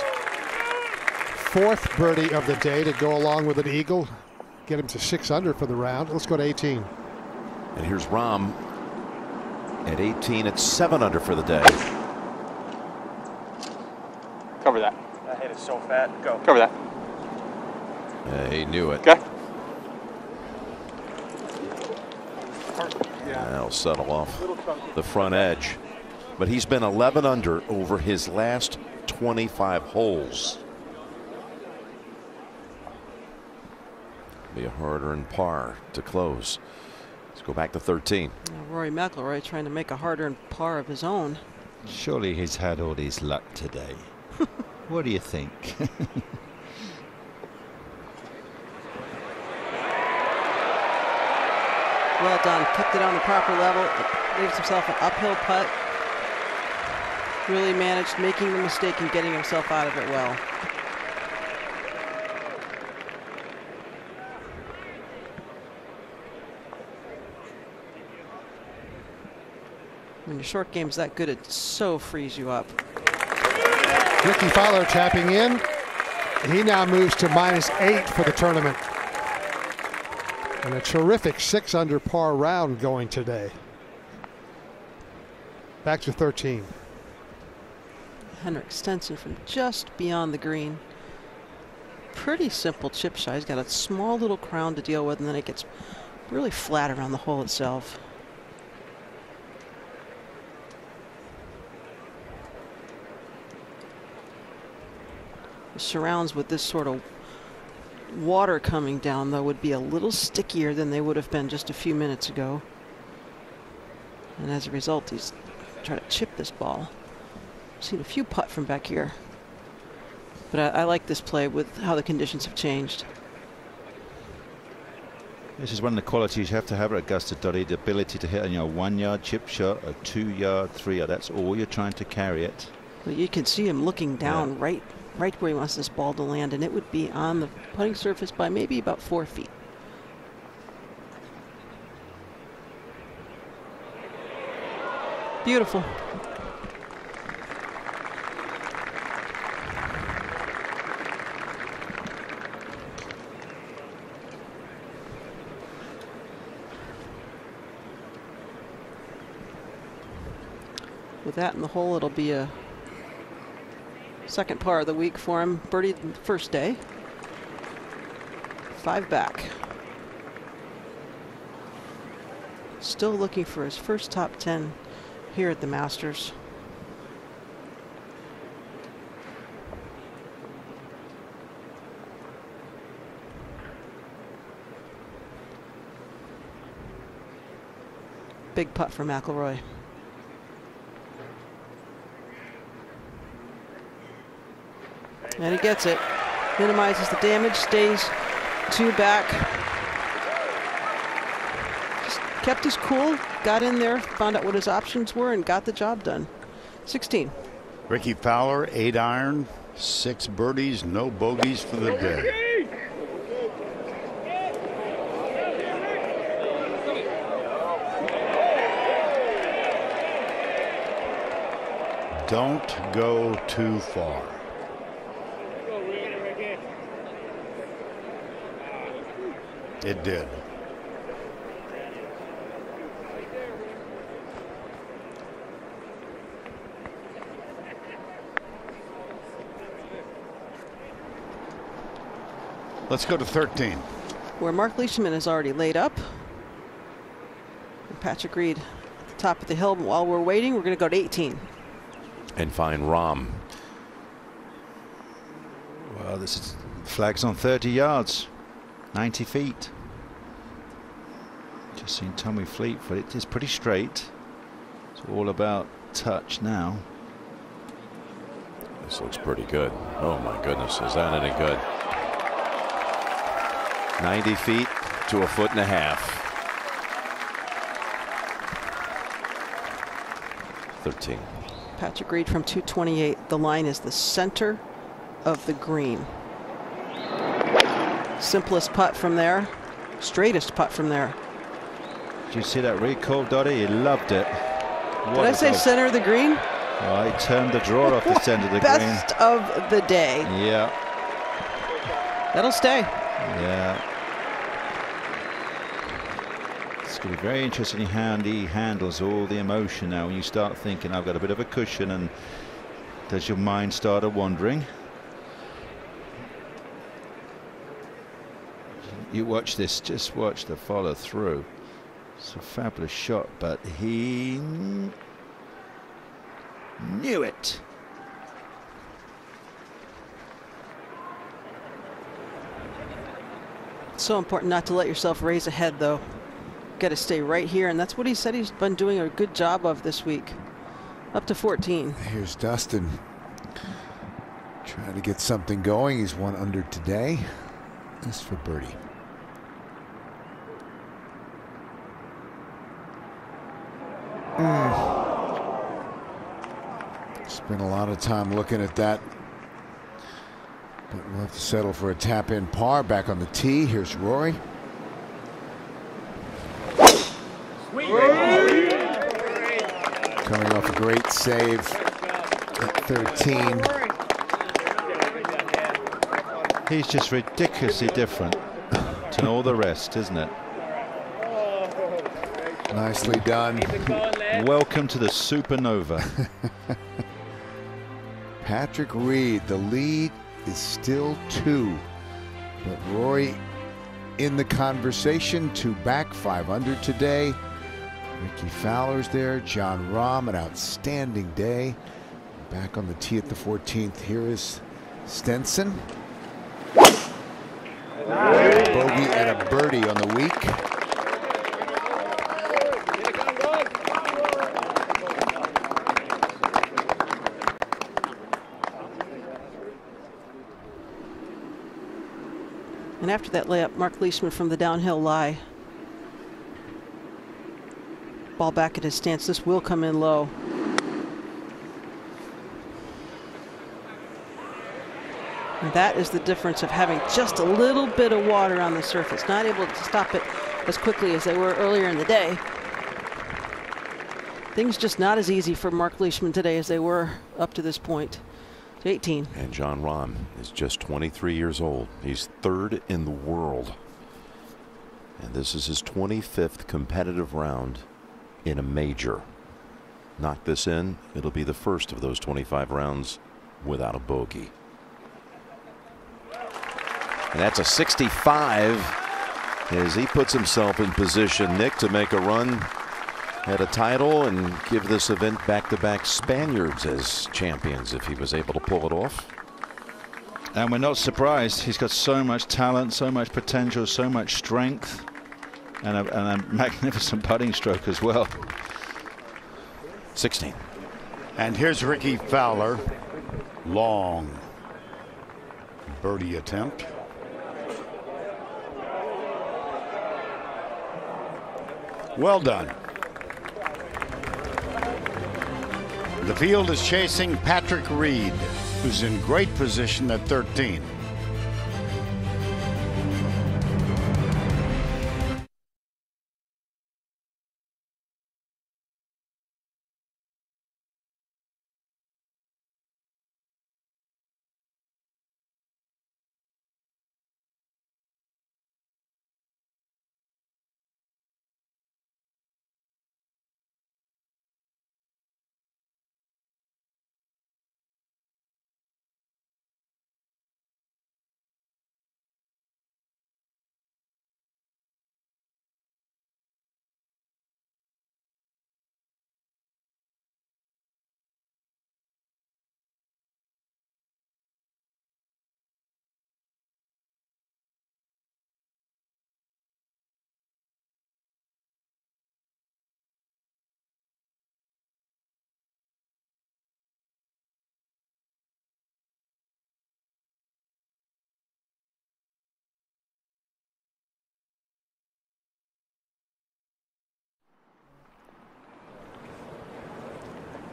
4th birdie of the day to go along with an eagle. Get him to 6 under for the round. Let's go to 18. And here's Rahm at 18 at 7 under for the day. Cover that. That hit is so fat. Go. Cover that. He knew it. Okay. That'll settle off the front edge. But he's been 11 under over his last 25 holes. Be a hard-earned par to close. Let's go back to 13. Rory McIlroy trying to make a hard-earned par of his own. Surely he's had all his luck today. What do you think? Well done. Kept it on the proper level. Leaves himself an uphill putt. Really managed making the mistake and getting himself out of it well. When your short game's that good, it so frees you up. Ricky Fowler tapping in. He now moves to -8 for the tournament. And a terrific 6 under par round going today. Back to 13. Henrik Stenson from just beyond the green. pretty simple chip shot. He's got a small little crown to deal with, and then it gets really flat around the hole itself. The surrounds with this sort of water coming down, though, would be a little stickier than they would have been just a few minutes ago. And as a result, he's trying to chip this ball. I've seen a few putt from back here. But I like this play with how the conditions have changed. This is one of the qualities you have to have at Augusta, Dottie, the ability to hit a 1-yard chip shot, a 2-yard, 3-yard. That's all you're trying to carry it. Well, you can see him looking down right where he wants this ball to land, and it would be on the putting surface by maybe about 4 feet. Beautiful. With that in the hole, it'll be a second par of the week for him. Birdied the first day. 5 back. Still looking for his first top 10 here at the Masters. Big putt for McIlroy. And he gets it. Minimizes the damage, stays 2 back. Just kept his cool, got in there, found out what his options were, and got the job done. 16. Ricky Fowler, 8-iron, 6 birdies, no bogeys for the day. Don't go too far. It did. Let's go to 13. Where Mark Leishman is already laid up. And Patrick Reed at the top of the hill. While we're waiting, we're going to go to 18. And find Rahm. Well, this is flags on 30 yards. 90 feet. Just seen Tommy Fleetwood. It is pretty straight. It's all about touch now. This looks pretty good. Oh my goodness, is that any good? 90 feet to 1.5 feet. 13. Patrick Reed from 228. The line is the center of the green. Simplest putt from there. Straightest putt from there. Did you see that recall, Dottie? He loved it. Did I say center of the green? Well, he turned the draw off the center of the green. Best of the day. Yeah. That'll stay. Yeah. It's going to be very interesting how he handles all the emotion now. When you start thinking, I've got a bit of a cushion, and does your mind start wandering? You watch this, just watch the follow through. It's a fabulous shot, but he knew it. It's so important not to let yourself raise ahead, though. Got to stay right here, and that's what he said he's been doing a good job of this week. Up to 14. Here's Dustin trying to get something going. He's 1 under today. This for birdie. Spent a lot of time looking at that, but we'll have to settle for a tap-in par. Back on the tee. Here's Rory. Coming off a great save at 13. He's just ridiculously different to all the rest, isn't it? Nicely done. Welcome to the supernova. Patrick Reed, the lead is still 2 But Rory in the conversation, 2 back, 5 under today. Rickie Fowler's there. Jon Rahm, an outstanding day. Back on the tee at the 14th. Here is Stenson. Bogey and a birdie on the week. And after that layup, Mark Leishman from the downhill lie. Ball back at his stance. This will come in low. And that is the difference of having just a little bit of water on the surface. Not able to stop it as quickly as they were earlier in the day. Things just not as easy for Mark Leishman today as they were up to this point. 18. And Jon Rahm is just 23 years old. He's 3rd in the world. And this is his 25th competitive round in a major. Knock this in, it'll be the first of those 25 rounds without a bogey. And that's a 65 as he puts himself in position, Nick, to make a run at a title and give this event back-to-back Spaniards as champions if he was able to pull it off. And we're not surprised. He's got so much talent, so much potential, so much strength, and a magnificent putting stroke as well. 16. And here's Rickie Fowler. Long birdie attempt. Well done. The field is chasing Patrick Reed, who's in great position at 13.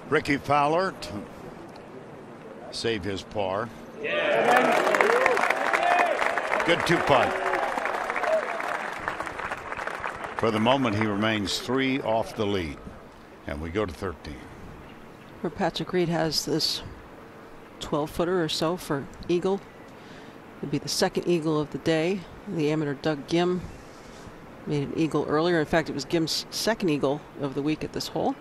Rickie Fowler to save his par. Good 2-putt. For the moment, he remains 3 off the lead. And we go to 13. Where Patrick Reed has this 12-footer or so for eagle. It'd be the second eagle of the day. The amateur Doug Ghim made an eagle earlier. In fact, it was Ghim's second eagle of the week at this hole.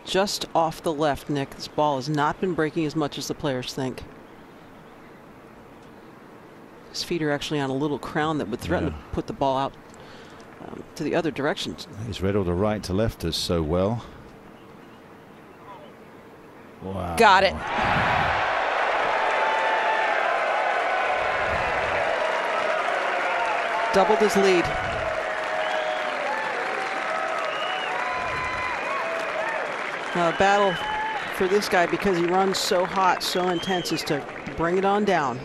Just off the left, Nick. This ball has not been breaking as much as the players think. His feet are actually on a little crown that would threaten to put the ball out to the other direction. He's read all the right to lefters so well. Wow. Got it. Doubled his lead. Now, the battle for this guy, because he runs so hot, so intense, is to bring it on down.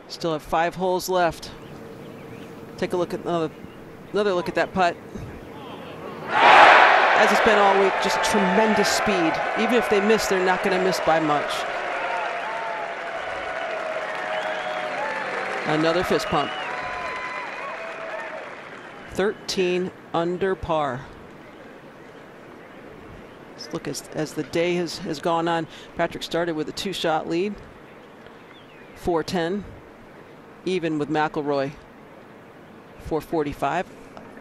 Still have 5 holes left. Take a look at another look at that putt. As it's been all week, just tremendous speed. Even if they miss, they're not going to miss by much. Another fist pump. 13 under par. Let's look as the day has gone on. Patrick started with a 2-shot lead. 410. Even with McIlroy. 445.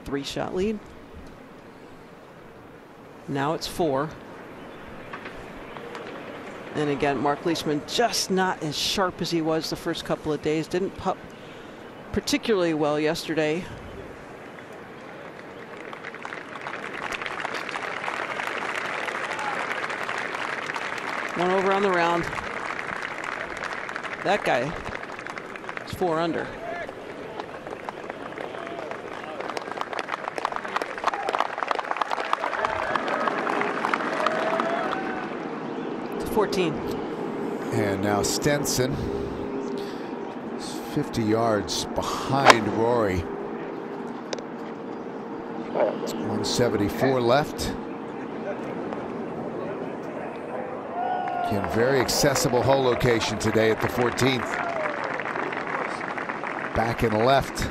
3-shot lead. Now it's 4. And again, Mark Leishman just not as sharp as he was the first couple of days. Didn't putt particularly well yesterday. One over on the round. That guy is 4 under. To 14. And now Stenson is 50 yards behind Rory. 174 left. Again, very accessible hole location today at the 14th. Back and left.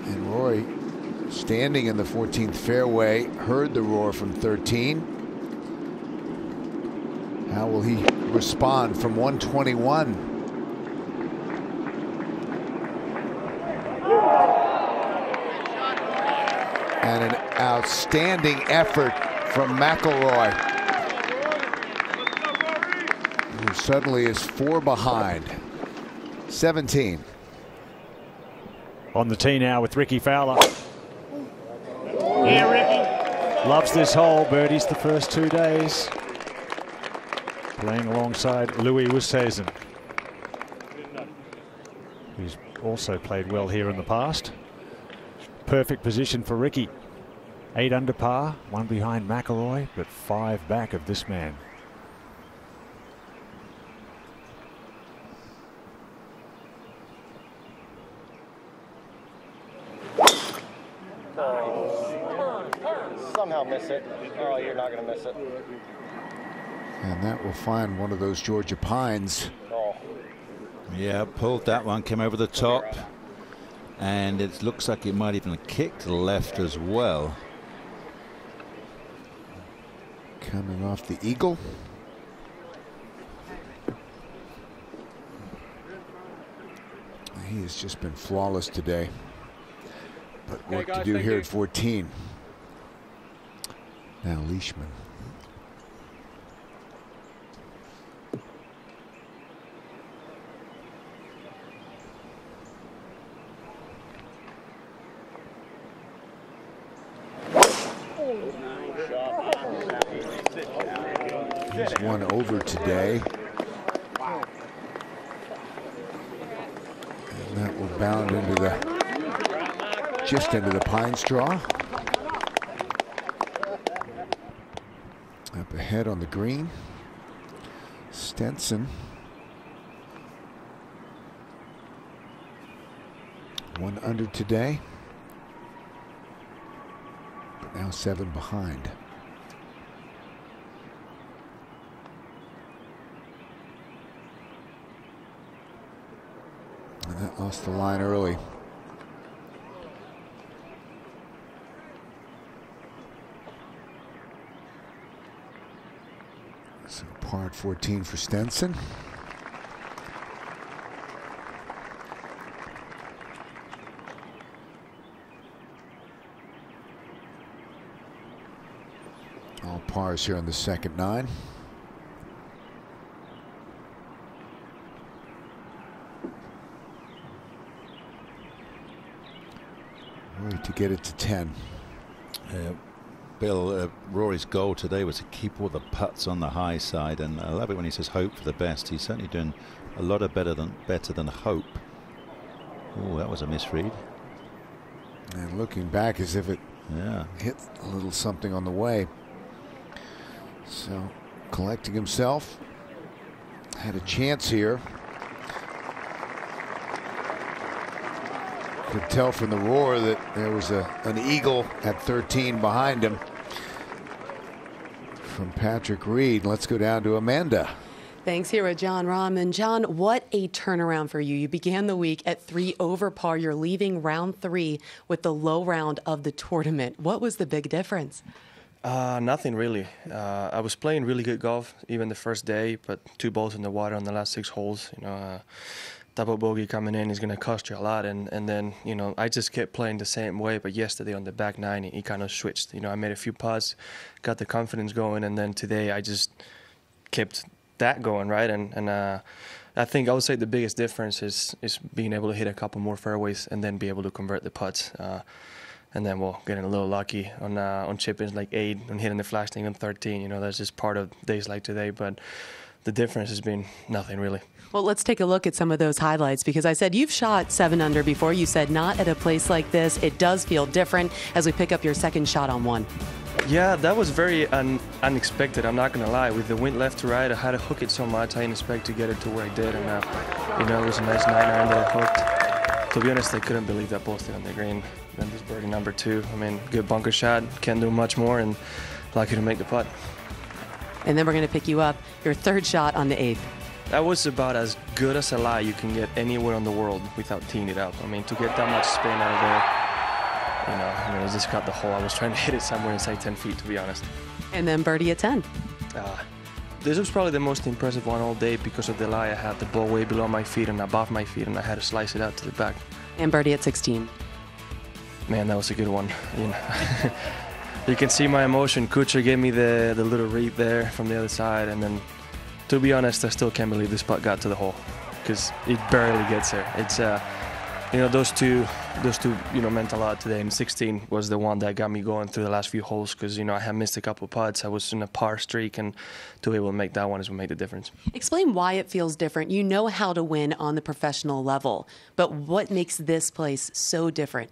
And Rory standing in the 14th fairway, heard the roar from 13. How will he respond from 121? And an outstanding effort from McIlroy, who suddenly is 4 behind. 17. On the tee now with Ricky Fowler. Yeah, Ricky. Loves this hole. Birdies the first 2 days. Playing alongside Louis Oosthuizen, who's also played well here in the past. Perfect position for Ricky. 8 under par, 1 behind McIlroy, but 5 back of this man. Somehow miss it. Oh, you're not going to miss it. And that will find one of those Georgia pines. Oh. Yeah, pulled that one, came over the top. And it looks like it might even kick to the left as well. Coming off the eagle. He has just been flawless today. But work to do here at 14. Now Leishman. He's 1 over today. And that will bound into the, just into the pine straw. Up ahead on the green, Stenson. 1 under today. But now 7 behind. And that lost the line early. So par at 14 for Stenson. All pars here on the second 9. To get it to 10. Bill, Rory's goal today was to keep all the putts on the high side, and I love it when he says hope for the best. He's certainly doing a lot of better than hope. Oh, that was a misread. And looking back as if it hit a little something on the way. So collecting himself, had a chance here. Could tell from the roar that there was an eagle at 13 behind him from Patrick Reed. Let's go down to Amanda. Thanks, hero Jon Rahm. And John, what a turnaround for you. You began the week at 3 over par. You're leaving round 3 with the low round of the tournament. What was the big difference? Nothing really. I was playing really good golf even the first day, but 2 balls in the water on the last 6 holes. You know, double bogey coming in is going to cost you a lot. And then, you know, I just kept playing the same way. But yesterday on the back nine, he kind of switched. You know, I made a few putts, got the confidence going, and then today I just kept that going, right? And I think I would say the biggest difference is being able to hit a couple more fairways and then be able to convert the putts. And then we'll getting a little lucky on chip-ins like 8 and hitting the flash thing on 13. You know, that's just part of days like today. But the difference has been nothing really. Well, let's take a look at some of those highlights, because I said you've shot 7 under before. You said not at a place like this. It does feel different as we pick up your second shot on 1. Yeah, that was very unexpected, I'm not going to lie. With the wind left to right, I had to hook it so much, I didn't expect to get it to where I did. And, you know, it was a nice 9-iron that I hooked. To be honest, I couldn't believe that posted on the green. Then this birdie number 2. I mean, good bunker shot, can't do much more, and lucky to make the putt. And then we're going to pick you up your 3rd shot on the 8th. That was about as good as a lie you can get anywhere in the world without teeing it up. I mean, to get that much spin out of there, you know, I mean, I just got the hole. I was trying to hit it somewhere inside 10 feet, to be honest. And then birdie at 10. This was probably the most impressive one all day because of the lie. I had the ball way below my feet and above my feet, and I had to slice it out to the back. And birdie at 16. Man, that was a good one. You know, you can see my emotion. Kuchar gave me the little read there from the other side, and then, to be honest, I still can't believe this putt got to the hole because it barely gets there. It's you know, those two, you know, meant a lot today. And 16 was the one that got me going through the last few holes because, you know, I had missed a couple putts. I was in a par streak, and to be able to make that one is what made the difference. Explain why it feels different. You know how to win on the professional level, but what makes this place so different?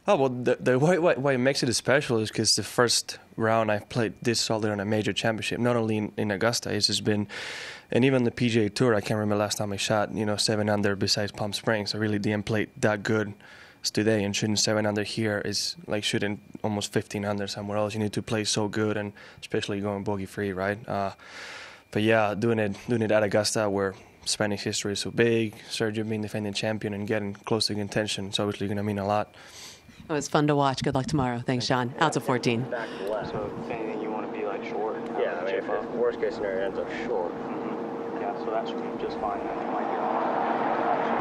Oh, well, the why it makes it special is because the first round I've played this solid on a major championship, not only in Augusta, it's just been, and even the PGA Tour, I can't remember last time I shot, you know, 7 under besides Palm Springs. I really didn't play that good as today, and shooting 7 under here is like shooting almost 15 under somewhere else. You need to play so good, and especially going bogey-free, right? But yeah, doing it at Augusta where Spanish history is so big, Sergio being defending champion and getting close to contention, it's obviously going to mean a lot. It was fun to watch. Good luck tomorrow. Thanks, John. Out to 14. So if anything, you want to be like short. Yeah, I mean, if worst case scenario ends up short. Yeah, so that's just fine.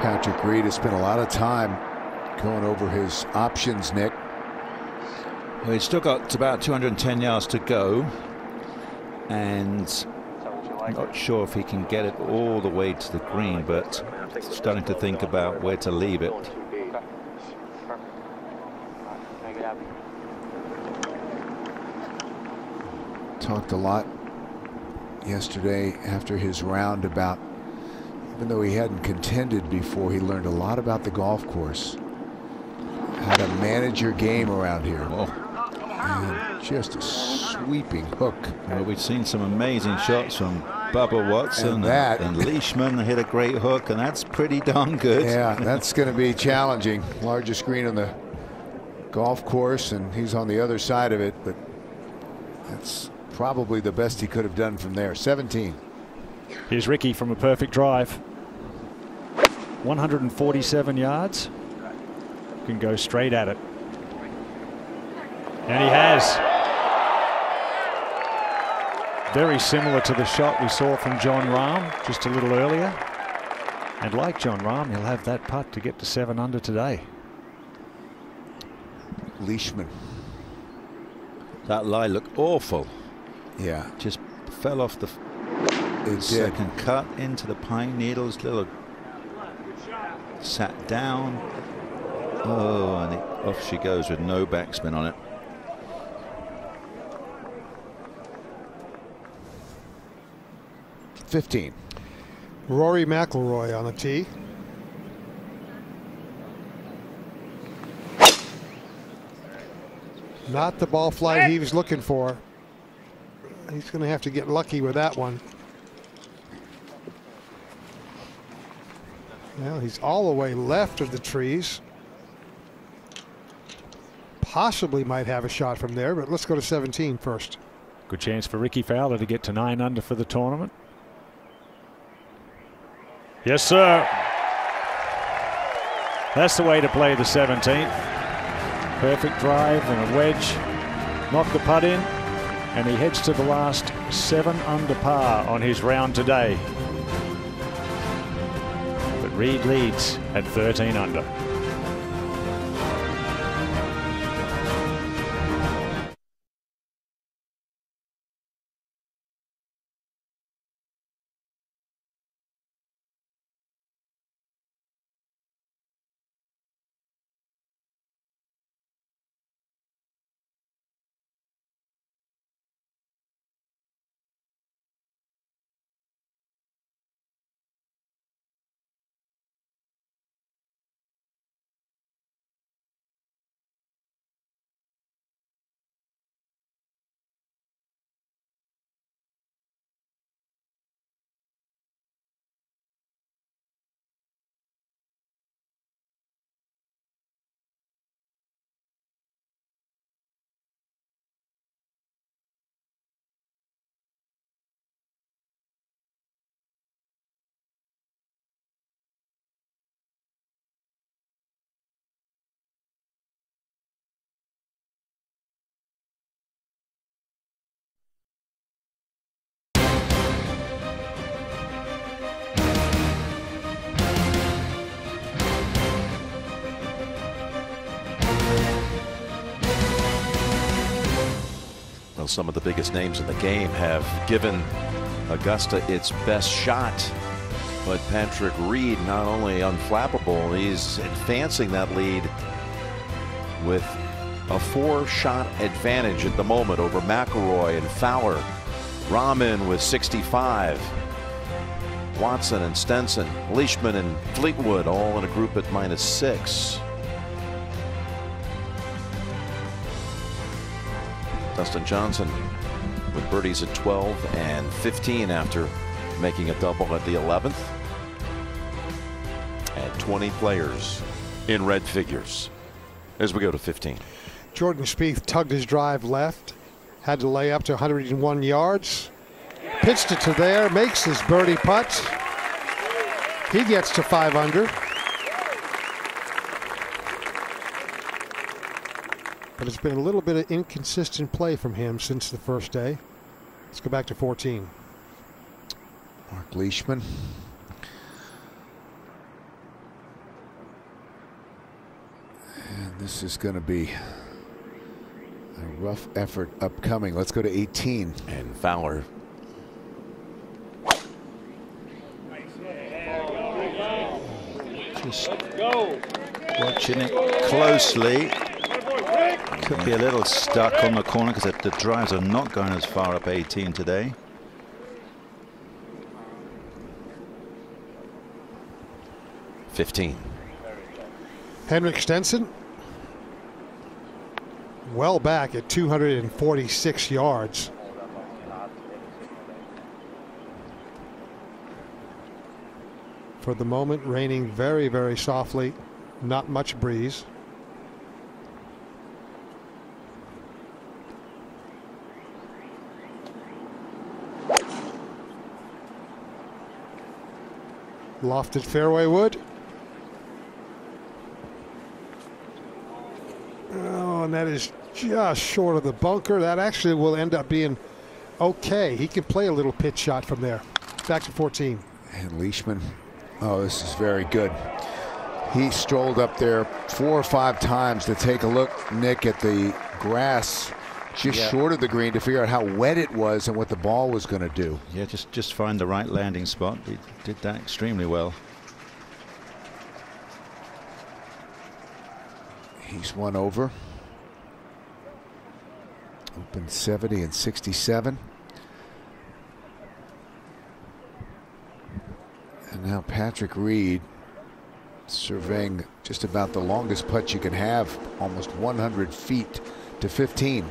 Patrick Reed has spent a lot of time going over his options, Nick. Well, he's still got about 210 yards to go, and I'm not sure if he can get it all the way to the green, but starting to think about where to leave it. Talked a lot yesterday after his round about, even though he hadn't contended before, he learned a lot about the golf course, how to manage your game around here. And just a sweeping hook. Well, we've seen some amazing shots from Bubba Watson and Leishman hit a great hook, and that's pretty darn good. Yeah, that's going to be challenging. Largest green on the golf course, and he's on the other side of it, but that's probably the best he could have done from there. 17. Here's Ricky from a perfect drive. 147 yards. Can go straight at it. And he has. Very similar to the shot we saw from Jon Rahm just a little earlier. And like Jon Rahm, he'll have that putt to get to 7 under today. Leishman. That lie looked awful. Yeah. Just fell off the second cut into the pine needles. Little sat down. Oh, and off she goes with no backspin on it. $15. Rory McIlroy on the tee. Not the ball flight he was looking for. He's going to have to get lucky with that one. Well, he's all the way left of the trees. Possibly might have a shot from there, but let's go to 17 first. Good chance for Ricky Fowler to get to 9 under for the tournament. Yes, sir. That's the way to play the 17th. Perfect drive and a wedge. Knocked the putt in, and he heads to the last 7 under par on his round today. But Reed leads at 13 under. Some of the biggest names in the game have given Augusta its best shot, but Patrick Reed not only unflappable, he's advancing that lead with a 4-shot advantage at the moment over McIlroy and Fowler. Rahman with 65. Watson and Stenson, Leishman and Fleetwood all in a group at -6. Dustin Johnson with birdies at 12 and 15 after making a double at the 11th. And 20 players in red figures as we go to 15. Jordan Spieth tugged his drive left, had to lay up to 101 yards, pitched it to there, makes his birdie putt. He gets to 5 under. But it's been a little bit of inconsistent play from him since the first day. Let's go back to 14. Mark Leishman. And this is going to be a rough effort upcoming. Let's go to 18. And Fowler. Just watching it closely. Could be a little stuck on the corner because the drives are not going as far up 18 today. Henrik Stenson, well back at 246 yards. For the moment, raining very, very softly, not much breeze. Lofted fairway wood. Oh, and that is just short of the bunker. That actually will end up being okay. He can play a little pitch shot from there. Back to 14. And Leishman, oh, this is very good. He strolled up there 4 or 5 times to take a look, Nick, at the grass just short of the green to figure out how wet it was and what the ball was going to do. Yeah, just find the right landing spot. He did that extremely well. He's one over. Open 70 and 67. And now Patrick Reed surveying just about the longest putt you can have, almost 100 feet to 15.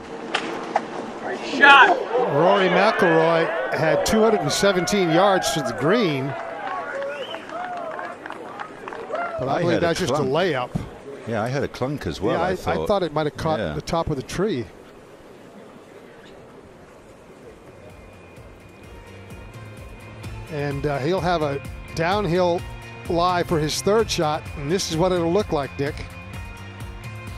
Shot. Rory McIlroy had 217 yards to the green. But I believe that's just a layup. Yeah, I had a clunk as well. Yeah, I thought it might have caught the top of the tree. And he'll have a downhill lie for his third shot, and this is what it'll look like, Dick.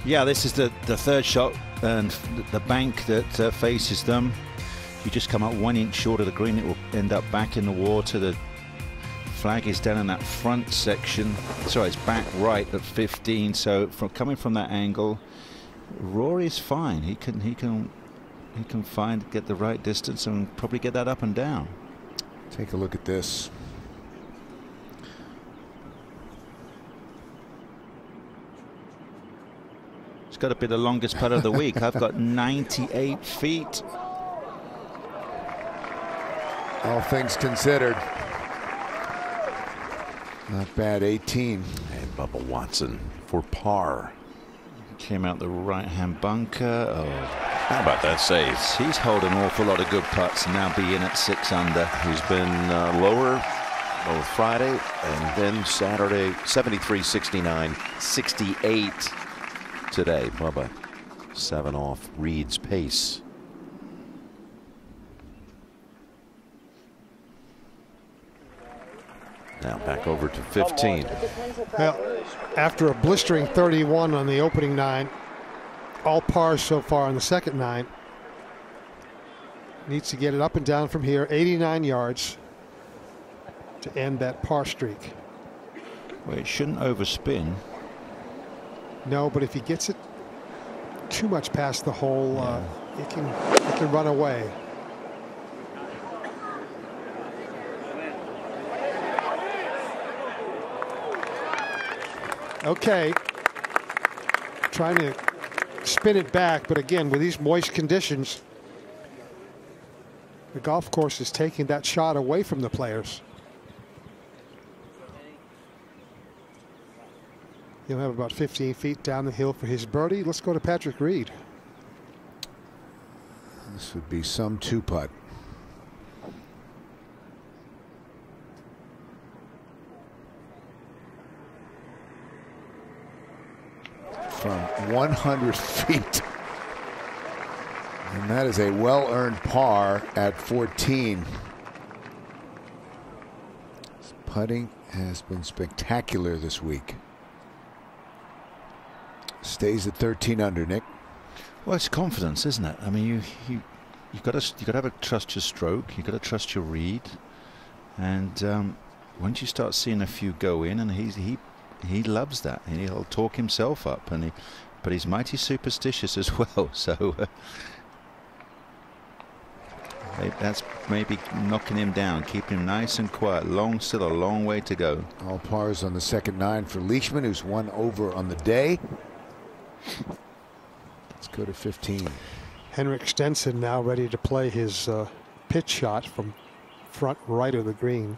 Yeah, this is the third shot, and the bank that faces them. If you just come up 1 inch short of the green, it will end up back in the water. The flag is down in that front section. Sorry, it's back right at 15. So coming from that angle, Rory's fine. He can get the right distance and probably get that up and down. Take a look at this. It's got to be the longest putt of the week. I've got 98 feet. All things considered. Not bad, 18. And Bubba Watson for par. Came out the right-hand bunker. Oh, how about that save? He's holding an awful lot of good putts and now being at 6 under. He's been lower both Friday and then Saturday. 73, 69, 68 today. Bubba 7 off Reed's pace. Now back over to 15. Well, after a blistering 31 on the opening 9, all pars so far on the second 9. Needs to get it up and down from here, 89 yards to end that par streak. Well, it shouldn't overspin. No, but if he gets it too much past the hole, it can run away. Okay, trying to spin it back, but again, with these moist conditions, the golf course is taking that shot away from the players. He'll have about 15 feet down the hill for his birdie. Let's go to Patrick Reed. This would be some 2-putt. From 100 feet. And that is a well-earned par at 14. His putting has been spectacular this week. Stays at 13 under, Nick. Well, it's confidence, isn't it? I mean, you've got to have a trust your stroke. You've got to trust your read. And once you start seeing a few go in, and he loves that. He'll talk himself up, but he's mighty superstitious as well. So that's maybe knocking him down, keeping him nice and quiet. Still a long way to go. All pars on the second 9 for Leishman, who's 1 over on the day. Let's go to 15. Henrik Stenson now ready to play his pitch shot from front right of the green.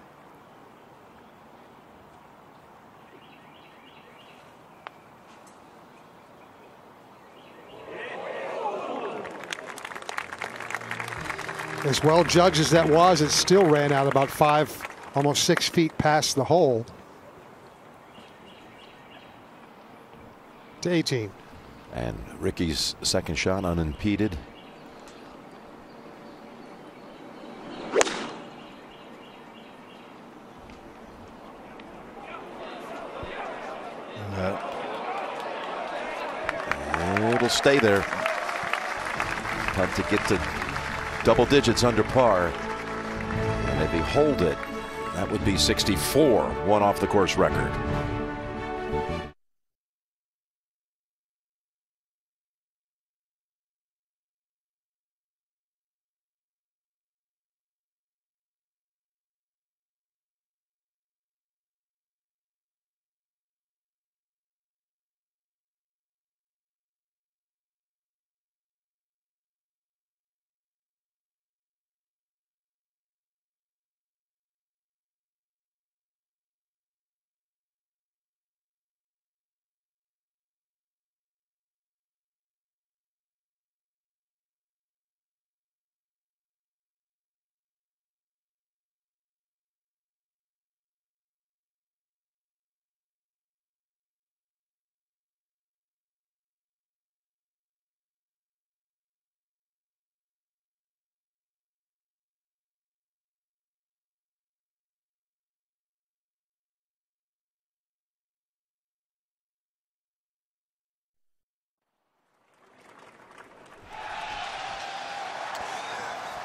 As well judged as that was, it still ran out about 5, almost 6 feet past the hole. To 18. And Ricky's second shot unimpeded. It'll stay there. Have to get to double digits under par. And if he hold it, that would be 64, one off the course record.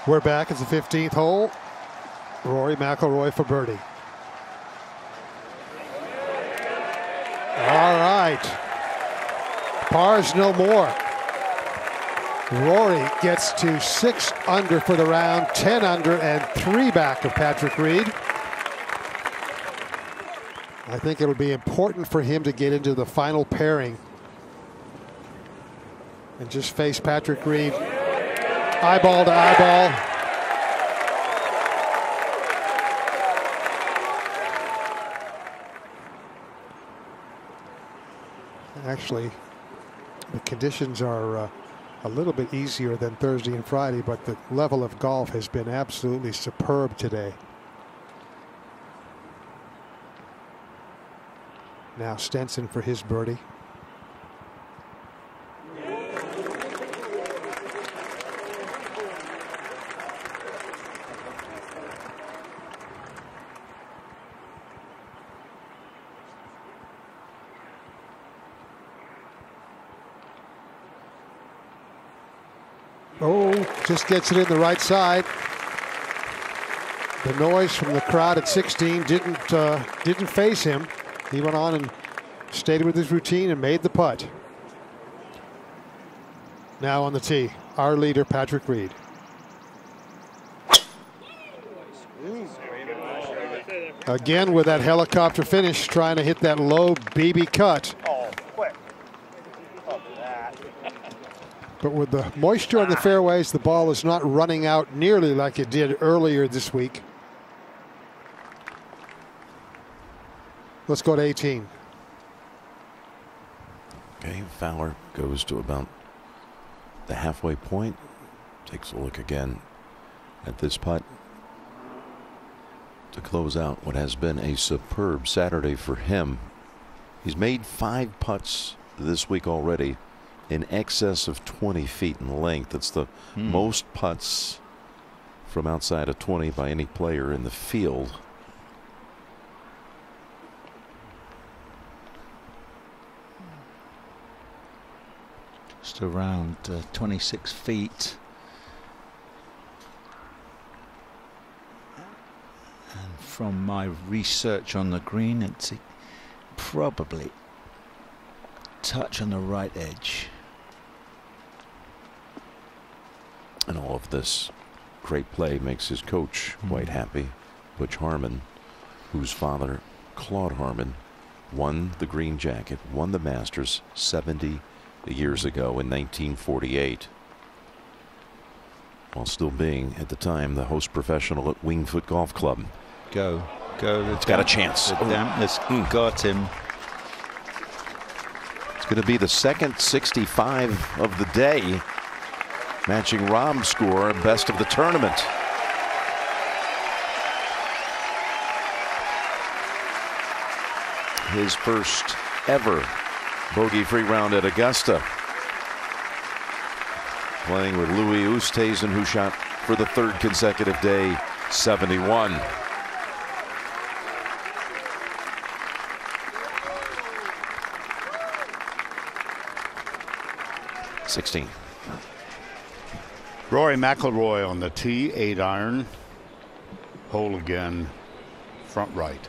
We're back at the 15th hole. Rory McIlroy for birdie. All right. Pars no more. Rory gets to 6 under for the round, 10 under and 3 back of Patrick Reed. I think it'll be important for him to get into the final pairing and just face Patrick Reed eyeball to eyeball. Actually, the conditions are a little bit easier than Thursday and Friday, but the level of golf has been absolutely superb today. Now Stenson for his birdie. Oh, just gets it in the right side. The noise from the crowd at 16 didn't faze him. He went on and stayed with his routine and made the putt. Now on the tee, our leader, Patrick Reed. Again with that helicopter finish, trying to hit that low BB cut. But with the moisture on the fairways, the ball is not running out nearly like it did earlier this week. Let's go to 18. Okay, Fowler goes to about the halfway point. Takes a look again at this putt to close out what has been a superb Saturday for him. He's made 5 putts this week already in excess of 20 feet in length. It's the most putts from outside of 20 by any player in the field. Just around 26 feet. And from my research on the green, it's probably touch on the right edge. And all of this great play makes his coach quite happy. Butch Harmon, whose father, Claude Harmon, won the green jacket, won the Masters 70 years ago in 1948, while still being at the time the host professional at Wingfoot Golf Club. Go. It's got a chance. The dampness got him. It's going to be the second 65 of the day, matching Rahm's score, best of the tournament. His first ever bogey-free round at Augusta. Playing with Louis Oosthuizen, who shot for the 3rd consecutive day, 71. Rory McIlroy on the tee, 8-iron. Hole again, front right.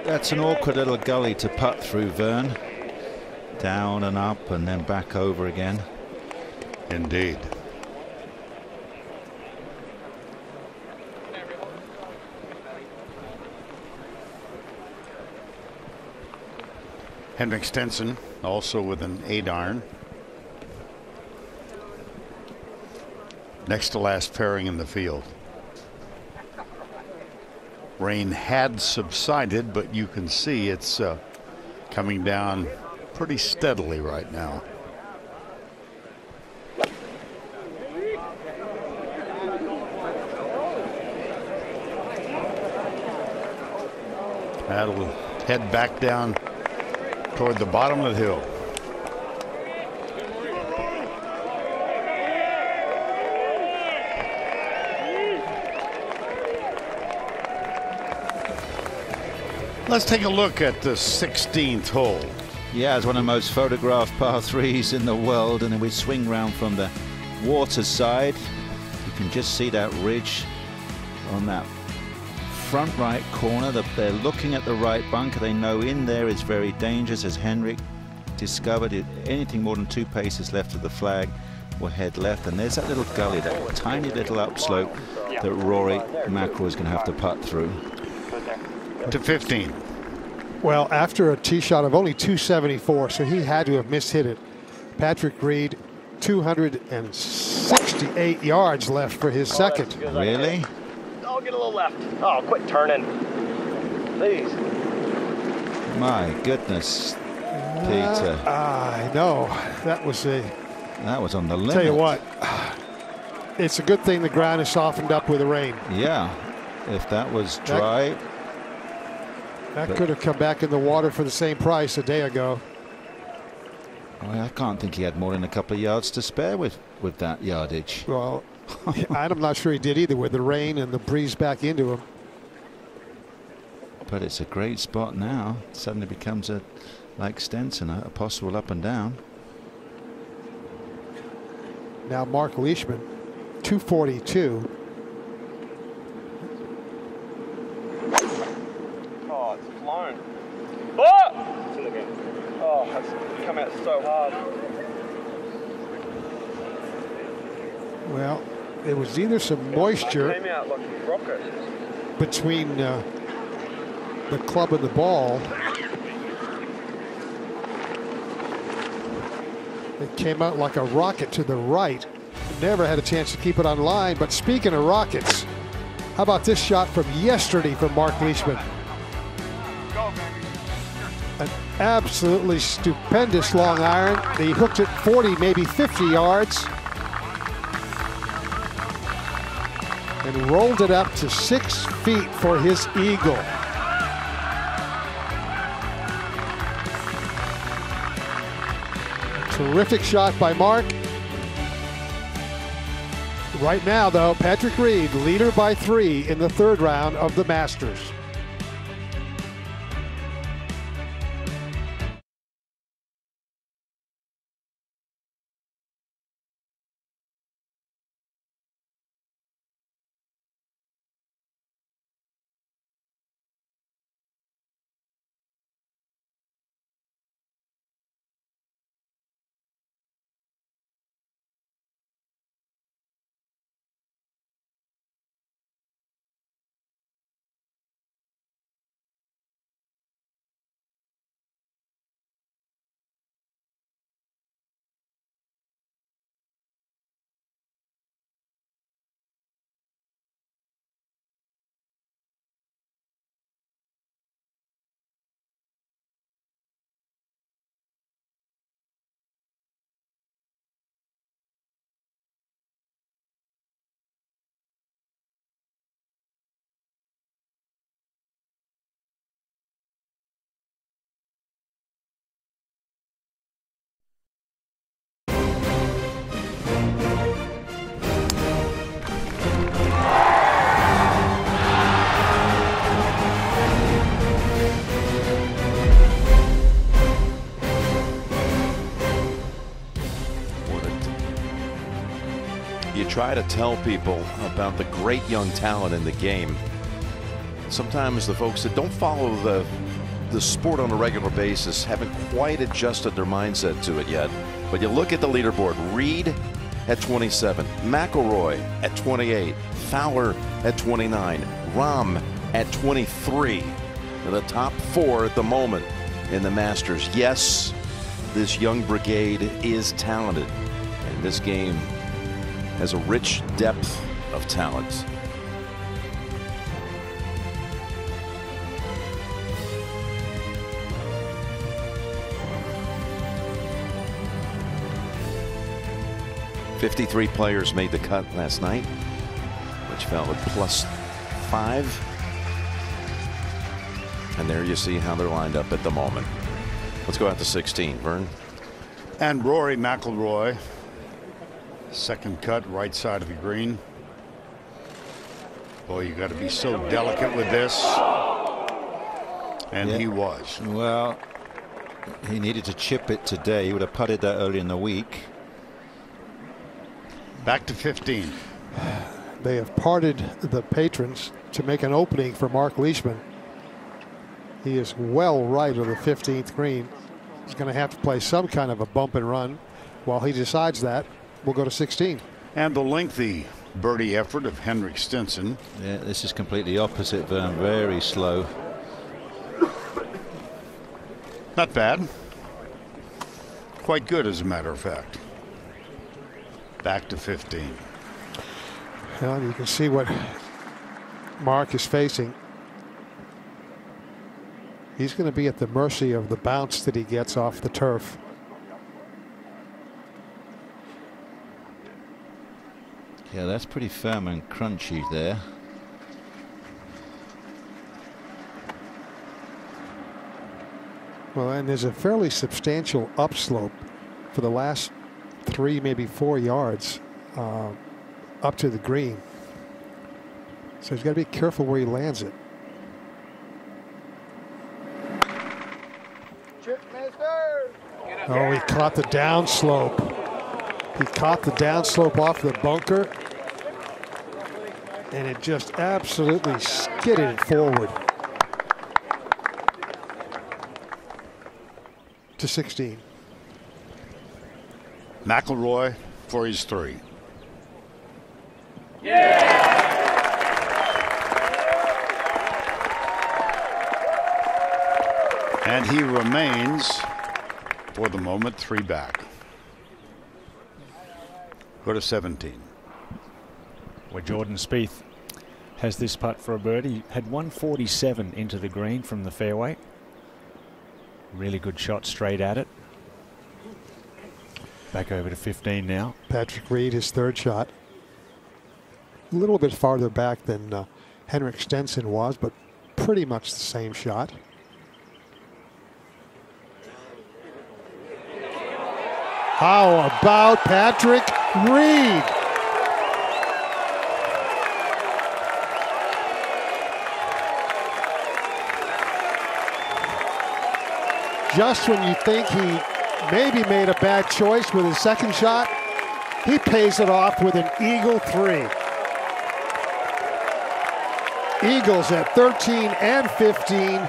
That's an awkward little gully to putt through, Vern. Down and up and then back over again. Indeed. Henrik Stenson also with an 8-iron. Next to last pairing in the field. Rain had subsided, but you can see it's coming down pretty steadily right now. That'll head back down toward the bottom of the hill. Let's take a look at the 16th hole. Yeah, it's one of the most photographed par threes in the world, and then we swing round from the water side. You can just see that ridge on that front right corner. They're looking at the right bunker. They know in there it's very dangerous, as Henrik discovered. Anything more than 2 paces left of the flag will head left, and there's that little gully, that tiny little upslope that Rory McIlroy is going to have to putt through. To 15. Well, after a tee shot of only 274, so he had to have mishit it. Patrick Reed, 268 yards left for his second. Really? Oh, get a little left. Oh, quit turning. Please. My goodness, Peter. I know. That was on the limit. Tell you what, it's a good thing the ground is softened up with the rain. Yeah, if that was dry. That could have come back in the water for the same price a day ago. Well, I can't think he had more than a couple of yards to spare with that yardage. Well, I'm not sure he did either, with the rain and the breeze back into him. But it's a great spot now. It suddenly becomes like Stenson, a possible up and down. Now Mark Leishman, 242. Oh, it's flown. Oh! It's in the game. Oh, it's come out so hard. Well, there was either some moisture It came out like a rocket. between the club and the ball. It came out like a rocket to the right. Never had a chance to keep it on line. But speaking of rockets, how about this shot from yesterday from Mark Leishman? An absolutely stupendous long iron. He hooked it 40, maybe 50 yards. And rolled it up to 6 feet for his eagle. Terrific shot by Mark. Right now, though, Patrick Reed, leader by 3 in the 3rd round of the Masters. Try to tell people about the great young talent in the game. Sometimes the folks that don't follow the sport on a regular basis haven't quite adjusted their mindset to it yet. But you look at the leaderboard: Reed at 27, McIlroy at 28, Fowler at 29, Rahm at 23. They're the top 4 at the moment in the Masters. Yes, this young brigade is talented, and this game has a rich depth of talent. +53 players made the cut last night, which fell at +5. And there you see how they're lined up at the moment. Let's go out to 16, Vern. And Rory McIlroy, second cut, right side of the green. Boy, you got to be so delicate with this. And yeah. He was. Well, He needed to chip it today. He would have putted that early in the week. Back to 15. They have parted the patrons to make an opening for Mark Leishman. He is well right of the 15th green. He's going to have to play some kind of a bump and run. While he decides that, we'll go to 16. And the lengthy birdie effort of Henrik Stenson. Yeah, this is completely opposite, Vern. Very slow. Not bad. Quite good, as a matter of fact. Back to 15. Well, you can see what Mark is facing. He's going to be at the mercy of the bounce that he gets off the turf. Yeah, that's pretty firm and crunchy there. Well, and there's a fairly substantial upslope for the last 3, maybe 4 yards up to the green. So he's got to be careful where he lands it. Oh, he caught the downslope. He caught the downslope off the bunker, and it just absolutely skidded it forward to 16. McIlroy for his 3. And he remains, for the moment, 3 back. Go to 17. Where Jordan Spieth has this putt for a birdie. Had 147 into the green from the fairway. Really good shot straight at it. Back over to 15 now. Patrick Reed, his 3rd shot. A little bit farther back than Henrik Stenson was, but pretty much the same shot. How about Patrick Reed? Just when you think he maybe made a bad choice with his 2nd shot, he pays it off with an eagle 3. Eagles at 13 and 15.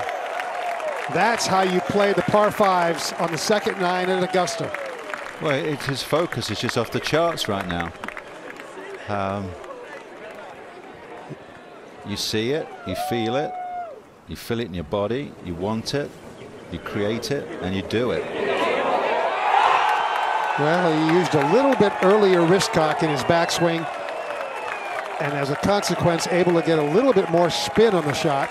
That's how you play the par 5s on the 2nd 9 at Augusta. Well, his focus is just off the charts right now. You see it, you feel it in your body, you want it, you create it, and you do it. Well, he used a little bit earlier wrist cock in his backswing, and as a consequence, able to get a little bit more spin on the shot.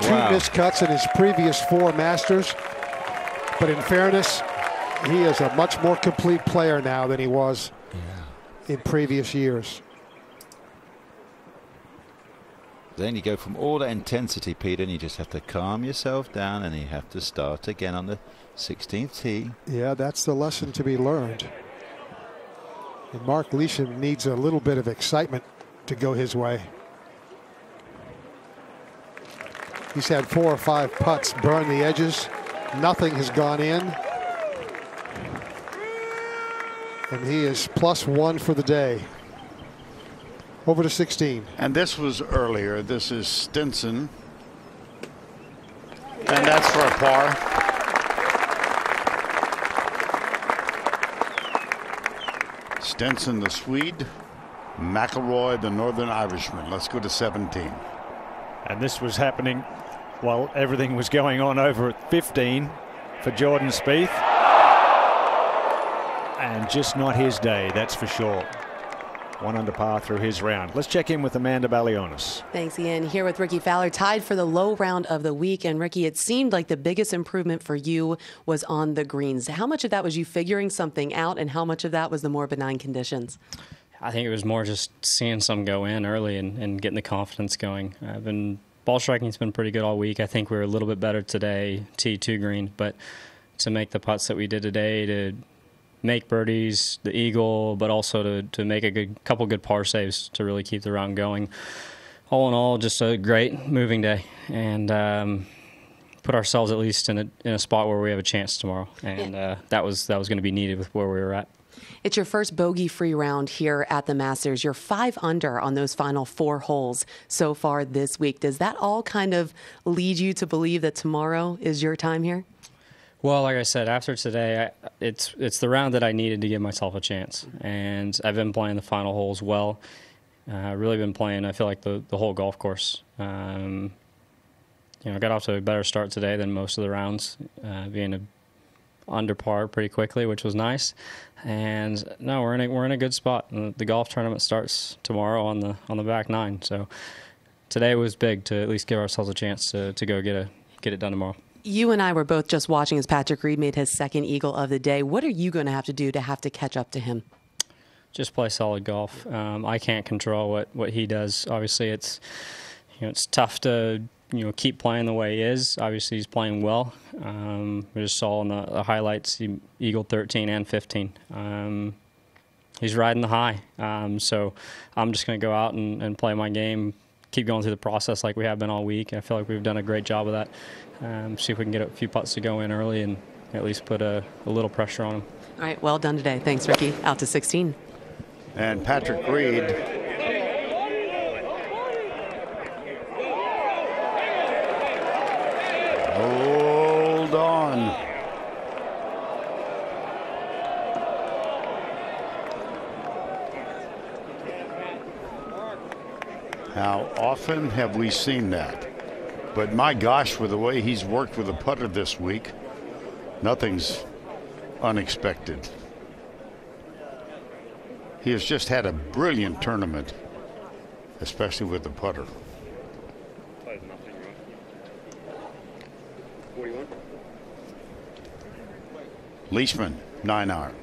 Wow. 2 missed cuts in his previous 4 Masters, but in fairness, he is a much more complete player now than he was in previous years. Then you go from all that intensity, Peter, and you just have to calm yourself down, and you have to start again on the 16th tee. Yeah, that's the lesson to be learned. And Mark Leishman needs a little bit of excitement to go his way. He's had 4 or 5 putts burn the edges. Nothing has gone in. And he is +1 for the day. Over to 16. And this was earlier. This is Stenson. And that's for a par. Stenson, the Swede. McIlroy, the Northern Irishman. Let's go to 17. And this was happening while everything was going on over at 15 for Jordan Spieth. And just not his day, that's for sure. 1 under par through his round. Let's check in with Amanda Balionis. Thanks, Ian. Here with Rickie Fowler, tied for the low round of the week. And Rickie, it seemed like the biggest improvement for you was on the greens. How much of that was you figuring something out, and how much of that was the more benign conditions? I think it was more just seeing some go in early and getting the confidence going. Ball striking's been pretty good all week. I think we were a little bit better today, T2 green, but to make the putts that we did today, to make birdies, the eagle, but also to make a couple good par saves to really keep the round going. All in all, just a great moving day, and put ourselves at least in a spot where we have a chance tomorrow, and that was going to be needed with where we were at. It's your first bogey-free round here at the Masters. You're 5 under on those final 4 holes so far this week. Does that all kind of lead you to believe that tomorrow is your time here? Well, like I said, after today, it's the round that I needed to give myself a chance, and I've been playing the final holes well. Really been playing, I feel like, the whole golf course. I got off to a better start today than most of the rounds, being under par pretty quickly, which was nice. And no, we're in a good spot. And the golf tournament starts tomorrow on the back 9. So today was big to at least give ourselves a chance to go get it done tomorrow. You and I were both just watching as Patrick Reed made his second eagle of the day. What are you going to have to catch up to him? Just play solid golf. I can't control what he does. Obviously, it's tough to keep playing the way he is. Obviously, he's playing well. We just saw in the highlights, he eagled 13 and 15. He's riding the high. So I'm just going to go out and play my game, keep going through the process like we have been all week. I feel like we've done a great job of that. See if we can get a few putts to go in early and at least put a little pressure on him. All right, well done today. Thanks, Ricky. Out to 16. And Patrick Reed hold on. How often have we seen that? But my gosh, with the way he's worked with a putter this week, nothing's unexpected. He has just had a brilliant tournament, especially with the putter. 41. Leishman, 9-iron.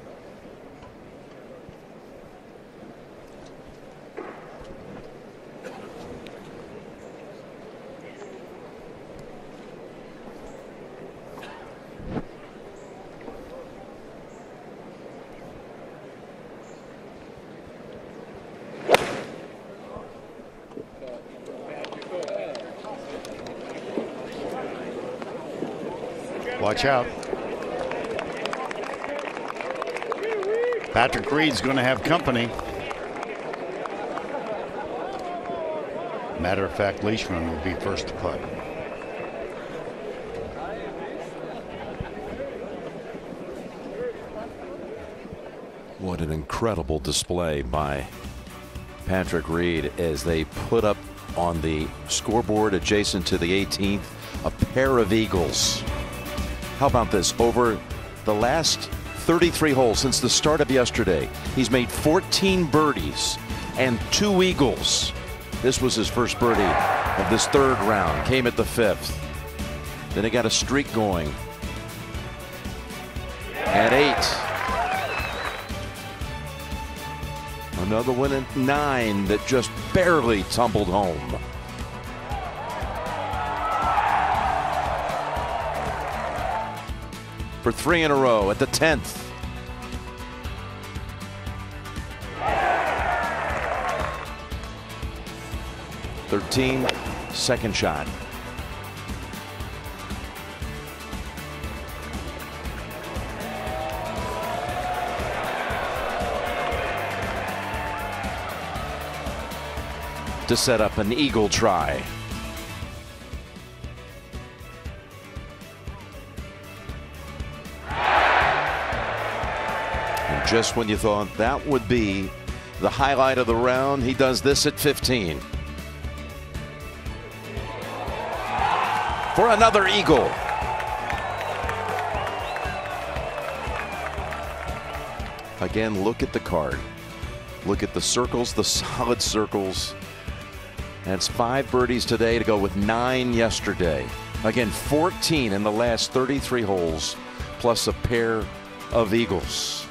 Watch out. Patrick Reed's going to have company. Matter of fact, Leishman will be first to putt. What an incredible display by Patrick Reed as they put up on the scoreboard adjacent to the 18th a pair of eagles. How about this? Over the last 33 holes since the start of yesterday, he's made 14 birdies and 2 eagles. This was his first birdie of this 3rd round. Came at the 5th. Then he got a streak going at 8. Another one at 9 that just barely tumbled home. For 3 in a row at the 10th. Second shot. To set up an eagle try. And just when you thought that would be the highlight of the round, he does this at 15. For another eagle. Again, look at the card. Look at the circles, the solid circles. That's 5 birdies today to go with 9 yesterday. Again, 14 in the last 33 holes, plus a pair of eagles.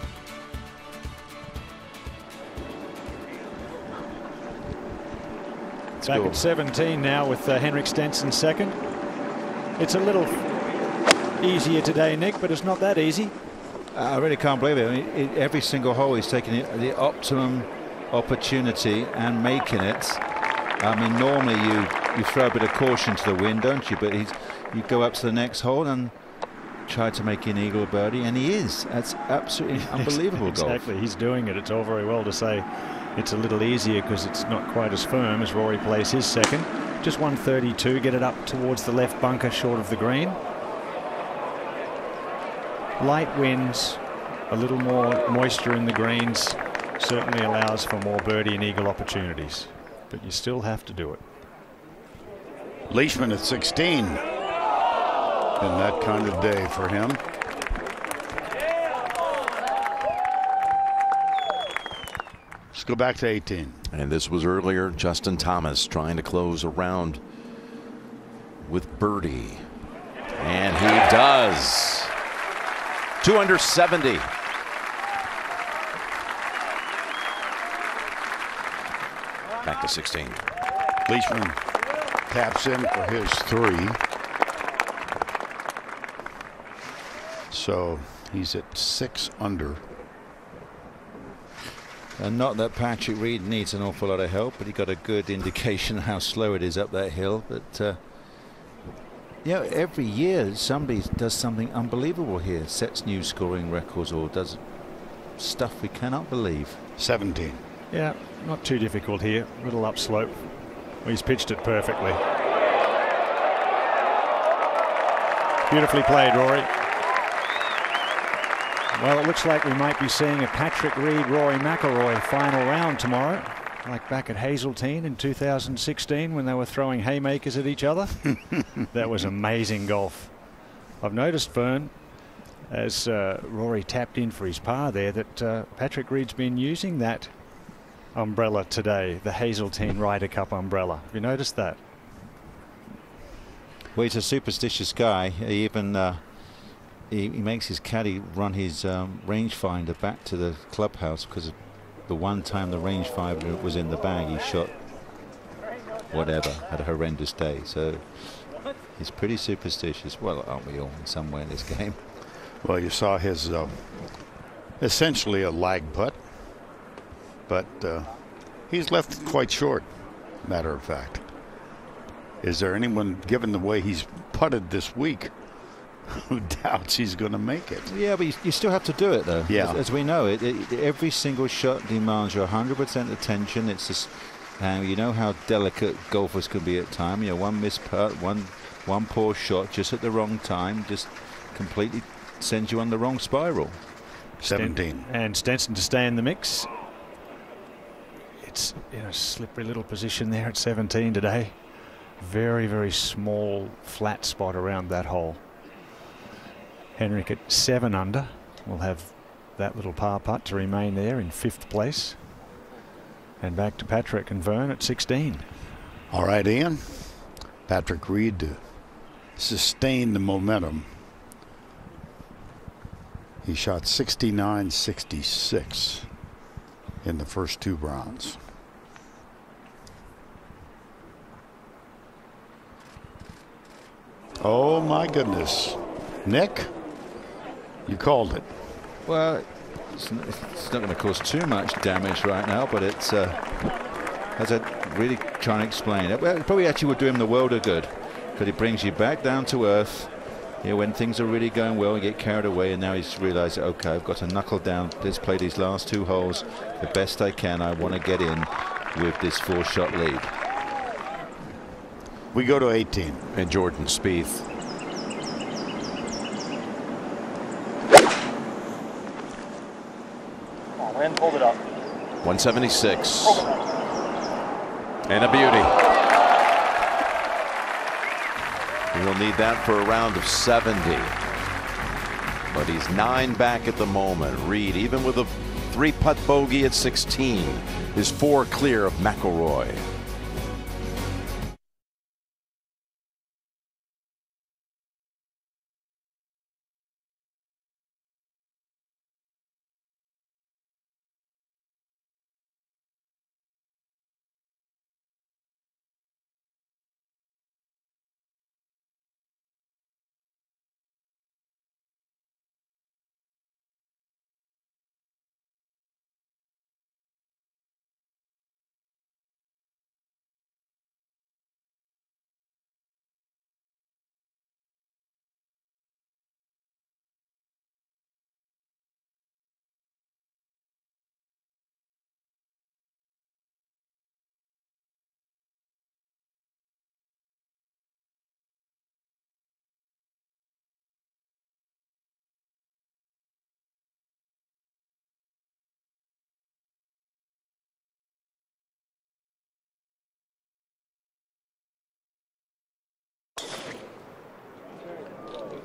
Back at 17 now with Henrik Stenson second. It's a little easier today, Nick, but it's not that easy. I really can't believe it. I mean, every single hole he's taking the optimum opportunity and making it. I mean, normally you throw a bit of caution to the wind, don't you? But you go up to the next hole and try to make an eagle or birdie, and he is. That's absolutely unbelievable golf. Exactly, he's doing it. It's all very well to say it's a little easier because it's not quite as firm as Rory plays his second. Just 132, get it up towards the left bunker short of the green. Light winds, a little more moisture in the greens certainly allows for more birdie and eagle opportunities, but you still have to do it. Leishman at 16. Been that kind of day for him. Let's go back to 18. And this was earlier. Justin Thomas trying to close a round with birdie. And he does. 2 under 70. Back to 16. Leishman taps in for his 3. So he's at 6 under. And not that Patrick Reed needs an awful lot of help, but he got a good indication how slow it is up that hill. But you know, every year somebody does something unbelievable here, sets new scoring records or does stuff we cannot believe. 17. Yeah, not too difficult here. Little upslope. He's pitched it perfectly. Beautifully played, Rory. Well, it looks like we might be seeing a Patrick Reed, Rory McIlroy final round tomorrow, like back at Hazeltine in 2016 when they were throwing haymakers at each other. That was amazing golf. I've noticed, Vern, as Rory tapped in for his par there, that Patrick Reed's been using that umbrella today, the Hazeltine Ryder Cup umbrella. Have you noticed that? Well, he's a superstitious guy. He even he makes his caddy run his rangefinder back to the clubhouse because the one time the rangefinder was in the bag, he shot whatever, had a horrendous day. So he's pretty superstitious. Well, aren't we all in some way in this game? Well, you saw his essentially a lag putt, but he's left quite short, matter of fact. Is there anyone, given the way he's putted this week, who doubts he's going to make it? Yeah, but you still have to do it, though. Yeah. As we know, every single shot demands your 100% attention. It's just, you know how delicate golfers can be at times. You know, one missed putt, one poor shot just at the wrong time, just completely sends you on the wrong spiral. 17. And Stenson to stay in the mix. It's in a slippery little position there at 17 today. Very, very small flat spot around that hole. Henrik at 7 under will have that little par putt to remain there in 5th place. And back to Patrick and Vern at 16. All right, Ian. Patrick Reed to sustain the momentum. He shot 69-66 in the first 2 rounds. Oh my goodness. Nick, you called it. Well, it's not going to cause too much damage right now, but it's as I really trying to explain it, well, it probably actually would do him the world of good, because it brings you back down to earth. You know, when things are really going well, you get carried away, and now he's realized, okay, I've got to knuckle down. Let's play these last 2 holes the best I can. I want to get in with this 4-shot lead. We go to 18. And Jordan Spieth. Oh, man, hold it up. 176. And a beauty. He'll need that for a round of 70. But he's 9 back at the moment. Reed, even with a 3-putt bogey at 16, is 4 clear of McIlroy.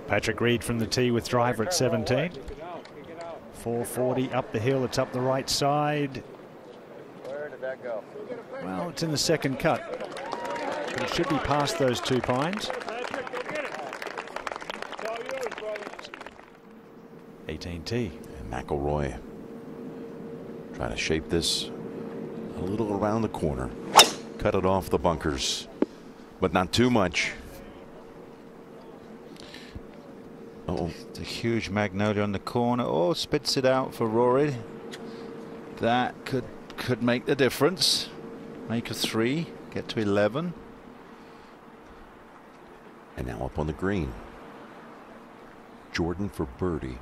Patrick Reed from the tee with driver at 17. 440 up the hill. It's up the right side. Where did that go? Well, it's in the second cut. But it should be past those 2 pines. 18T. And McIlroy trying to shape this a little around the corner. Cut it off the bunkers, but not too much. Oh, the huge magnolia on the corner. Oh, spits it out for Rory. That could make the difference. Make a 3, get to 11. And now up on the green. Jordan for birdie.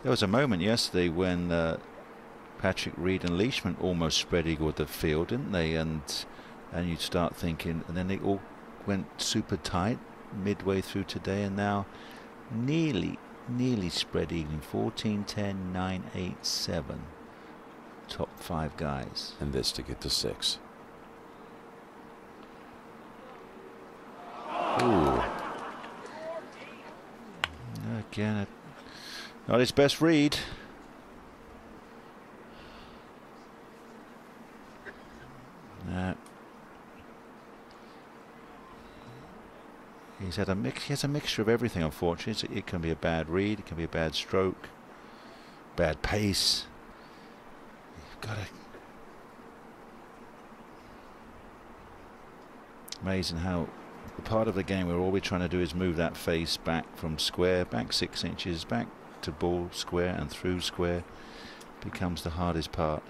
There was a moment yesterday when Patrick Reed and Leishman almost spread eagled the field, didn't they? And you'd start thinking, and then they all went super tight midway through today, and now nearly spread eagling. 14, 10, 9, 8, 7. Top 5 guys. And this to get to 6. Ooh. Again, not his best read. He has a mixture of everything, unfortunately. It can be a bad read, it can be a bad stroke, bad pace. You've got to. Amazing how the part of the game where all we're trying to do is move that face back from square, back 6 inches, back to ball square and through square becomes the hardest part.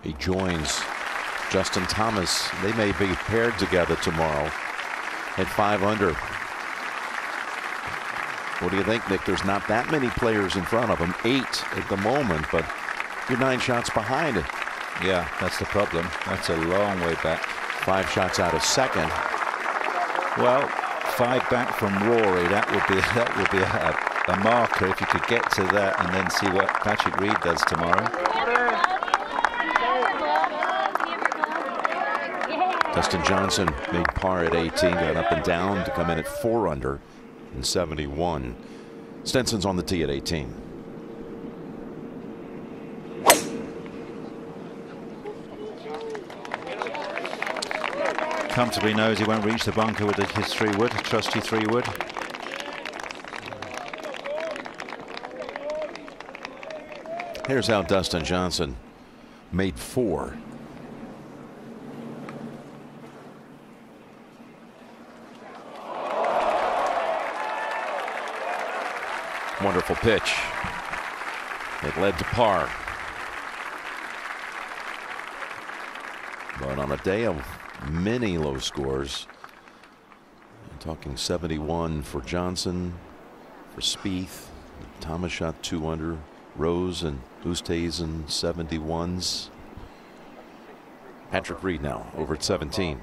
He joins Justin Thomas. They may be paired together tomorrow at 5 under. What do you think, Nick? There's not that many players in front of him. 8 at the moment, but you're 9 shots behind it. Yeah, that's the problem. That's a long way back. 5 shots out of second. Well, 5 back from Rory. That would be a marker if you could get to that and then see what Patrick Reed does tomorrow. Dustin Johnson made par at 18, got up and down to come in at 4 under in 71. Stenson's on the tee at 18. Comfortably knows he won't reach the bunker with his 3-wood, trusty 3-wood. Here's how Dustin Johnson made 4. Wonderful pitch. It led to par. But on a day of many low scores, I'm talking 71 for Johnson, for Spieth, Thomas shot 2 under, Rose and Oosthuizen 71s. Patrick Reed now over at 17.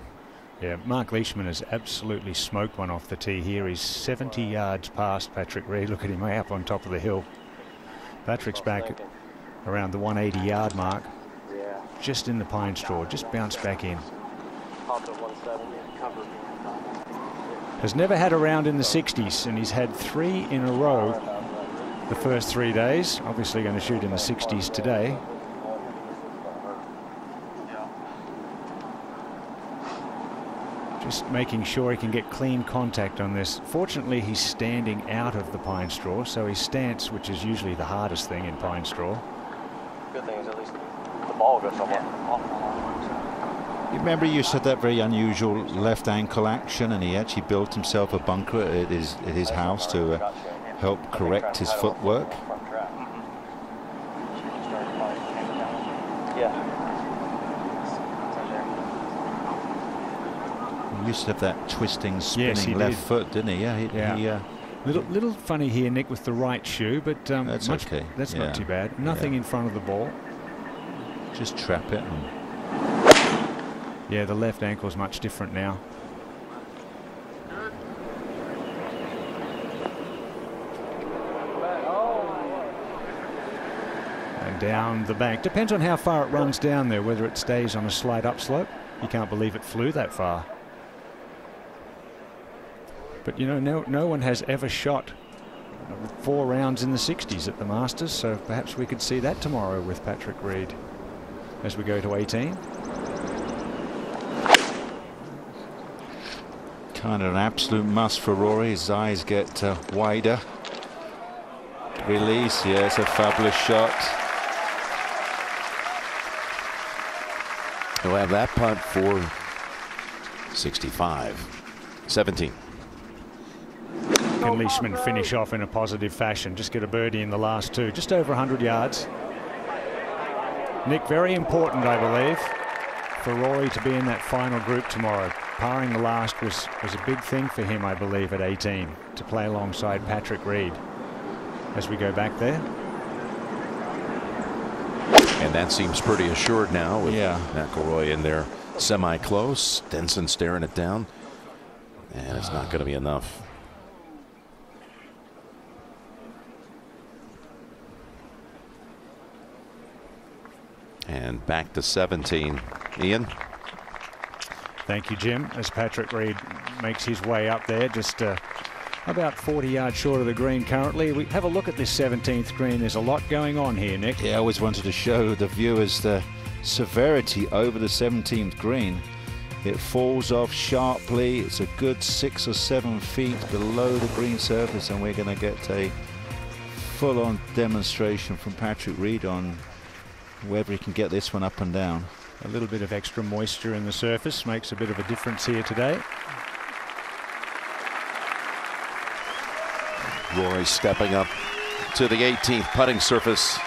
Yeah, Mark Leishman has absolutely smoked one off the tee here. He's 70 yards past Patrick Reed. Look at him way up on top of the hill. Patrick's back around the 180-yard mark. Just in the pine straw, just bounced back in. Has never had a round in the 60s, and he's had 3 in a row the first 3 days. Obviously going to shoot in the 60s today. Just making sure he can get clean contact on this. Fortunately, he's standing out of the pine straw, so his stance, which is usually the hardest thing in pine straw. Good thing is at least the ball goes somewhere. You remember you said that very unusual left ankle action, and he actually built himself a bunker at his house to help correct his footwork. Yeah. He used to have that twisting, spinning left foot, didn't he? Yeah. Little funny here, Nick, with the right shoe, but that's okay. That's not too bad. Nothing in front of the ball. Just trap it. Yeah, the left ankle is much different now. and down the bank. Depends on how far it runs down there, whether it stays on a slight upslope. You can't believe it flew that far. But you know, no one has ever shot 4 rounds in the 60s at the Masters, so perhaps we could see that tomorrow with Patrick Reed as we go to 18. Kind of an absolute must for Rory. His eyes get wider. Release, yeah, it's a fabulous shot. He'll have that putt for 65. 17. Can Leishman finish off in a positive fashion? Just get a birdie in the last 2, just over 100 yards. Nick, very important, I believe, for Rory to be in that final group tomorrow. Parring the last was a big thing for him, I believe, at 18, to play alongside Patrick Reed as we go back there. And that seems pretty assured now with McIlroy in there semi-close. Stenson staring it down. And it's not going to be enough. And back to 17. Ian? Thank you, Jim. As Patrick Reed makes his way up there, just about 40 yards short of the green currently. We have a look at this 17th green. There's a lot going on here, Nick. Yeah, I always wanted to show the viewers the severity over the 17th green. It falls off sharply. It's a good 6 or 7 feet below the green surface, and we're going to get a full-on demonstration from Patrick Reed on whether he can get this one up and down. A little bit of extra moisture in the surface makes a bit of a difference here today. Rory stepping up to the 18th putting surface.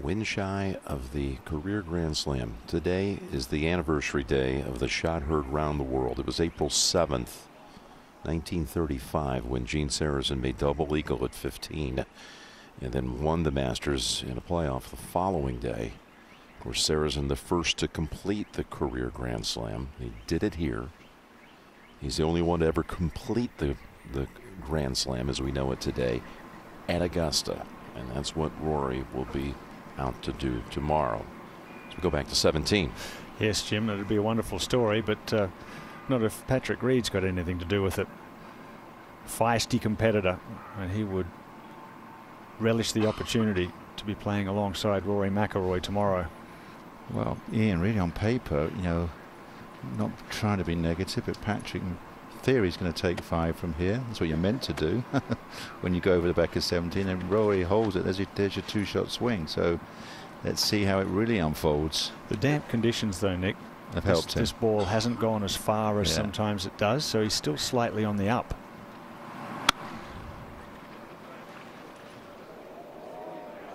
Win shy of the career Grand Slam. Today is the anniversary day of the shot heard round the world. It was April 7th, 1935, when Gene Sarazen made double eagle at 15 and then won the Masters in a playoff the following day. Of course, Sarazen the first to complete the career Grand Slam. He did it here. He's the only one to ever complete the Grand Slam as we know it today at Augusta. And that's what Rory will be out to do tomorrow. So we go back to 17. Yes, Jim, it'd be a wonderful story, but not if Patrick Reed's got anything to do with it. Feisty competitor, and he would relish the opportunity to be playing alongside Rory McIlroy tomorrow. Well, Ian, really on paper, you know, not trying to be negative, but Patrick in theory is going to take 5 from here. That's what you're meant to do when you go over the back of 17, and Rory holds it. There's your 2-shot swing. So let's see how it really unfolds. The damp conditions, though, Nick, have helped him. This ball hasn't gone as far as sometimes it does, so he's still slightly on the up.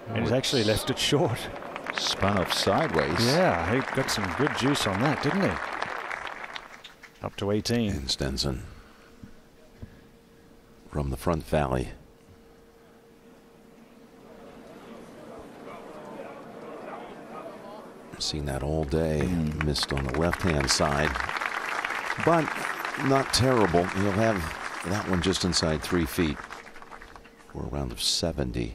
And he's actually left it short. Spun off sideways. Yeah, he got some good juice on that, didn't he? Up to 18. And Stenson from the front valley. Seen that all day. Missed on the left-hand side, but not terrible. He'll have that one just inside 3 feet for a round of 70.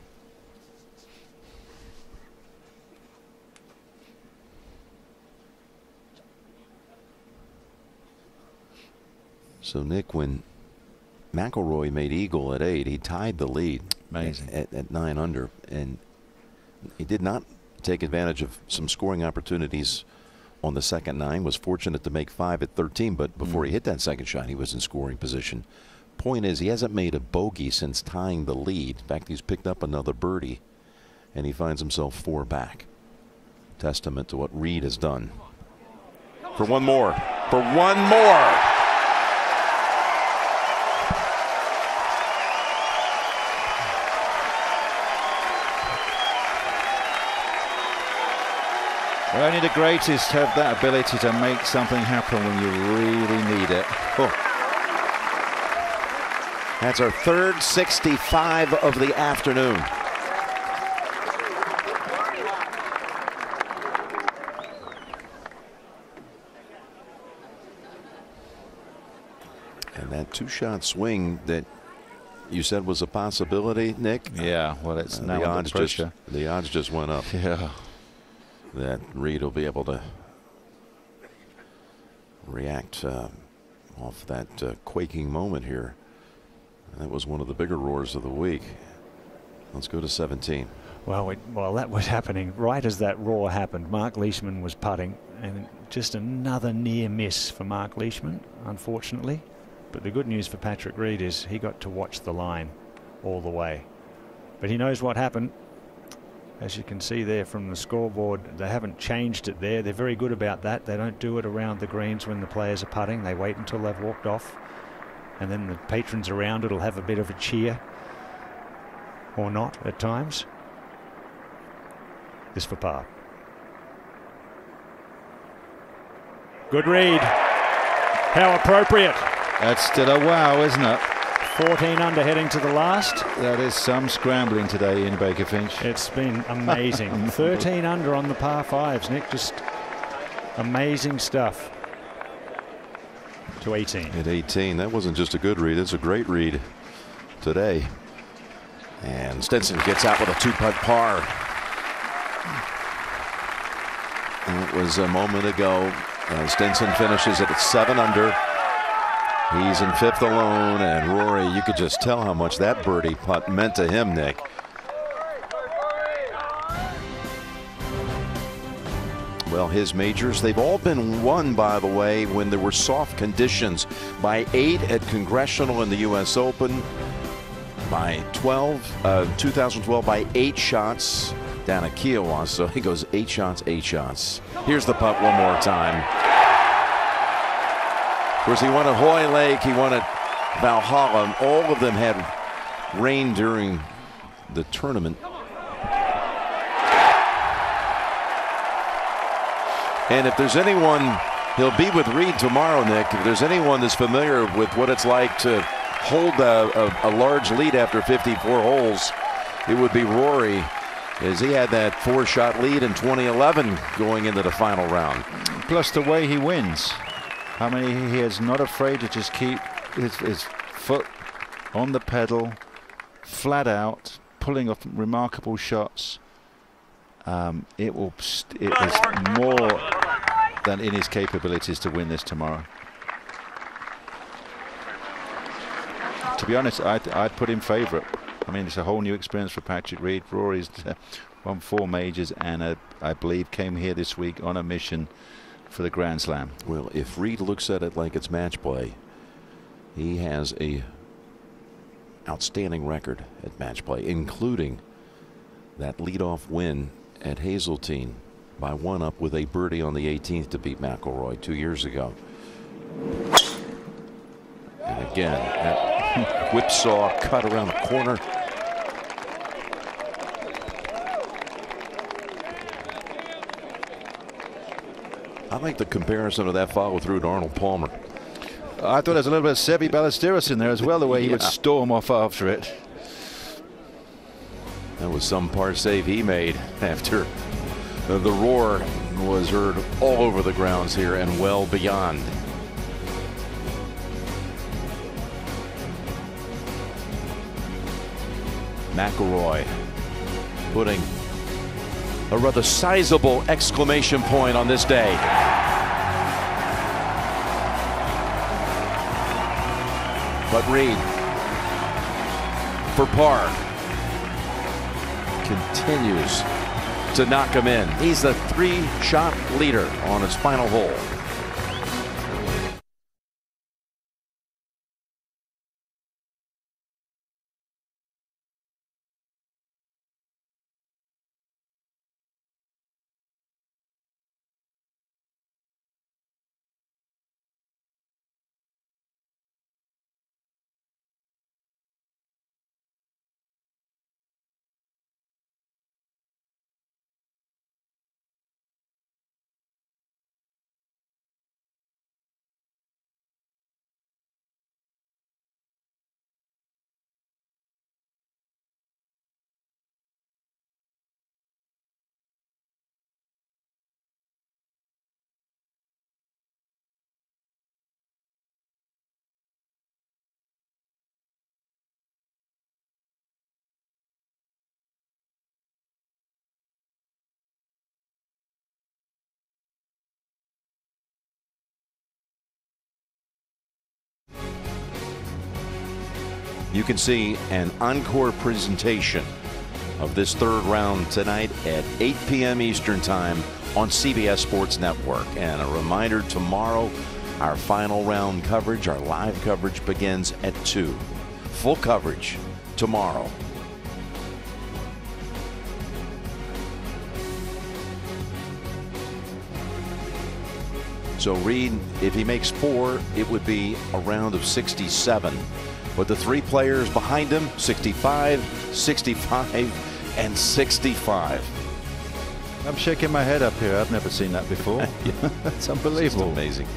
So, Nick, when McIlroy made eagle at 8, he tied the lead. Amazing. At 9 under, and he did not take advantage of some scoring opportunities on the second 9. Was fortunate to make 5 at 13, but before he hit that second shot, he was in scoring position. Point is, he hasn't made a bogey since tying the lead. In fact, he's picked up another birdie, and he finds himself 4 back. Testament to what Reed has done. For one more. For one more. Only the greatest have that ability to make something happen when you really need it. Oh. That's our third 65 of the afternoon. And that two-shot swing that you said was a possibility, Nick? Yeah, well, it's now under pressure. The odds just went up. Yeah. That Reed will be able to react off that quaking moment here. That was one of the bigger roars of the week. Let's go to 17. Well, that was happening right as that roar happened. Mark Leishman was putting, and just another near miss for Mark Leishman, unfortunately. But the good news for Patrick Reed is he got to watch the line all the way. But he knows what happened. As you can see there from the scoreboard, they haven't changed it there. They're very good about that. They don't do it around the greens when the players are putting. They wait until they've walked off. And then the patrons around it will have a bit of a cheer. Or not at times. This for par. Good read. How appropriate. That's still a wow, isn't it? 14 under heading to the last. That is some scrambling today in Baker Finch. It's been amazing. 13 under on the par fives, Nick. Just amazing stuff. To 18. At 18. That wasn't just a good read. It's a great read today. And Stenson gets out with a two-putt par. And it was a moment ago. Stenson finishes it at 7 under. He's in 5th alone, and Rory, you could just tell how much that birdie putt meant to him, Nick. Well, his majors, they've all been won, by the way, when there were soft conditions. By 8 at Congressional in the U.S. Open. By 2012, by 8 shots down at Kiowa. So he goes 8 shots, 8 shots. Here's the putt one more time. Of course, he won at Hoy Lake, he won at Valhalla. All of them had rain during the tournament. And if there's anyone, he'll be with Reed tomorrow, Nick. If there's anyone that's familiar with what it's like to hold a large lead after 54 holes, it would be Rory, as he had that 4-shot lead in 2011 going into the final round. Plus the way he wins. I mean, he is not afraid to just keep his foot on the pedal, flat out, pulling off remarkable shots. It is more than in his capabilities to win this tomorrow. To be honest, I'd put him favourite. I mean, it's a whole new experience for Patrick Reed. Rory's won 4 majors and I believe came here this week on a mission for the Grand Slam. Well, if Reed looks at it like it's match play, he has a outstanding record at match play, including that leadoff win at Hazeltine by 1 up with a birdie on the 18th to beat McIlroy 2 years ago. And again, that whipsaw cut around the corner. I like the comparison of that follow through to Arnold Palmer. I thought there was a little bit of Seve Ballesteros in there as well, the way he would storm off after it. That was some par save he made after the roar was heard all over the grounds here and well beyond. McIlroy putting a rather sizable exclamation point on this day. But Reed, for par, continues to knock him in. He's the 3-shot leader on his final hole. You can see an encore presentation of this third round tonight at 8 p.m. Eastern Time on CBS Sports Network. And a reminder, tomorrow, our final round coverage, our live coverage begins at 2. Full coverage tomorrow. So Reed, if he makes 4, it would be a round of 67. With the 3 players behind him, 65, 65, and 65. I'm shaking my head up here. I've never seen that before. It's unbelievable. It's amazing.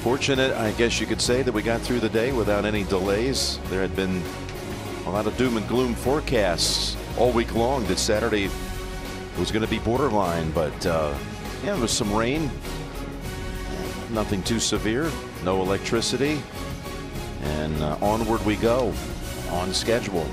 Fortunate, I guess you could say, that we got through the day without any delays. There had been a lot of doom and gloom forecasts all week long that Saturday was going to be borderline, but yeah, there was some rain. Nothing too severe. No electricity. And onward we go on schedule.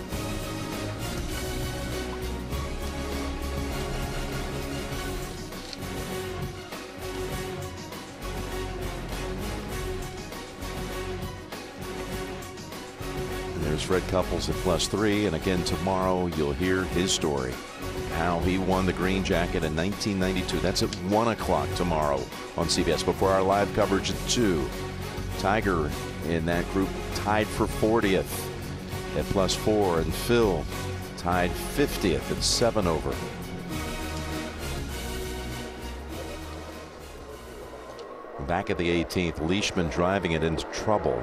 There's Fred Couples at +3, and again tomorrow you'll hear his story, how he won the green jacket in 1992. That's at 1 o'clock tomorrow on CBS before our live coverage at 2. Tiger in that group tied for 40th at +4, and Phil tied 50th at 7 over. Back at the 18th, Leishman driving it into trouble.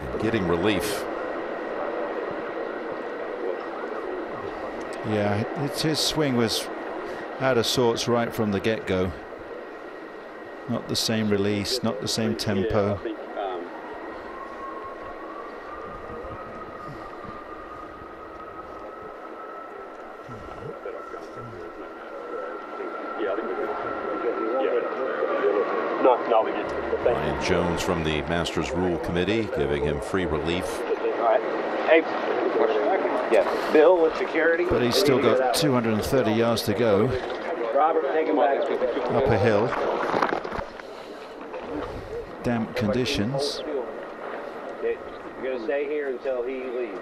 And getting relief. Yeah, his swing was out of sorts right from the get-go. Not the same release, not the same tempo. Ryan Jones from the Masters Rule Committee giving him free relief. All right. Hey, yeah, Bill with security. But he's still got 230 yards to go. Robert, take him back. Up a hill. Damp conditions. You're going to stay here until he leaves.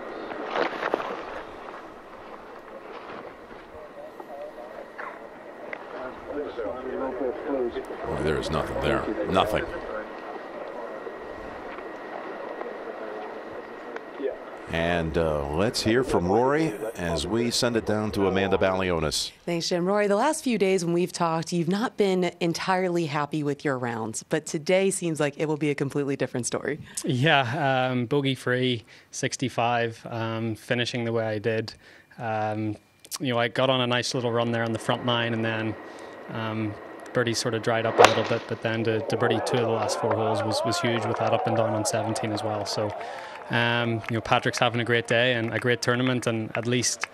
There is nothing there. Nothing. And let's hear from Rory as we send it down to Amanda Balionis. Thanks, Jim. Rory, the last few days when we've talked, you've not been entirely happy with your rounds, but today seems like it will be a completely different story. Yeah, bogey-free, 65, finishing the way I did. I got on a nice little run there on the front 9, and then birdie sort of dried up a little bit, but then to birdie 2 of the last 4 holes was huge with that up and down on 17 as well. So, Patrick's having a great day and a great tournament, and at least,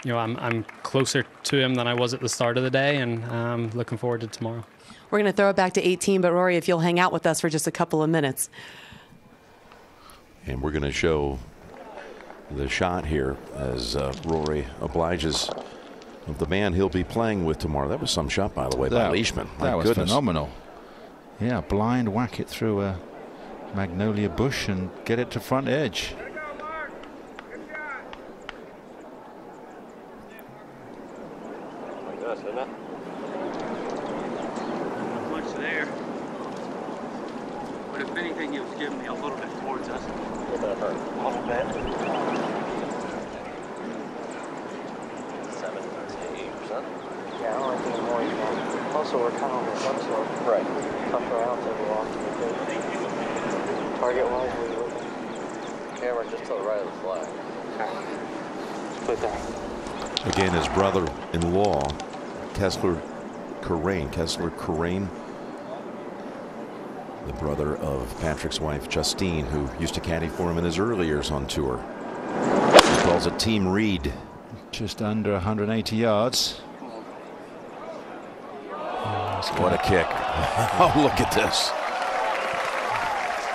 I'm closer to him than I was at the start of the day, and looking forward to tomorrow. We're going to throw it back to 18, but Rory, if you'll hang out with us for just a couple of minutes. And we're going to show the shot here as Rory obliges of the man he'll be playing with tomorrow. That was some shot, by the way, by Leishman. That was phenomenal. Yeah, blind whack it through a magnolia bush and get it to front edge. Not much there, but if anything, he was giving me a little bit towards us. A little bit. 7 to 8%. Yeah, I don't think more. Also, we're kind of on the upslope. Right. Tough rounds every walk. Target-wise, where you looking? Camera just to the right of the flag. Put that. Again, his brother-in-law, Kessler Kerrane, the brother of Patrick's wife, Justine, who used to caddy for him in his early years on tour. He calls it Team Reed. Just under 180 yards. What a kick. Oh, look at this.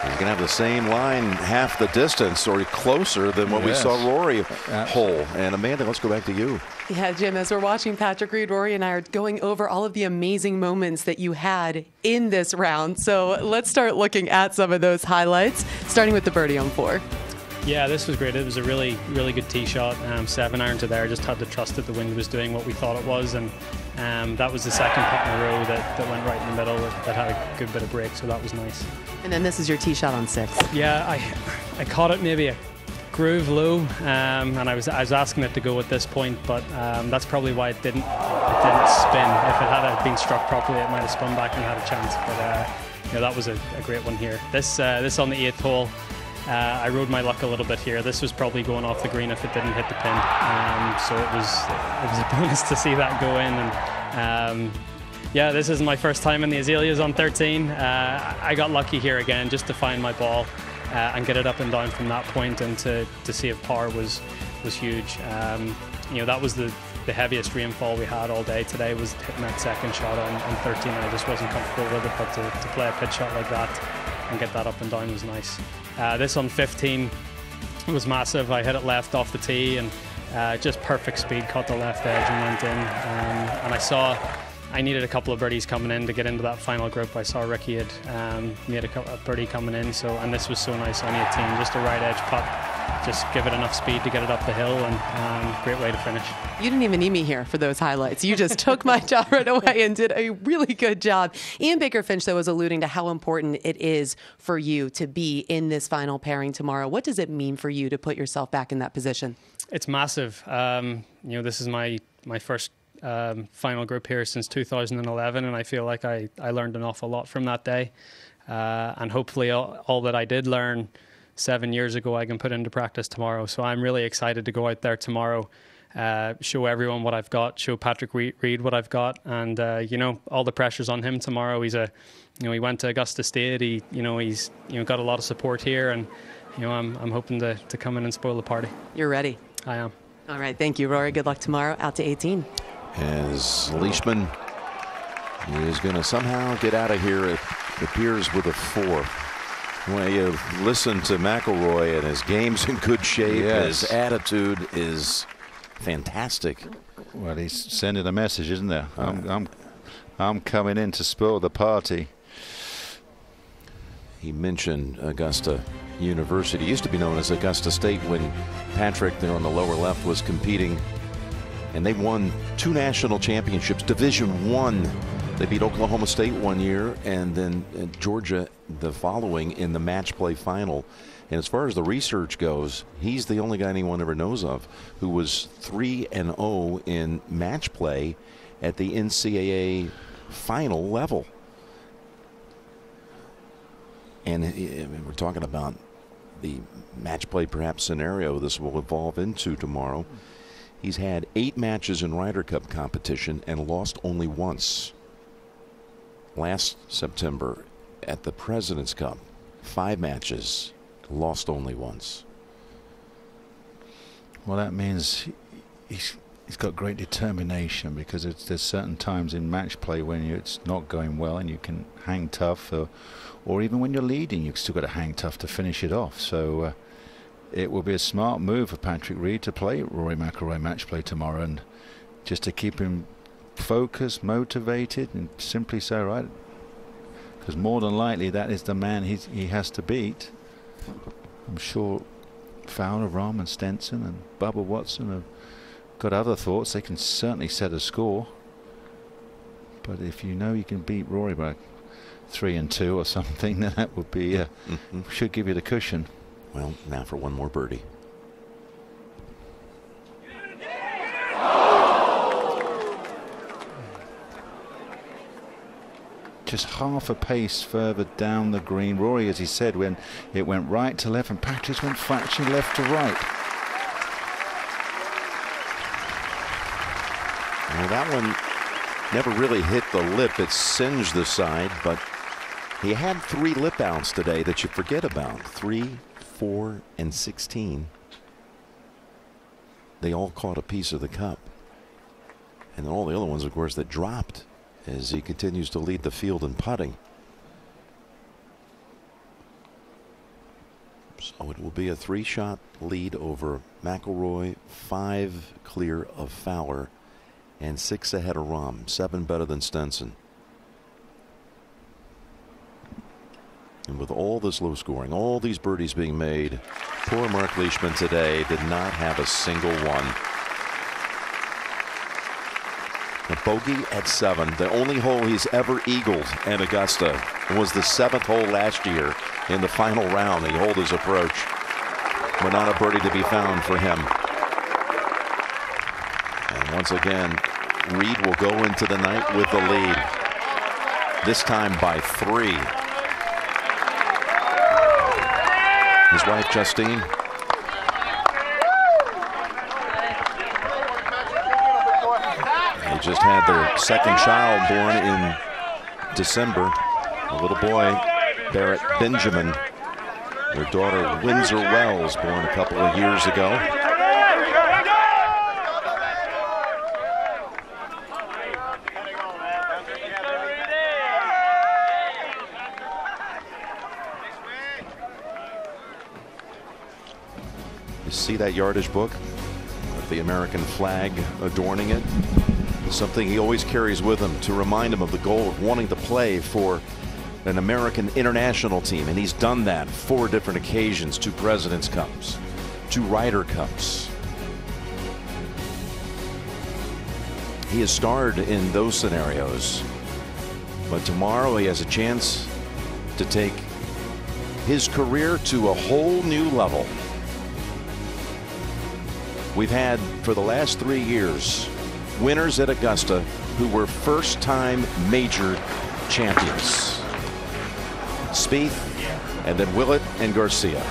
He's going to have the same line half the distance or closer than what we saw Rory hole. And Amanda, let's go back to you. Yeah, Jim, as we're watching Patrick Reed, Rory and I are going over all of the amazing moments that you had in this round. So let's start looking at some of those highlights, starting with the birdie on 4. Yeah, this was great. It was a really, really good tee shot. 7-iron to there. Just had to trust that the wind was doing what we thought it was. And that was the second putt in a row that went right in the middle that had a good bit of break. So that was nice. And then this is your tee shot on 6. Yeah, I caught it maybe a groove low, and I was asking it to go at this point, but that's probably why it didn't spin. If it had been struck properly, it might have spun back and had a chance. But that was a great one here. This on the 8th hole. I rode my luck a little bit here. This was probably going off the green if it didn't hit the pin. So it was a bonus to see that go in. And yeah, this isn't my first time in the Azaleas on 13. I got lucky here again just to find my ball and get it up and down from that point, and to see if par was huge. That was the heaviest rainfall we had all day today, was hitting that second shot on 13. I just wasn't comfortable with it, but to play a pitch shot like that and get that up and down was nice. This on 15 was massive. I hit it left off the tee and just perfect speed, caught the left edge and went in. And I needed a couple of birdies coming in to get into that final group. I saw Ricky had made a birdie coming in, and this was so nice on 18. Just a right edge putt, just give it enough speed to get it up the hill, and great way to finish. You didn't even need me here for those highlights. You just took my job right away and did a really good job. Ian Baker Finch, though, was alluding to how important it is for you to be in this final pairing tomorrow. What does it mean for you to put yourself back in that position? It's massive. This is my first final group here since 2011, and I feel like I learned an awful lot from that day. And hopefully all that I did learn 7 years ago I can put into practice tomorrow. So I'm really excited to go out there tomorrow, show everyone what I've got, show Patrick Reed what I've got, and all the pressure's on him tomorrow. He went to Augusta State. He's got a lot of support here, and I'm hoping to come in and spoil the party. You're ready. I am. All right, thank you, Rory. Good luck tomorrow. Out to 18. As Leishman is going to somehow get out of here, it appears, with a 4. When you listen to McIlroy, and his game's in good shape, his attitude is fantastic. Well, he's sending a message, isn't there? I'm coming in to spoil the party. He mentioned Augusta University. It used to be known as Augusta State when Patrick, there on the lower left, was competing. And they won 2 national championships, Division I. They beat Oklahoma State one year, and then Georgia the following in the match play final. And as far as the research goes, he's the only guy anyone ever knows of who was 3-0 in match play at the NCAA final level. And we're talking about the match play perhaps scenario this will evolve into tomorrow. He's had 8 matches in Ryder Cup competition and lost only once. Last September at the President's Cup, 5 matches, lost only once. Well, that means he's got great determination, because there's certain times in match play when it's not going well and you can hang tough, or even when you're leading, you've still got to hang tough to finish it off. So it will be a smart move for Patrick Reed to play Rory McIlroy match play tomorrow, and just to keep him focused, motivated, and simply so, right? Because more than likely that is the man he has to beat. I'm sure Fowler, Rahm and Stenson and Bubba Watson have got other thoughts. They can certainly set a score, but if you know you can beat Rory by 3-2 or something, then that would be should give you the cushion. Well, now for one more birdie. Just half a pace further down the green. Rory, as he said, when it went right to left, and Patrick went fraction left to right. Well, that one never really hit the lip. It singed the side, but he had 3 lip outs today that you forget about. 3, 4, and 16. They all caught a piece of the cup. And then all the other ones, of course, that dropped as he continues to lead the field in putting. So it will be a 3-shot lead over McIlroy, 5 clear of Fowler, and 6 ahead of Rahm, 7 better than Stenson. And with all this low scoring, all these birdies being made, poor Mark Leishman today did not have a single one. A bogey at 7. The only hole he's ever eagled at Augusta was the 7th hole last year in the final round. He holed his approach, but not a birdie to be found for him. And once again, Reed will go into the night with the lead, this time by 3. His wife, Justine. They just had their second child born in December, a little boy, Barrett Benjamin. Their daughter, Windsor Wells, born a couple of years ago. See that yardage book with the American flag adorning it? Something he always carries with him to remind him of the goal of wanting to play for an American international team, and he's done that 4 different occasions: 2 President's Cups, 2 Ryder Cups. He has starred in those scenarios, but tomorrow he has a chance to take his career to a whole new level. We've had, for the last 3 years, winners at Augusta who were first-time major champions. Spieth, and then Willett and Garcia.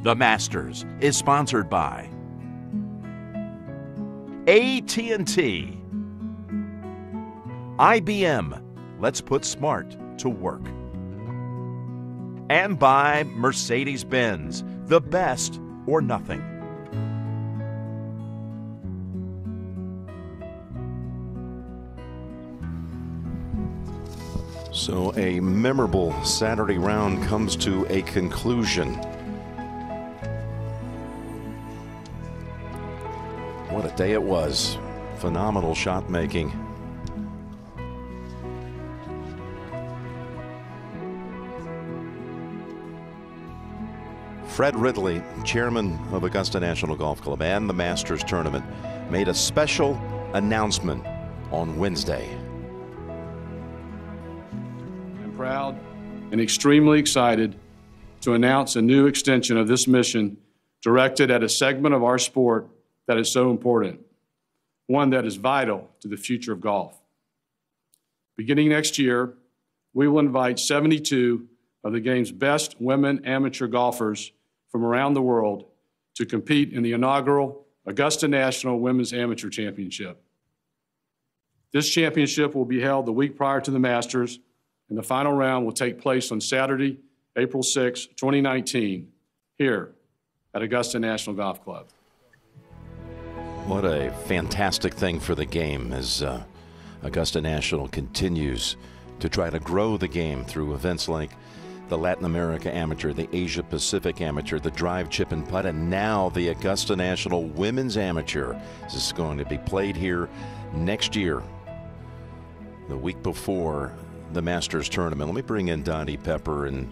The Masters is sponsored by AT&T, IBM, let's put smart to work, and by Mercedes-Benz, the best or nothing. So a memorable Saturday round comes to a conclusion. What a day it was. Phenomenal shot making. Fred Ridley, chairman of Augusta National Golf Club and the Masters Tournament, made a special announcement on Wednesday. I'm proud and extremely excited to announce a new extension of this mission directed at a segment of our sport that is so important, one that is vital to the future of golf. Beginning next year, we will invite 72 of the game's best women amateur golfers from around the world to compete in the inaugural Augusta National Women's Amateur Championship. This championship will be held the week prior to the Masters, and the final round will take place on Saturday, April 6, 2019, here at Augusta National Golf Club. What a fantastic thing for the game as Augusta National continues to try to grow the game through events like the Latin America Amateur, the Asia Pacific Amateur, the Drive, Chip and Putt, and now the Augusta National Women's Amateur. This is going to be played here next year. the week before the Masters tournament. Let me bring in Donnie Pepper and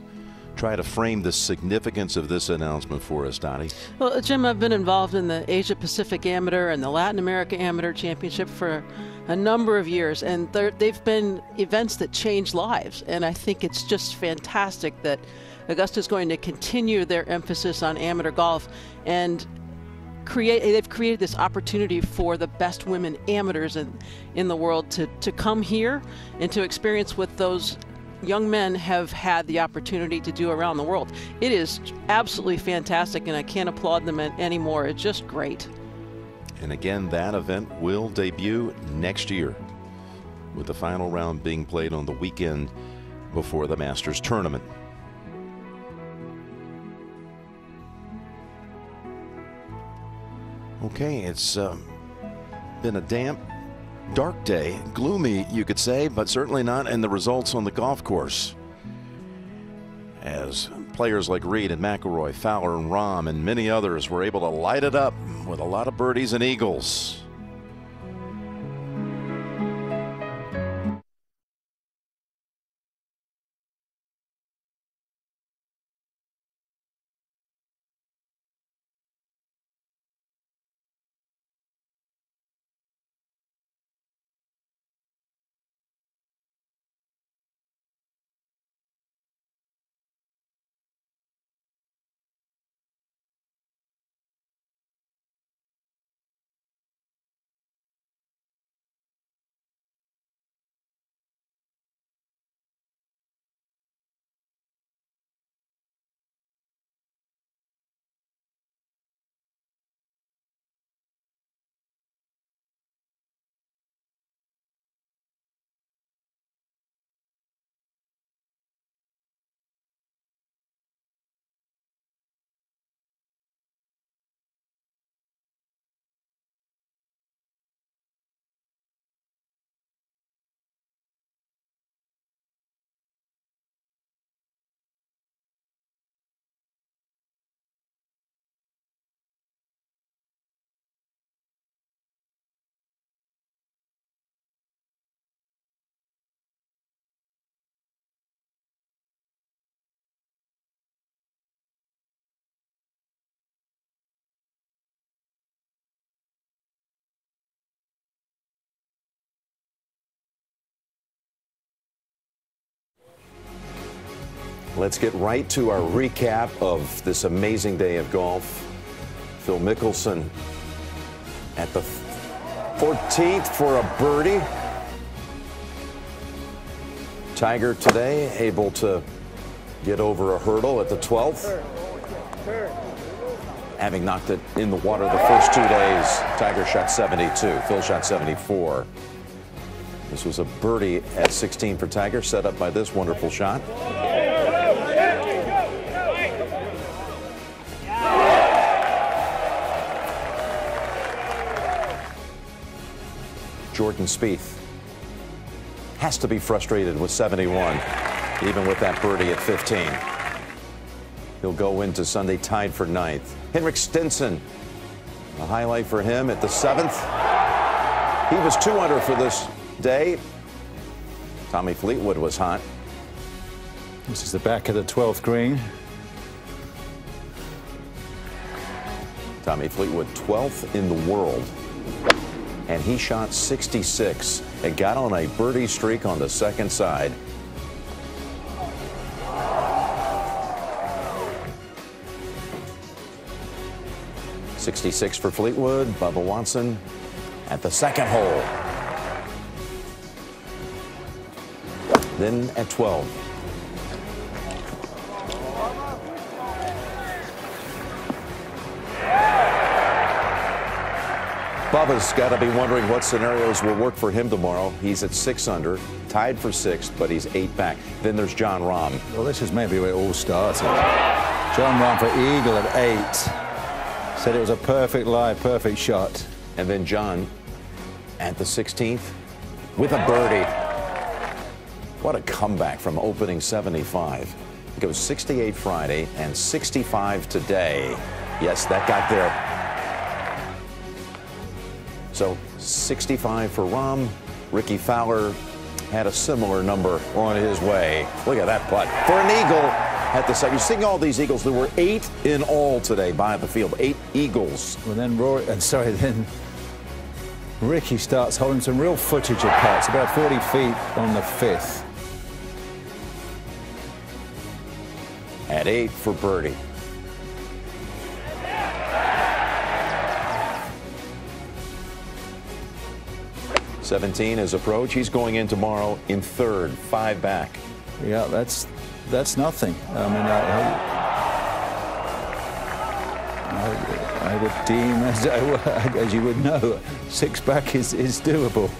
try to frame the significance of this announcement for us, Donnie. Well, Jim, I've been involved in the Asia Pacific Amateur and the Latin America Amateur Championship for a number of years, and they've been events that change lives, and I think it's just fantastic that Augusta is going to continue their emphasis on amateur golf and they've created this opportunity for the best women amateurs in the world to come here and to experience what those young men have had the opportunity to do around the world. It is absolutely fantastic, and I can't applaud them anymore. It's just great. And again, that event will debut next year, with the final round being played on the weekend before the Masters tournament. Okay, it's been a damp, dark day, gloomy, you could say, but certainly not in the results on the golf course, as players like Reed and McIlroy, Fowler and Rahm and many others were able to light it up with a lot of birdies and eagles. Let's get right to our recap of this amazing day of golf. Phil Mickelson at the 14th for a birdie. Tiger today able to get over a hurdle at the 12th. Having knocked it in the water the first 2 days, Tiger shot 72, Phil shot 74. This was a birdie at 16 for Tiger, set up by this wonderful shot. Jordan Spieth has to be frustrated with 71, even with that birdie at 15. He'll go into Sunday tied for 9th. Henrik Stenson, a highlight for him at the 7th. He was 2 under for this day. Tommy Fleetwood was hot. This is the back of the 12th green. Tommy Fleetwood, 12th in the world. And he shot 66 and got on a birdie streak on the second side. .66 for Fleetwood. Bubba Watson at the second hole. Then at 12. Bubba's got to be wondering what scenarios will work for him tomorrow. He's at 6 under, tied for 6th, but he's 8 back. Then there's Jon Rahm. Well, this is maybe where it all started. Jon Rahm for eagle at 8. Said it was a perfect lie, perfect shot. And then John at the 16th with a birdie. What a comeback from opening 75. It goes 68 Friday and 65 today. Yes, that got there. So 65 for Rahm. Ricky Fowler had a similar number on his way. Look at that putt. For an eagle at the second. You're seeing all these eagles. There were 8 in all today by the field. 8 eagles. Well, then then Ricky starts holding some real footage of putts, about 40 feet on the 5th. At 8 for birdie. '17 is approach. He's going in tomorrow in 3rd, 5 back. Yeah, that's nothing. I mean, I would deem, as you would know, 6 back is doable.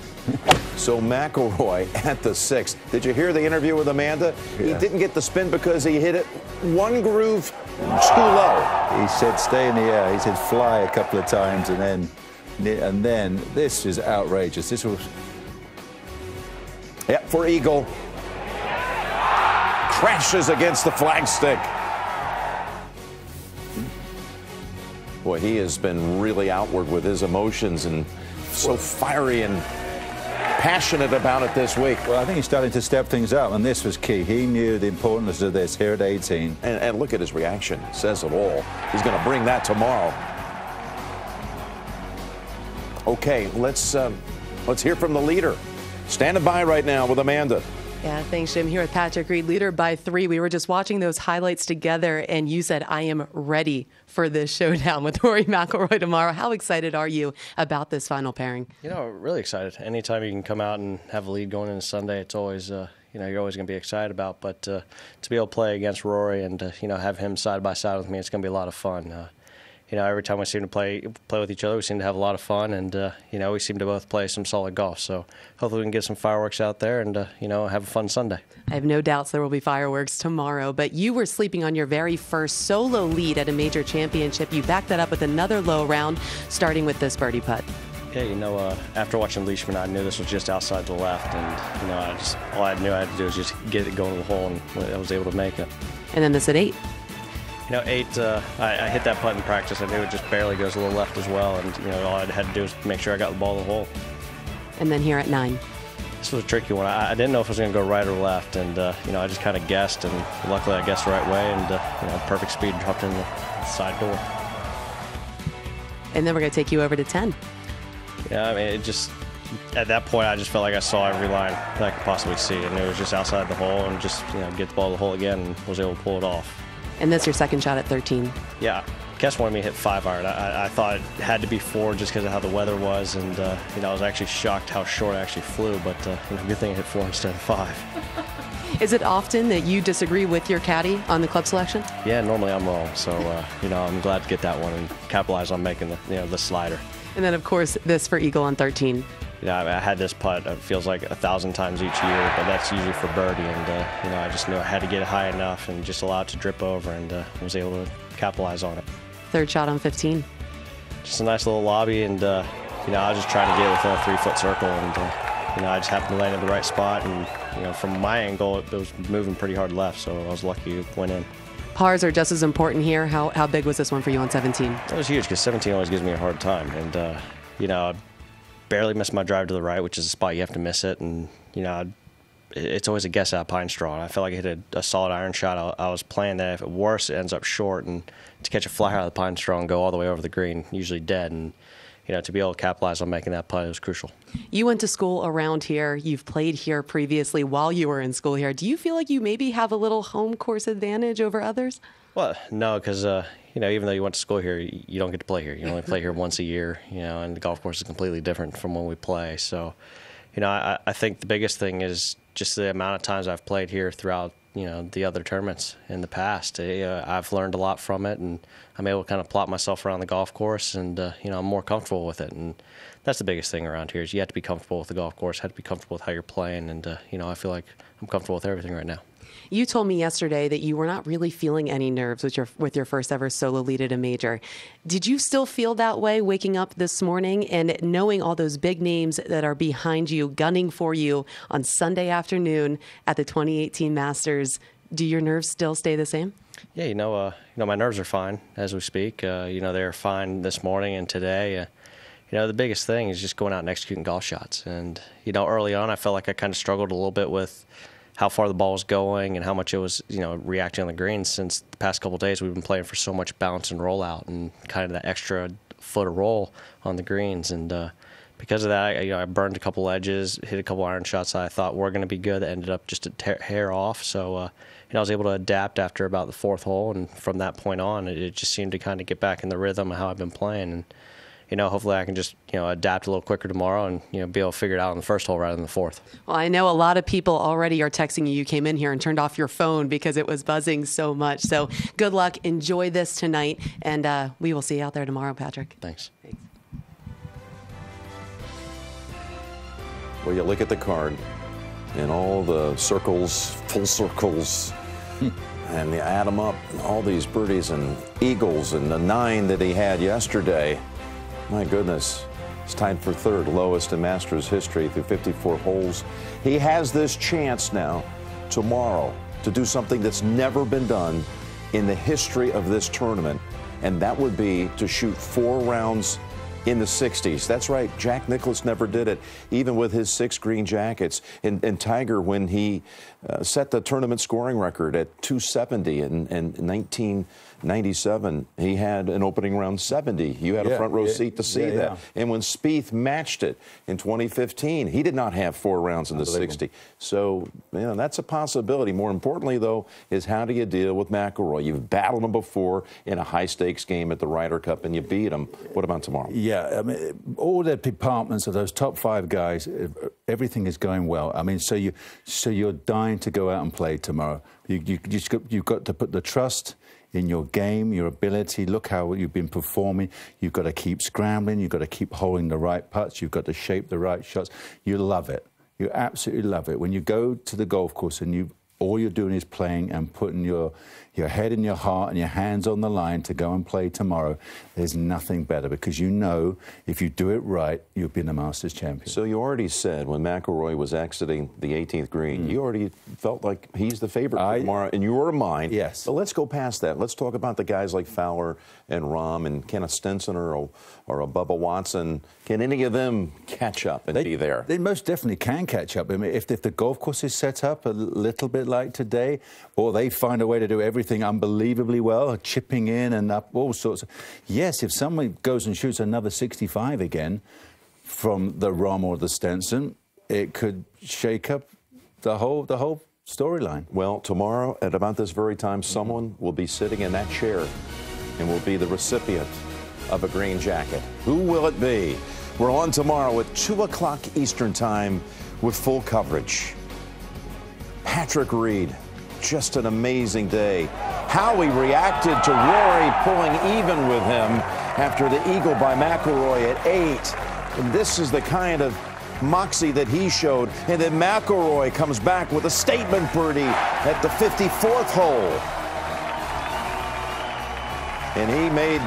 So McIlroy at the 6th. Did you hear the interview with Amanda? Yeah. He didn't get the spin because he hit it one groove too low. He said stay in the air. He said fly a couple of times, and then this is outrageous. This was. Yep, for eagle. Crashes against the flagstick. Boy, he has been really outward with his emotions and so fiery and passionate about it this week. Well, I think he's starting to step things up, and this was key. He knew the importance of this here at 18. And look at his reaction. Says it all. He's going to bring that tomorrow. Okay, let's hear from the leader. Standing by right now with Amanda. Yeah, thanks, Jim. Here with Patrick Reed, leader by 3. We were just watching those highlights together, and you said, I am ready for this showdown with Rory McIlroy tomorrow. How excited are you about this final pairing? You know, really excited. Anytime you can come out and have a lead going into Sunday, it's always, you're always going to be excited about. But to be able to play against Rory and, have him side by side with me, it's going to be a lot of fun. Every time we seem to play with each other, we seem to have a lot of fun, and we seem to both play some solid golf. So hopefully we can get some fireworks out there and have a fun Sunday. I have no doubts there will be fireworks tomorrow. But you were sleeping on your very first solo lead at a major championship. You backed that up with another low round, starting with this birdie putt. Yeah, after watching Leishman, I knew this was just outside the left, and all I knew I had to do was just get it going to the hole, and I was able to make it. And then this at 8. 8, I hit that putt in practice. I knew it just barely goes a little left as well, and all I had to do was make sure I got the ball in the hole. And then here at 9. This was a tricky one. I didn't know if it was going to go right or left, and I just kind of guessed, and luckily I guessed the right way, and perfect speed dropped in the side door. And then we're going to take you over to 10. Yeah, I mean, it just at that point I just felt like I saw every line that I could possibly see, and it was just outside the hole, and just get the ball in the hole again, and was able to pull it off. And that's your second shot at 13. Yeah, Kess wanted me to hit 5-iron. I thought it had to be 4 just because of how the weather was, and I was actually shocked how short I actually flew. But good thing I hit 4 instead of 5. Is it often that you disagree with your caddy on the club selection? Yeah, normally I'm wrong. So I'm glad to get that one and capitalize on making the slider. And then of course this for eagle on 13. Yeah, I had this putt. It feels like 1,000 times each year, but that's usually for birdie. And I just knew I had to get it high enough and just allow it to drip over, and was able to capitalize on it. Third shot on 15. Just a nice little lobby, and I was just trying to get within a 3-foot circle, and I just happened to land at the right spot, and from my angle, it was moving pretty hard left, so I was lucky it went in. Pars are just as important here. How big was this one for you on 17? It was huge because 17 always gives me a hard time, and I barely missed my drive to the right, which is a spot you have to miss it, and it's always a guess out Pine Straw. And I felt like I hit a solid iron shot. I was playing that if it worse, it ends up short, and to catch a flyer out of the Pine Straw and go all the way over the green, usually dead, and to be able to capitalize on making that putt was crucial. You went to school around here. You've played here previously while you were in school here. Do you feel like you maybe have a little home course advantage over others? Well, no, because even though you went to school here, you don't get to play here. You only play here once a year, and the golf course is completely different from when we play. So, I think the biggest thing is just the amount of times I've played here throughout, the other tournaments in the past. I've learned a lot from it, and I'm able to kind of plot myself around the golf course, and, I'm more comfortable with it. And that's the biggest thing around here is you have to be comfortable with the golf course, have to be comfortable with how you're playing, and, I feel like I'm comfortable with everything right now. You told me yesterday that you were not really feeling any nerves with your first ever solo lead at a major. Did you still feel that way waking up this morning and knowing all those big names that are behind you, gunning for you on Sunday afternoon at the 2018 Masters? Do your nerves still stay the same? Yeah, my nerves are fine as we speak. They're fine this morning and today. the biggest thing is just going out and executing golf shots. And, early on I felt like I kind of struggled a little bit with how far the ball was going and how much it was, reacting on the greens. Since the past couple of days, we've been playing for so much bounce and roll out and kind of that extra foot of roll on the greens. And because of that, I burned a couple edges, hit a couple iron shots that I thought were going to be good that ended up just a hair off. So, I was able to adapt after about the 4th hole. And from that point on, it just seemed to kind of get back in the rhythm of how I've been playing. And, hopefully I can just, adapt a little quicker tomorrow and, be able to figure it out on the 1st hole rather than the 4th. Well, I know a lot of people already are texting you. You came in here and turned off your phone because it was buzzing so much. So good luck. Enjoy this tonight. And we will see you out there tomorrow, Patrick. Thanks. Well, you look at the card and all the circles, full circles, and you add them up, all these birdies and eagles and the 9 that he had yesterday. My goodness, he's tied for 3rd lowest in Masters history through 54 holes. He has this chance now, tomorrow, to do something that's never been done in the history of this tournament, and that would be to shoot 4 rounds in the 60s. That's right, Jack Nicklaus never did it, even with his 6 green jackets. And Tiger, when he set the tournament scoring record at 270 in 1997, he had an opening round 70. You had a front row seat to see that. And when Spieth matched it in 2015, he did not have 4 rounds in the 60. So, that's a possibility. More importantly, though, is how do you deal with McIlroy? You've battled him before in a high-stakes game at the Ryder Cup, and you beat him. What about tomorrow? Yeah, I mean, all the departments of those top 5 guys, everything is going well. I mean, so you're dying to go out and play tomorrow. You've got to put the trust in your game, your ability. Look how you've been performing. You've got to keep scrambling. You've got to keep holding the right putts. You've got to shape the right shots. You love it. You absolutely love it. When you go to the golf course and all you're doing is playing and putting your head in your heart and your hands on the line to go and play tomorrow, there's nothing better, because if you do it right, you'll be the Masters champion. So you already said when McIlroy was exiting the 18th green, you already felt like he's the favorite for tomorrow in your mind. Yes. But let's go past that. Let's talk about the guys like Fowler and Rahm and Kenneth Stenson or a Bubba Watson. Can any of them catch up and be there? They most definitely can catch up. I mean, if the golf course is set up a little bit like today, or they find a way to do everything unbelievably well, chipping in and up, all sorts of... Yes, if someone goes and shoots another 65 again from the Rahm or the Stenson, it could shake up the whole storyline. Well, tomorrow at about this very time, someone will be sitting in that chair and will be the recipient of a green jacket. Who will it be? We're on tomorrow at 2 o'clock Eastern Time with full coverage. Patrick Reed, just an amazing day. How he reacted to Rory pulling even with him after the eagle by McIlroy at 8. And this is the kind of moxie that he showed. And then McIlroy comes back with a statement birdie at the 54th hole. And he made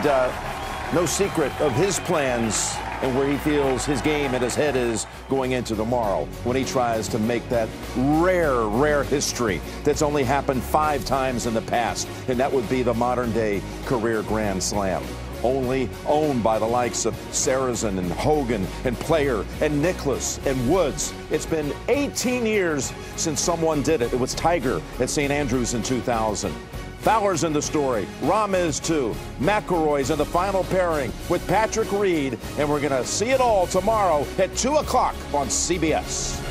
no secret of his plans and where he feels his game and his head is going into tomorrow when he tries to make that rare history that's only happened 5 times in the past, and that would be the modern-day career Grand Slam. Only owned by the likes of Sarazen and Hogan and Player and Nicklaus and Woods. It's been 18 years since someone did it. It was Tiger at St. Andrews in 2000. Fowler's in the story. Rahm is too. McIlroy's in the final pairing with Patrick Reed, and we're going to see it all tomorrow at 2 o'clock on CBS.